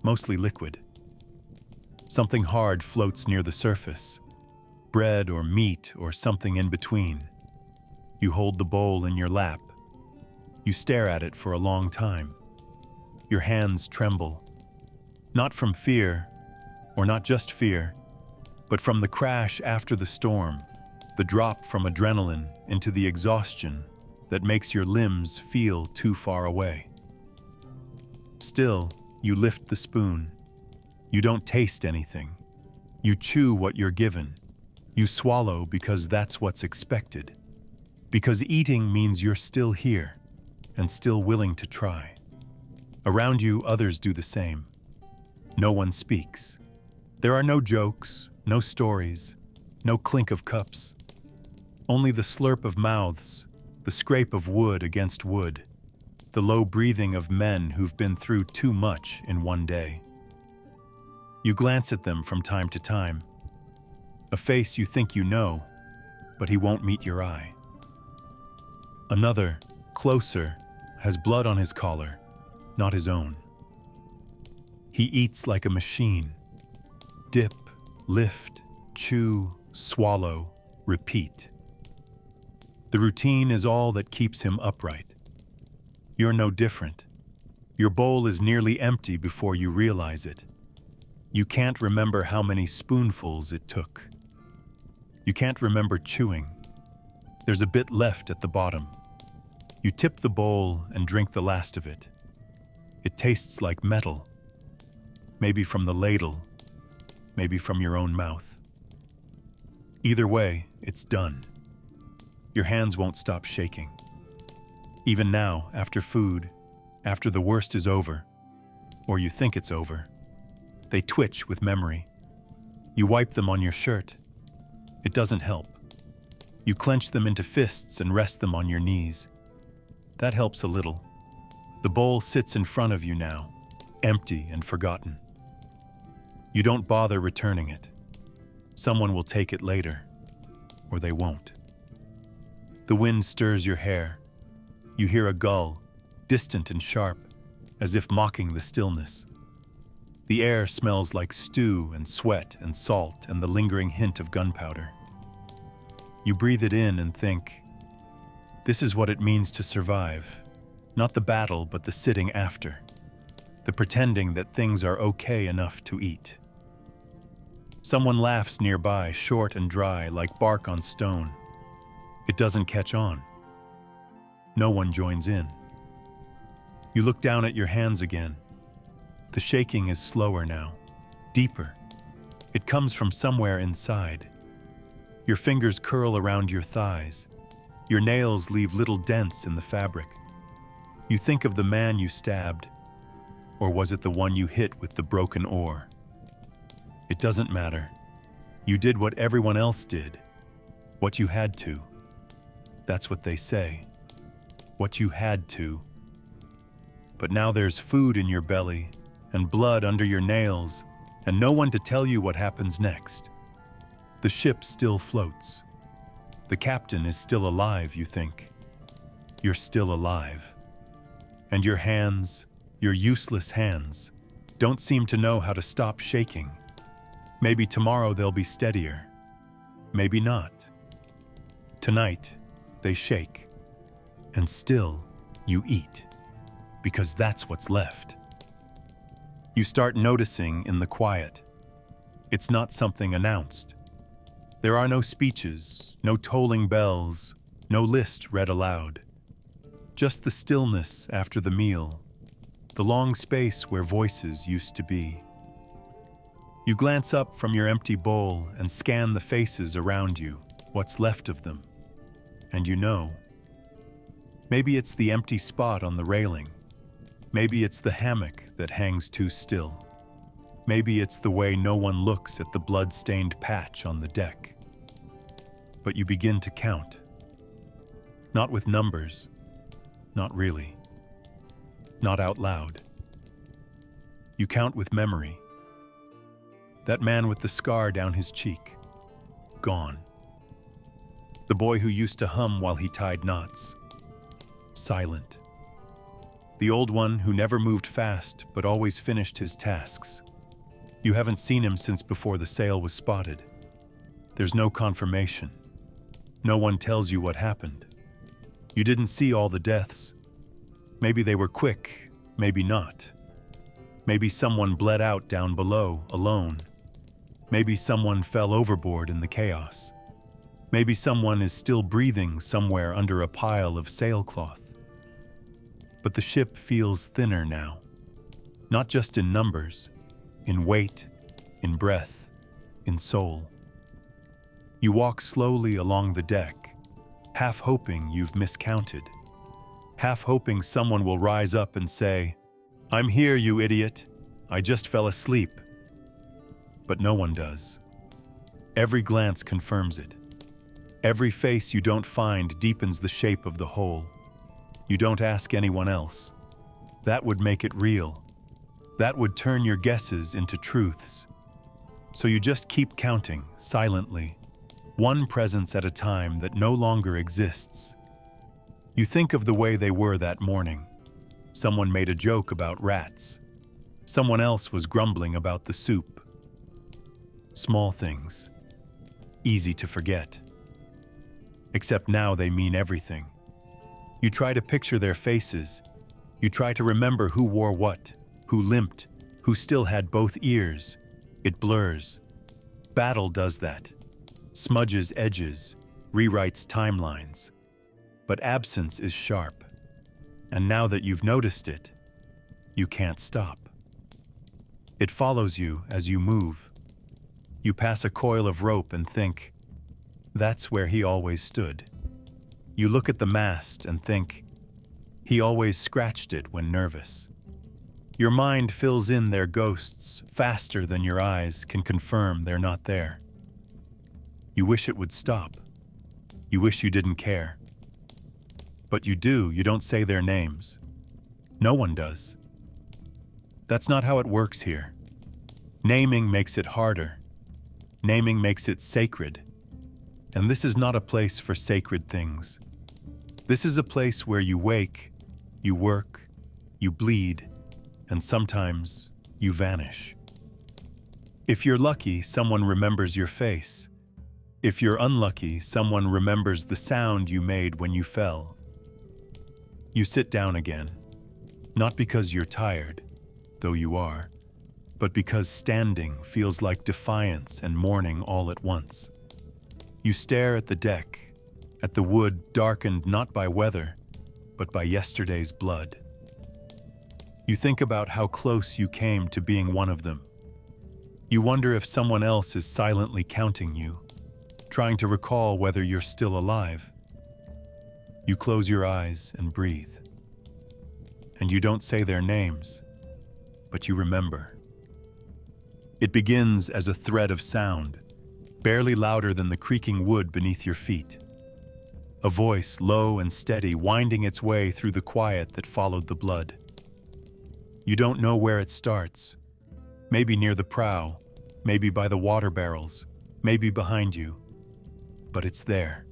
Speaker 1: mostly liquid. Something hard floats near the surface, bread or meat or something in between. You hold the bowl in your lap. You stare at it for a long time. Your hands tremble, not from fear, or not just fear, but from the crash after the storm, the drop from adrenaline into the exhaustion that makes your limbs feel too far away. Still, you lift the spoon. You don't taste anything. You chew what you're given. You swallow because that's what's expected. Because eating means you're still here and still willing to try. Around you, others do the same. No one speaks. There are no jokes, no stories, no clink of cups. Only the slurp of mouths, the scrape of wood against wood, the low breathing of men who've been through too much in one day. You glance at them from time to time. A face you think you know, but he won't meet your eye. Another, closer, has blood on his collar, not his own. He eats like a machine. Dip, lift, chew, swallow, repeat. The routine is all that keeps him upright. You're no different. Your bowl is nearly empty before you realize it. You can't remember how many spoonfuls it took. You can't remember chewing. There's a bit left at the bottom. You tip the bowl and drink the last of it. It tastes like metal. Maybe from the ladle, maybe from your own mouth. Either way, it's done. Your hands won't stop shaking. Even now, after food, after the worst is over, or you think it's over, they twitch with memory. You wipe them on your shirt. It doesn't help. You clench them into fists and rest them on your knees. That helps a little. The bowl sits in front of you now, empty and forgotten. You don't bother returning it. Someone will take it later, or they won't. The wind stirs your hair. You hear a gull, distant and sharp, as if mocking the stillness. The air smells like stew and sweat and salt and the lingering hint of gunpowder. You breathe it in and think, this is what it means to survive. Not the battle, but the sitting after. The pretending that things are okay enough to eat. Someone laughs nearby, short and dry, like bark on stone. It doesn't catch on. No one joins in. You look down at your hands again. The shaking is slower now, deeper. It comes from somewhere inside. Your fingers curl around your thighs. Your nails leave little dents in the fabric. You think of the man you stabbed, or was it the one you hit with the broken oar? It doesn't matter. You did what everyone else did, what you had to. That's what they say, what you had to. But now there's food in your belly and blood under your nails and no one to tell you what happens next. The ship still floats. The captain is still alive, you think. You're still alive. And your hands, your useless hands, don't seem to know how to stop shaking. Maybe tomorrow they'll be steadier. Maybe not. Tonight, they shake. And still, you eat. Because that's what's left. You start noticing in the quiet. It's not something announced. There are no speeches, no tolling bells, no list read aloud. Just the stillness after the meal, the long space where voices used to be. You glance up from your empty bowl and scan the faces around you, what's left of them. And you know. Maybe it's the empty spot on the railing. Maybe it's the hammock that hangs too still. Maybe it's the way no one looks at the blood-stained patch on the deck. But you begin to count. Not with numbers. Not really. Not out loud. You count with memory. That man with the scar down his cheek. Gone. The boy who used to hum while he tied knots. Silent. The old one who never moved fast but always finished his tasks. You haven't seen him since before the sail was spotted. There's no confirmation. No one tells you what happened. You didn't see all the deaths. Maybe they were quick, maybe not. Maybe someone bled out down below, alone. Maybe someone fell overboard in the chaos. Maybe someone is still breathing somewhere under a pile of sailcloth. But the ship feels thinner now. Not just in numbers, in weight, in breath, in soul. You walk slowly along the deck, half hoping you've miscounted, half hoping someone will rise up and say, "I'm here, you idiot. I just fell asleep." But no one does. Every glance confirms it. Every face you don't find deepens the shape of the hole. You don't ask anyone else. That would make it real. That would turn your guesses into truths. So you just keep counting, silently, one presence at a time that no longer exists. You think of the way they were that morning. Someone made a joke about rats. Someone else was grumbling about the soup. Small things, easy to forget. Except now they mean everything. You try to picture their faces. You try to remember who wore what, who limped, who still had both ears. It blurs. Battle does that. Smudges edges, rewrites timelines. But absence is sharp. And now that you've noticed it, you can't stop. It follows you as you move. You pass a coil of rope and think, that's where he always stood. You look at the mast and think, he always scratched it when nervous. Your mind fills in their ghosts faster than your eyes can confirm they're not there. You wish it would stop. You wish you didn't care. But you do, you don't say their names. No one does. That's not how it works here. Naming makes it harder. Naming makes it sacred. And this is not a place for sacred things. This is a place where you wake, you work, you bleed, and sometimes you vanish. If you're lucky, someone remembers your face. If you're unlucky, someone remembers the sound you made when you fell. You sit down again, not because you're tired, though you are, but because standing feels like defiance and mourning all at once. You stare at the deck, at the wood darkened not by weather, but by yesterday's blood. You think about how close you came to being one of them. You wonder if someone else is silently counting you, trying to recall whether you're still alive. You close your eyes and breathe. And you don't say their names, but you remember. It begins as a thread of sound, barely louder than the creaking wood beneath your feet. A voice, low and steady, winding its way through the quiet that followed the blood. You don't know where it starts. Maybe near the prow, maybe by the water barrels, maybe behind you. But it's there.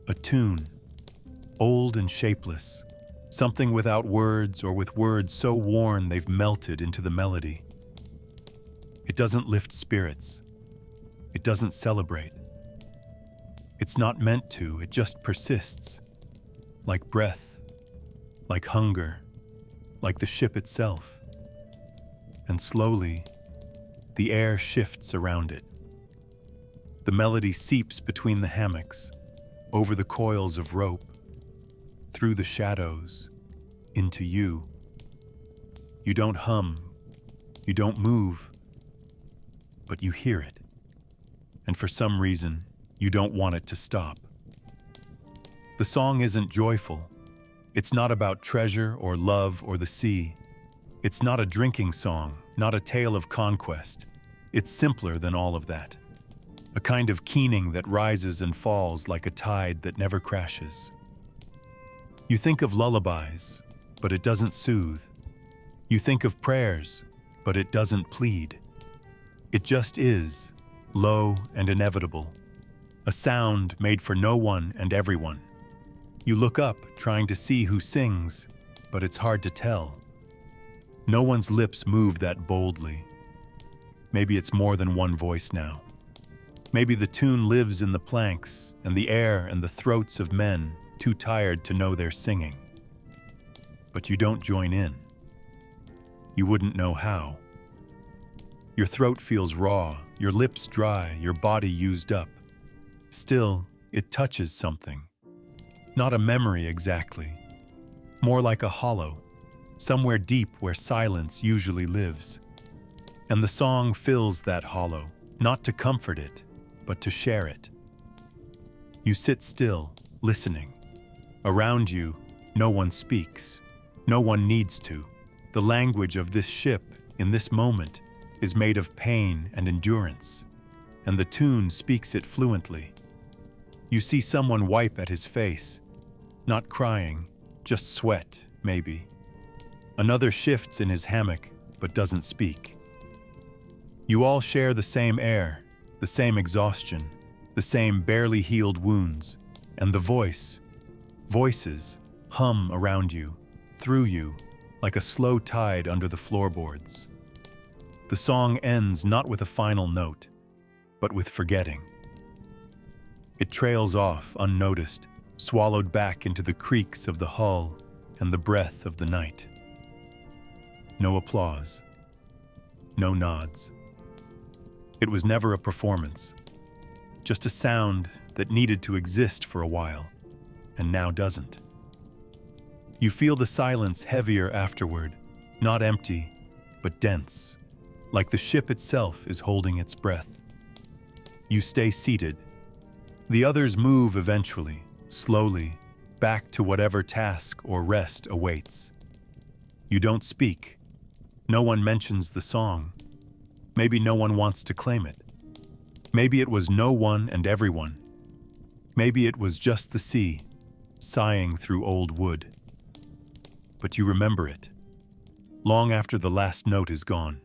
Speaker 1: A tune, old and shapeless, something without words or with words so worn they've melted into the melody. It doesn't lift spirits. It doesn't celebrate. It's not meant to, it just persists. Like breath, like hunger, like the ship itself. And slowly, the air shifts around it. The melody seeps between the hammocks, over the coils of rope, through the shadows, into you. You don't hum, you don't move, but you hear it. And for some reason, you don't want it to stop. The song isn't joyful. It's not about treasure or love or the sea. It's not a drinking song, not a tale of conquest. It's simpler than all of that. A kind of keening that rises and falls like a tide that never crashes. You think of lullabies, but it doesn't soothe. You think of prayers, but it doesn't plead. It just is, low and inevitable. A sound made for no one and everyone. You look up, trying to see who sings, but it's hard to tell. No one's lips move that boldly. Maybe it's more than one voice now. Maybe the tune lives in the planks and the air and the throats of men too tired to know they're singing. But you don't join in. You wouldn't know how. Your throat feels raw, your lips dry, your body used up. Still, it touches something. Not a memory exactly. More like a hollow, somewhere deep where silence usually lives. And the song fills that hollow, not to comfort it, but to share it. You sit still, listening. Around you, no one speaks. No one needs to. The language of this ship, in this moment, is made of pain and endurance, and the tune speaks it fluently. You see someone wipe at his face, not crying, just sweat, maybe. Another shifts in his hammock, but doesn't speak. You all share the same air, the same exhaustion, the same barely healed wounds, and the voices hum around you, through you, like a slow tide under the floorboards. The song ends not with a final note, but with forgetting. It trails off unnoticed, swallowed back into the creaks of the hull and the breath of the night. No applause, no nods. It was never a performance, just a sound that needed to exist for a while, and now doesn't. You feel the silence heavier afterward, not empty, but dense, like the ship itself is holding its breath. You stay seated. The others move eventually, slowly, back to whatever task or rest awaits. You don't speak. No one mentions the song. Maybe no one wants to claim it. Maybe it was no one and everyone. Maybe it was just the sea, sighing through old wood. But you remember it, long after the last note is gone.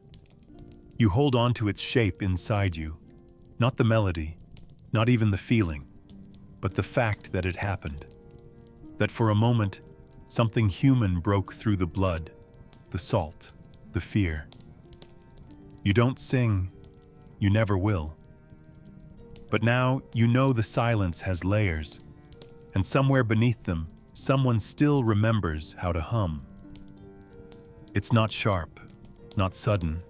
Speaker 1: You hold on to its shape inside you, not the melody, not even the feeling, but the fact that it happened. That for a moment, something human broke through the blood, the salt, the fear. You don't sing, you never will. But now you know the silence has layers, and somewhere beneath them, someone still remembers how to hum. It's not sharp, not sudden,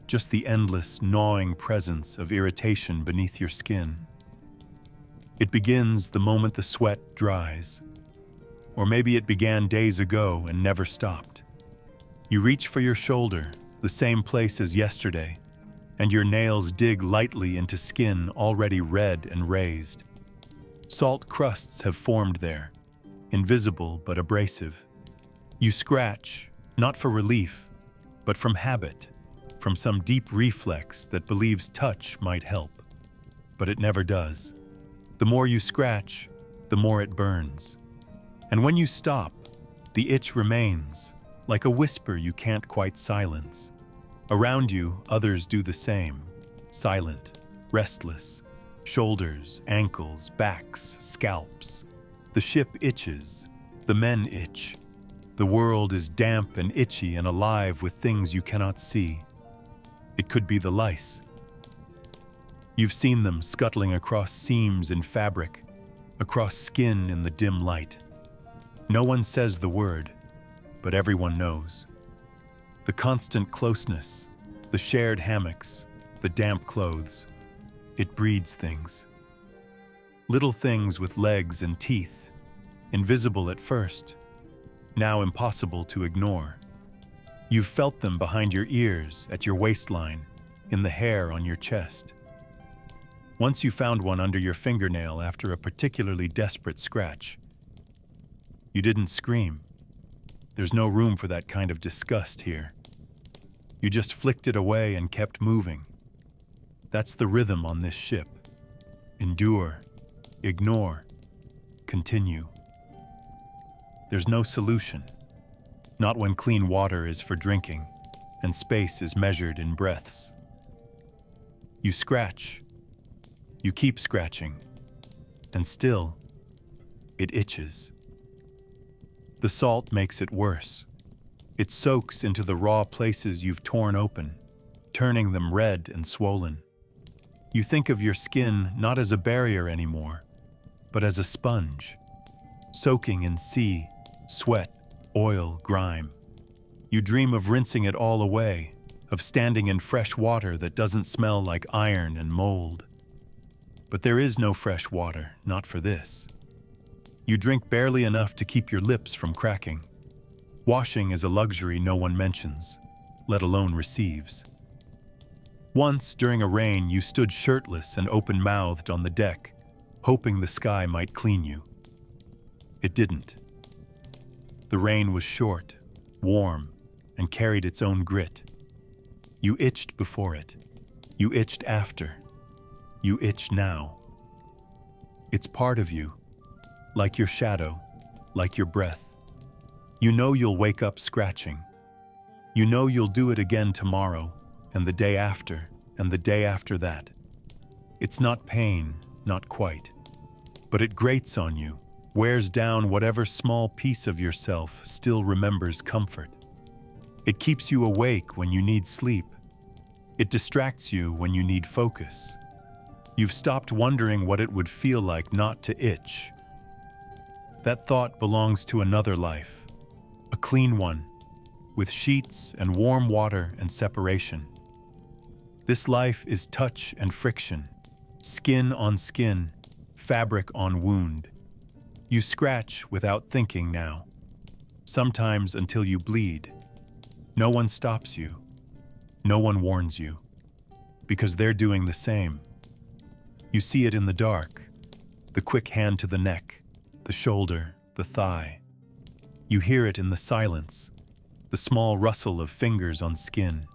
Speaker 1: just the endless, gnawing presence of irritation beneath your skin. It begins the moment the sweat dries. Or maybe it began days ago and never stopped. You reach for your shoulder, the same place as yesterday, and your nails dig lightly into skin already red and raised. Salt crusts have formed there, invisible but abrasive. You scratch, not for relief, but from habit, from some deep reflex that believes touch might help. But it never does. The more you scratch, the more it burns. And when you stop, the itch remains, like a whisper you can't quite silence. Around you, others do the same, silent, restless. Shoulders, ankles, backs, scalps. The ship itches. The men itch. The world is damp and itchy and alive with things you cannot see. It could be the lice. You've seen them scuttling across seams in fabric, across skin in the dim light. No one says the word, but everyone knows. The constant closeness, the shared hammocks, the damp clothes. It breeds things. Little things with legs and teeth, invisible at first, now impossible to ignore. You've felt them behind your ears, at your waistline, in the hair on your chest. Once you found one under your fingernail after a particularly desperate scratch. You didn't scream. There's no room for that kind of disgust here. You just flicked it away and kept moving. That's the rhythm on this ship. Endure, ignore, continue. There's no solution. Not when clean water is for drinking and space is measured in breaths. You scratch. You keep scratching. And still, it itches. The salt makes it worse. It soaks into the raw places you've torn open, turning them red and swollen. You think of your skin not as a barrier anymore, but as a sponge, soaking in sea, sweat, oil, grime. You dream of rinsing it all away, of standing in fresh water that doesn't smell like iron and mold. But there is no fresh water, not for this. You drink barely enough to keep your lips from cracking. Washing is a luxury no one mentions, let alone receives. Once, during a rain, you stood shirtless and open-mouthed on the deck, hoping the sky might clean you. It didn't. The rain was short, warm, and carried its own grit. You itched before it. You itched after. You itch now. It's part of you, like your shadow, like your breath. You know you'll wake up scratching. You know you'll do it again tomorrow, and the day after, and the day after that. It's not pain, not quite. But it grates on you, wears down whatever small piece of yourself still remembers comfort. It keeps you awake when you need sleep. It distracts you when you need focus. You've stopped wondering what it would feel like not to itch. That thought belongs to another life, a clean one, with sheets and warm water and separation. This life is touch and friction, skin on skin, fabric on wound. You scratch without thinking now, sometimes until you bleed. No one stops you. No one warns you, because they're doing the same. You see it in the dark, the quick hand to the neck, the shoulder, the thigh. You hear it in the silence, the small rustle of fingers on skin.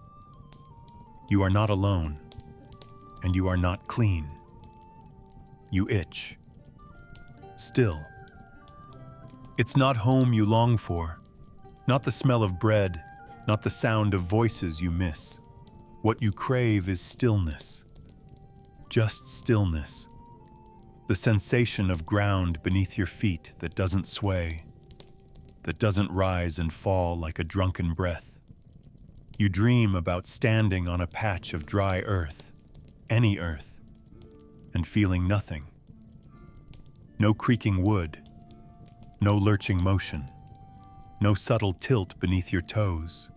Speaker 1: You are not alone, and you are not clean. You itch. Still. It's not home you long for, not the smell of bread, not the sound of voices you miss. What you crave is stillness. Just stillness. The sensation of ground beneath your feet that doesn't sway, that doesn't rise and fall like a drunken breath. You dream about standing on a patch of dry earth, any earth, and feeling nothing. No creaking wood, no lurching motion, no subtle tilt beneath your toes.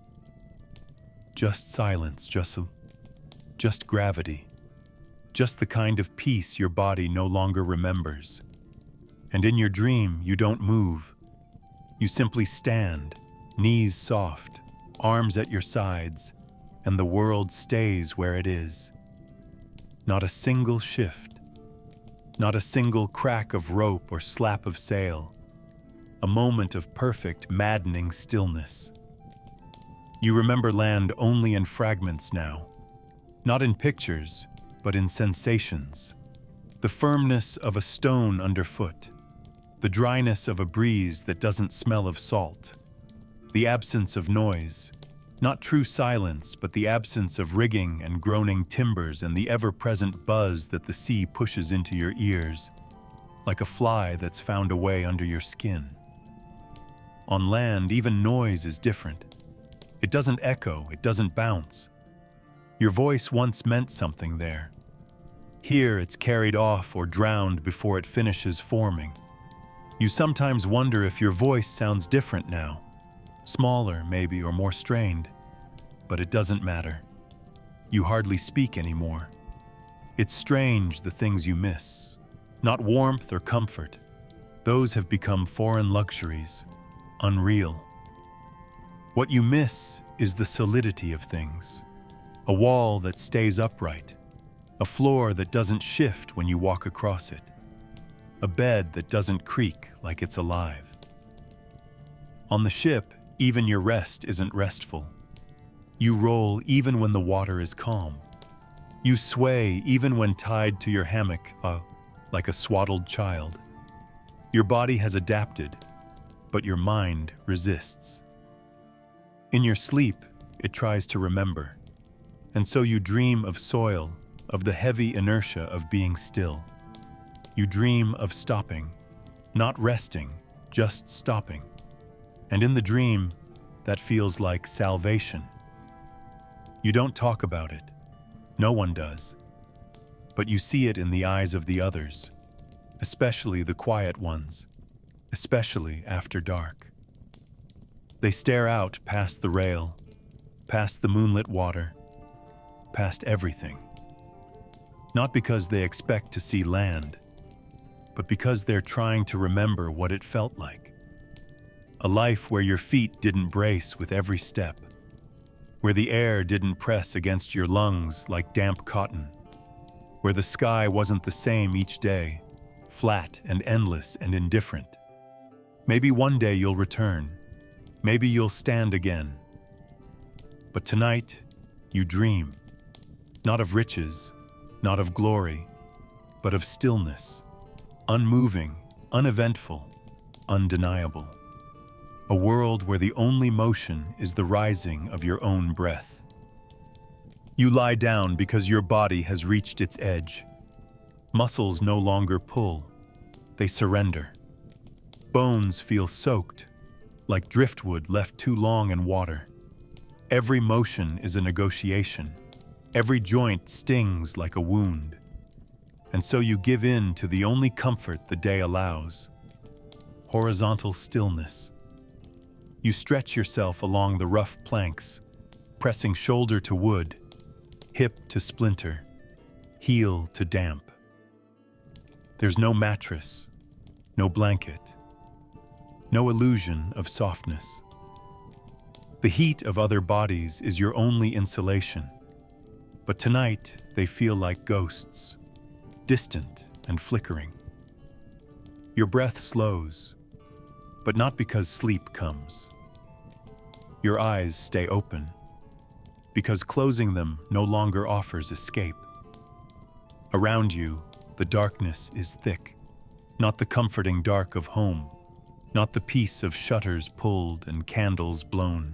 Speaker 1: Just silence, just gravity, just the kind of peace your body no longer remembers. And in your dream, you don't move. You simply stand, knees soft, arms at your sides, and the world stays where it is. Not a single shift, not a single crack of rope or slap of sail. A moment of perfect, maddening stillness. You remember land only in fragments now, not in pictures, but in sensations. The firmness of a stone underfoot, the dryness of a breeze that doesn't smell of salt, the absence of noise, not true silence, but the absence of rigging and groaning timbers and the ever-present buzz that the sea pushes into your ears, like a fly that's found a way under your skin. On land, even noise is different. It doesn't echo, it doesn't bounce. Your voice once meant something there. Here, it's carried off or drowned before it finishes forming. You sometimes wonder if your voice sounds different now. Smaller, maybe, or more strained. But it doesn't matter. You hardly speak anymore. It's strange, the things you miss. Not warmth or comfort. Those have become foreign luxuries. Unreal. What you miss is the solidity of things. A wall that stays upright. A floor that doesn't shift when you walk across it. A bed that doesn't creak like it's alive. On the ship, even your rest isn't restful. You roll even when the water is calm. You sway even when tied to your hammock, like a swaddled child. Your body has adapted, but your mind resists. In your sleep, it tries to remember. And so you dream of soil, of the heavy inertia of being still. You dream of stopping, not resting, just stopping. And in the dream, that feels like salvation. You don't talk about it. No one does. But you see it in the eyes of the others, especially the quiet ones, especially after dark. They stare out past the rail, past the moonlit water, past everything. Not because they expect to see land, but because they're trying to remember what it felt like. A life where your feet didn't brace with every step. where the air didn't press against your lungs like damp cotton, where the sky wasn't the same each day, flat and endless and indifferent. Maybe one day you'll return. Maybe you'll stand again. But tonight, you dream, not of riches, not of glory, but of stillness, unmoving, uneventful, undeniable. A world where the only motion is the rising of your own breath. You lie down because your body has reached its edge. Muscles no longer pull, they surrender. Bones feel soaked, like driftwood left too long in water. Every motion is a negotiation. Every joint stings like a wound. And so you give in to the only comfort the day allows: horizontal stillness. You stretch yourself along the rough planks, pressing shoulder to wood, hip to splinter, heel to damp. There's no mattress, no blanket, no illusion of softness. The heat of other bodies is your only insulation, but tonight they feel like ghosts, distant and flickering. Your breath slows, but not because sleep comes. Your eyes stay open, because closing them no longer offers escape. Around you, the darkness is thick, not the comforting dark of home, not the peace of shutters pulled and candles blown.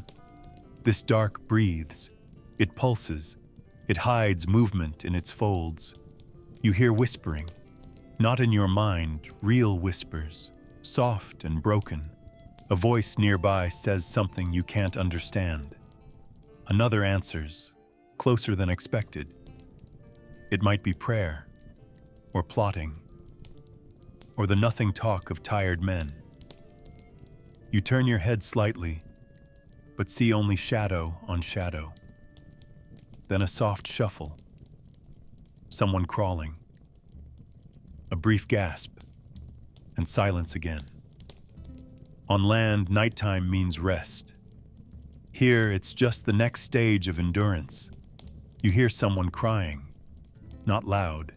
Speaker 1: This dark breathes, it pulses, it hides movement in its folds. You hear whispering, not in your mind, real whispers, soft and broken. A voice nearby says something you can't understand. Another answers, closer than expected. It might be prayer, or plotting, or the nothing talk of tired men. You turn your head slightly, but see only shadow on shadow. Then a soft shuffle. Someone crawling. A brief gasp, and silence again. On land, nighttime means rest. Here, it's just the next stage of endurance. You hear someone crying, not loud,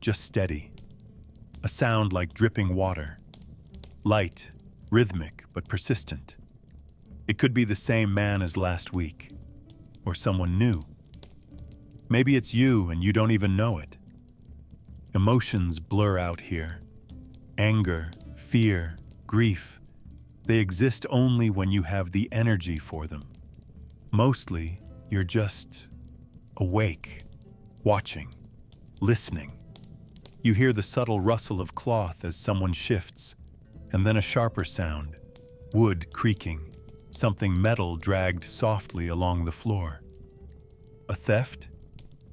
Speaker 1: just steady. A sound like dripping water, light, rhythmic, but persistent. It could be the same man as last week, or someone new. Maybe it's you and you don't even know it. Emotions blur out here. Anger, fear, grief. They exist only when you have the energy for them. Mostly, you're just awake, watching, listening. You hear the subtle rustle of cloth as someone shifts, and then a sharper sound, wood creaking, something metal dragged softly along the floor. A theft?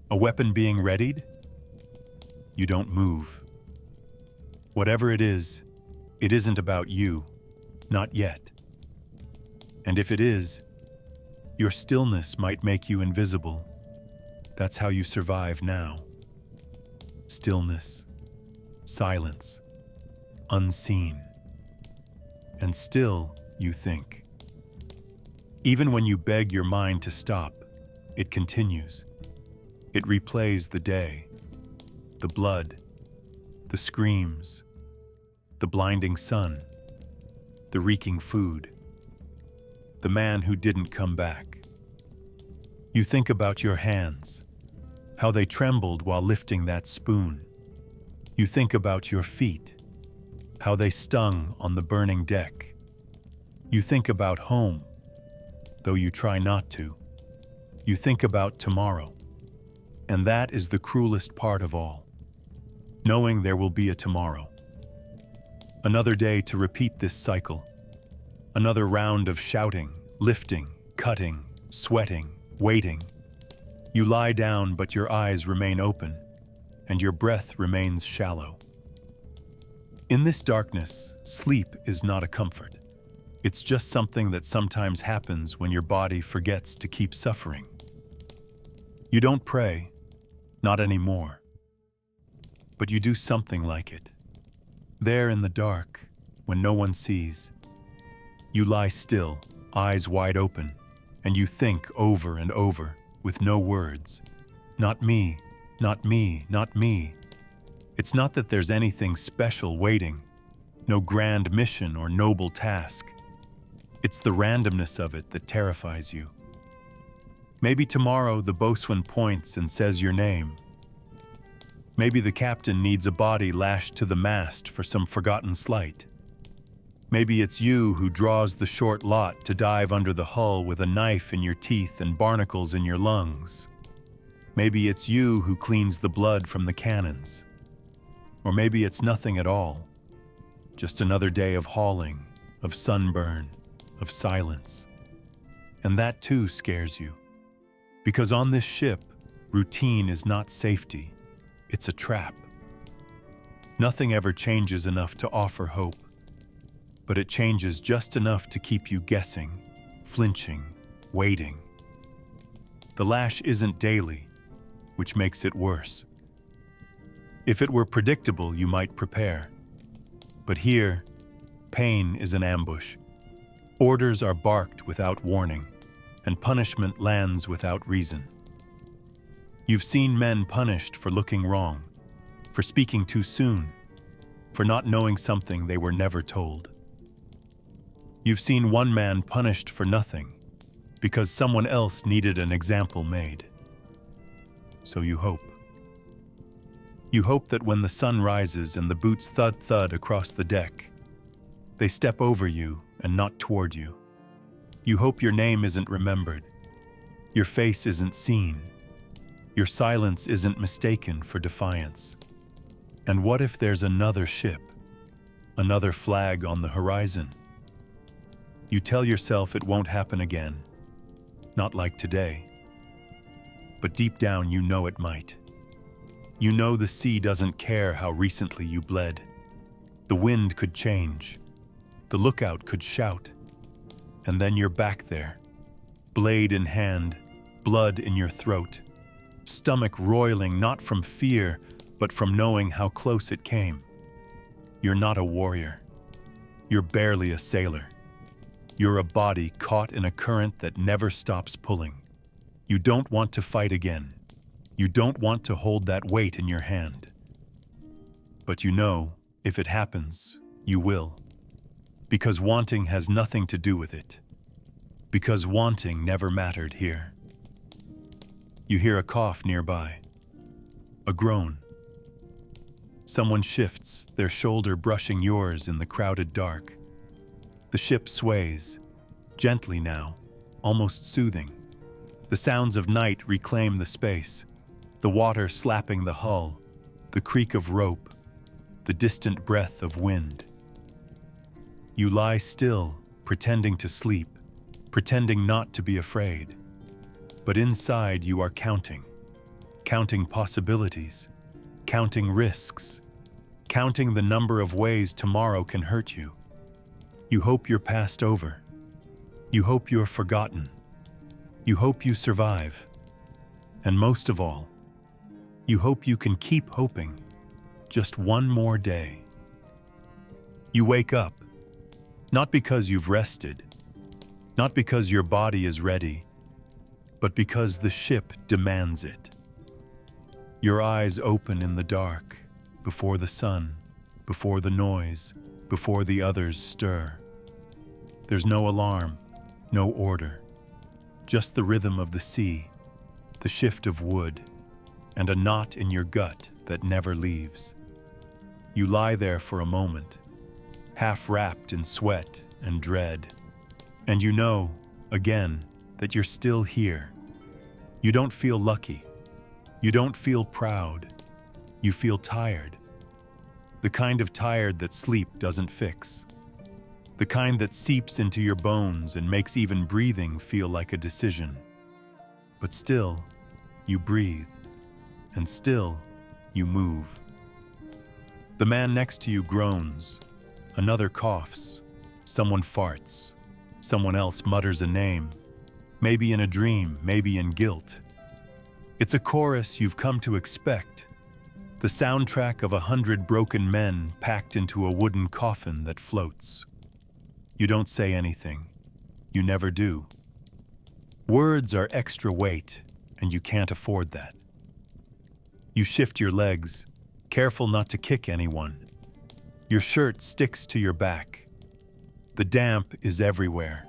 Speaker 1: A weapon being readied? You don't move. Whatever it isn't about you, not yet. And if it is, your stillness might make you invisible. That's how you survive now. Stillness, silence, unseen. And still, you think. Even when you beg your mind to stop, it continues. It replays the day, the blood, the screams, the blinding sun, the reeking food, the man who didn't come back. You think about your hands, how they trembled while lifting that spoon. You think about your feet, how they stung on the burning deck. You think about home, though you try not to. You think about tomorrow. And that is the cruelest part of all, knowing there will be a tomorrow. Another day to repeat this cycle. Another round of shouting, lifting, cutting, sweating, waiting. You lie down, but your eyes remain open, and your breath remains shallow. In this darkness, sleep is not a comfort. It's just something that sometimes happens when your body forgets to keep suffering. You don't pray, not anymore. But you do something like it. There in the dark, when no one sees, you lie still, eyes wide open, And you think over and over, with no words, not me, not me, not me. It's not that there's anything special waiting, no grand mission or noble task. It's the randomness of it that terrifies you. Maybe tomorrow the boatswain points and says your name. Maybe the captain needs a body lashed to the mast for some forgotten slight. Maybe it's you who draws the short lot to dive under the hull with a knife in your teeth and barnacles in your lungs. Maybe it's you who cleans the blood from the cannons. Or maybe it's nothing at all. Just another day of hauling, of sunburn, of silence. And that too scares you. Because on this ship, routine is not safety. It's a trap. Nothing ever changes enough to offer hope. But it changes just enough to keep you guessing, flinching, waiting. The lash isn't daily, which makes it worse. If it were predictable, you might prepare. But here, pain is an ambush. Orders are barked without warning, and punishment lands without reason. You've seen men punished for looking wrong, for speaking too soon, for not knowing something they were never told. You've seen one man punished for nothing, because someone else needed an example made. So you hope. You hope that when the sun rises and the boots thud across the deck, they step over you and not toward you. You hope your name isn't remembered, your face isn't seen, your silence isn't mistaken for defiance. And what if there's another ship, another flag on the horizon? You tell yourself it won't happen again, not like today. But deep down you know it might. You know the sea doesn't care how recently you bled. The wind could change. The lookout could shout. And then you're back there, blade in hand, blood in your throat, stomach roiling not from fear, but from knowing how close it came. You're not a warrior. You're barely a sailor. You're a body caught in a current that never stops pulling. You don't want to fight again. You don't want to hold that weight in your hand. But you know, if it happens, you will. Because wanting has nothing to do with it. Because wanting never mattered here. You hear a cough nearby. A groan. Someone shifts, their shoulder brushing yours in the crowded dark. The ship sways, gently now, almost soothing. The sounds of night reclaim the space, the water slapping the hull, the creak of rope, the distant breath of wind. You lie still, pretending to sleep, pretending not to be afraid. But inside you are counting possibilities, counting risks, counting the number of ways tomorrow can hurt you. You hope you're passed over. You hope you're forgotten. You hope you survive. And most of all, you hope you can keep hoping just one more day. You wake up, not because you've rested, not because your body is ready, but because the ship demands it. Your eyes open in the dark, before the sun, before the noise, before the others stir. There's no alarm, no order, just the rhythm of the sea, the shift of wood, and a knot in your gut that never leaves. You lie there for a moment, half wrapped in sweat and dread, and you know, again, that you're still here. You don't feel lucky. You don't feel proud. You feel tired. The kind of tired that sleep doesn't fix. The kind that seeps into your bones and makes even breathing feel like a decision. But still, you breathe. And still, you move. The man next to you groans. Another coughs. Someone farts. Someone else mutters a name. Maybe in a dream, maybe in guilt. It's a chorus you've come to expect. The soundtrack of 100 broken men packed into a wooden coffin that floats. You don't say anything. You never do. Words are extra weight, and you can't afford that. You shift your legs, careful not to kick anyone. Your shirt sticks to your back. The damp is everywhere,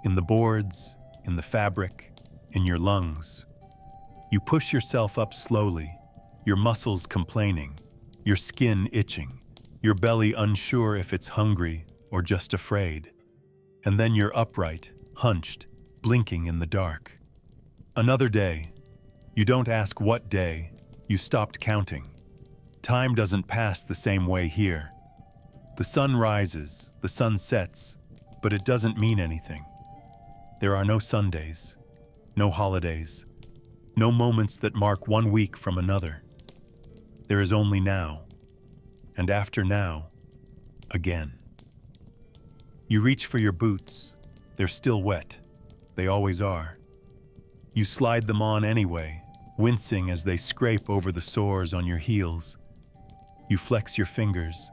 Speaker 1: in the boards, in the fabric, in your lungs. You push yourself up slowly, your muscles complaining, your skin itching, your belly unsure if it's hungry or just afraid. And then you're upright, hunched, blinking in the dark. Another day. You don't ask what day, you stopped counting. Time doesn't pass the same way here. The sun rises, the sun sets, but it doesn't mean anything. There are no Sundays, no holidays, no moments that mark one week from another. There is only now, and after now, again. You reach for your boots. They're still wet. They always are. You slide them on anyway, wincing as they scrape over the sores on your heels. You flex your fingers.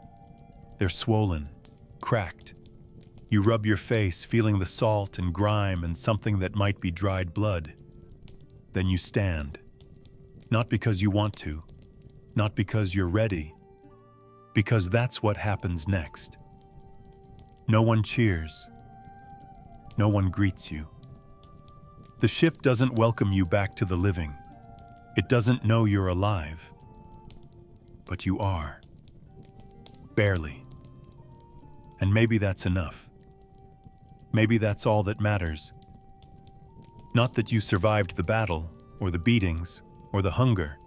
Speaker 1: They're swollen, cracked. You rub your face, feeling the salt and grime and something that might be dried blood. Then you stand. Not because you want to, not because you're ready, because that's what happens next. No one cheers. No one greets you. The ship doesn't welcome you back to the living. It doesn't know you're alive. But you are. Barely. And maybe that's enough. Maybe that's all that matters. Not that you survived the battle, or the beatings, or the hunger,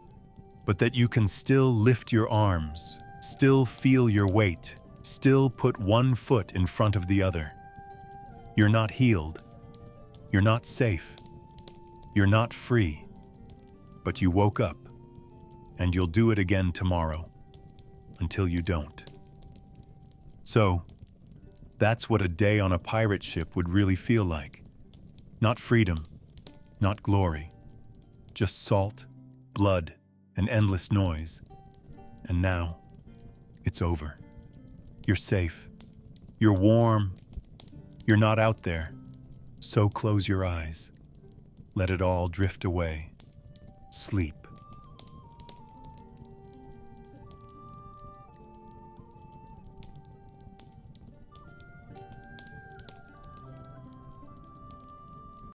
Speaker 1: but that you can still lift your arms, still feel your weight, still put one foot in front of the other. You're not healed. You're not safe. You're not free. But you woke up, and you'll do it again tomorrow, until you don't. So, that's what a day on a pirate ship would really feel like. Not freedom, not glory, just salt, blood, and endless noise. And now, it's over. You're safe. You're warm. You're not out there. So close your eyes. Let it all drift away. Sleep.